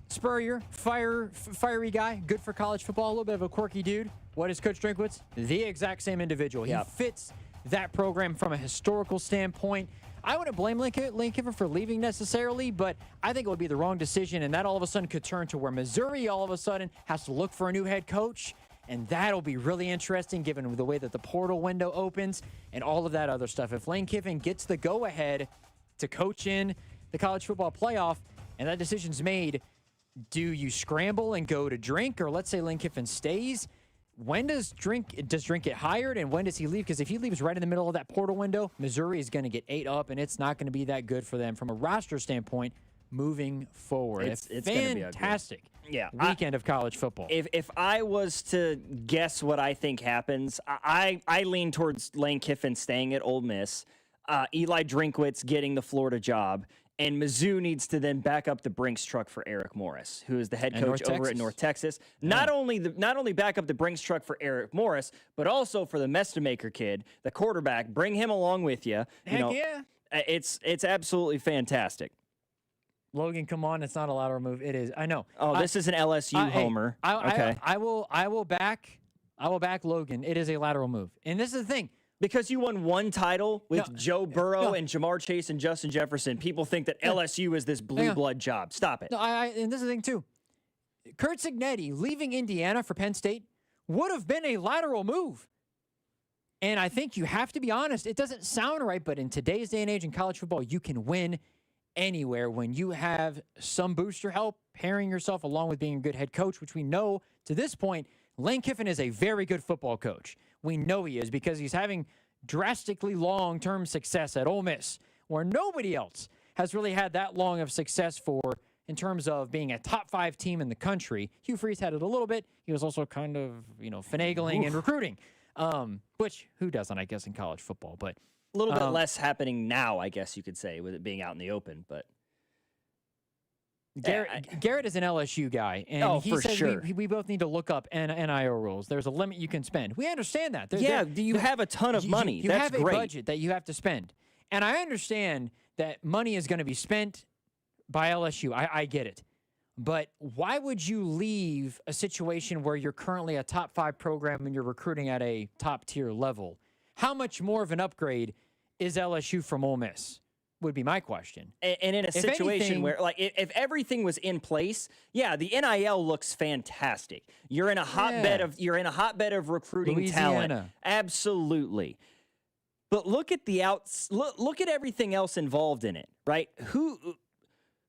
Spurrier, fiery guy, good for college football, a little bit of a quirky dude. What is Coach Drinkwitz? The exact same individual. He fits that program from a historical standpoint. I wouldn't blame Lane Kiffin for leaving necessarily, but I think it would be the wrong decision, and that all of a sudden could turn to where Missouri all of a sudden has to look for a new head coach, and that'll be really interesting given the way that the portal window opens and all of that other stuff. If Lane Kiffin gets the go-ahead to coach in the college football playoff and that decision's made, do you scramble and go to Drink, or let's say Lane Kiffin stays? When does Drink get hired, and when does he leave? Because if he leaves right in the middle of that portal window, Missouri is going to get ate up, and it's not going to be that good for them from a roster standpoint moving forward. It's going to be ugly. Fantastic weekend of college football. If I was to guess what I think happens, I lean towards Lane Kiffin staying at Ole Miss, Eli Drinkwitz getting the Florida job, and Mizzou needs to then back up the Brinks truck for Eric Morris, who is the head coach over at North Texas. Not only back up the Brinks truck for Eric Morris, but also for the Mestemaker kid, the quarterback. Bring him along with you. Yeah. It's absolutely fantastic. Logan, come on! It's not a lateral move. It is. I know. Oh, this is an LSU homer. Okay. I will back Logan. It is a lateral move, and this is the thing. Because you won one title with Joe Burrow and Jamar Chase and Justin Jefferson, people think that LSU is this blue blood job. Stop it. No, and this is the thing, too. Kurt Cignetti leaving Indiana for Penn State would have been a lateral move. And I think you have to be honest. It doesn't sound right, but in today's day and age in college football, you can win anywhere when you have some booster help, pairing yourself along with being a good head coach, which we know to this point, Lane Kiffin is a very good football coach. We know he is because he's having drastically long-term success at Ole Miss, where nobody else has really had that long of success for in terms of being a top 5 team in the country. Hugh Freeze had it a little bit. He was also kind of, finagling and recruiting, which who doesn't, I guess, in college football. But a little bit less happening now, I guess you could say, with it being out in the open, but... Garrett is an LSU guy, and he says sure. we both need to look up NIL rules. There's a limit you can spend. We understand that. You have a ton of money. You That's have a great. budget that you have to spend. And I understand that money is going to be spent by LSU. I get it. But why would you leave a situation where you're currently a top 5 program and you're recruiting at a top tier level? How much more of an upgrade is LSU from Ole Miss? Would be my question. And in a situation where, like, if everything was in place, the NIL looks fantastic. You're in a hotbed of recruiting Louisiana. talent. Absolutely. But look at look at everything else involved in it, right?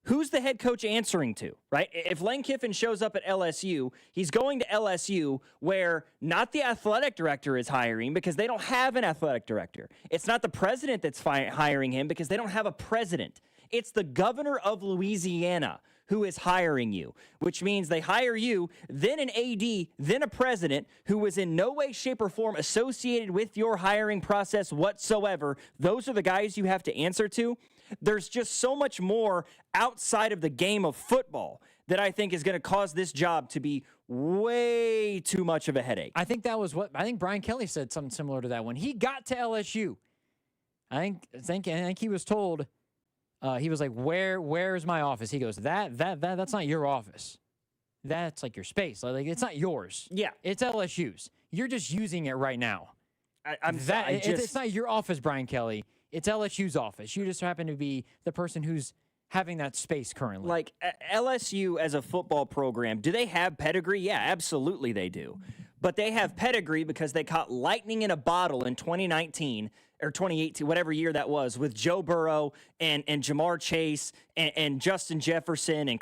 Who's the head coach answering to, right? If Lane Kiffin shows up at LSU, he's going to LSU where not the athletic director is hiring because they don't have an athletic director. It's not the president that's hiring him because they don't have a president. It's the governor of Louisiana who is hiring you, which means they hire you, then an AD, then a president who was in no way, shape, or form associated with your hiring process whatsoever. Those are the guys you have to answer to. There's just so much more outside of the game of football that I think is going to cause this job to be way too much of a headache. I think that was what Brian Kelly said, something similar to that when he got to LSU. I think he was told, he was like, "Where's my office?" He goes, "That's not your office. That's like your space. Like it's not yours. Yeah, it's LSU's. You're just using it right now. It's not your office, Brian Kelly. It's LSU's office. You just happen to be the person who's having that space currently." Like LSU as a football program, do they have pedigree? Yeah, absolutely they do. But they have pedigree because they caught lightning in a bottle in 2019 or 2018, whatever year that was, with Joe Burrow and Jamar Chase and Justin Jefferson and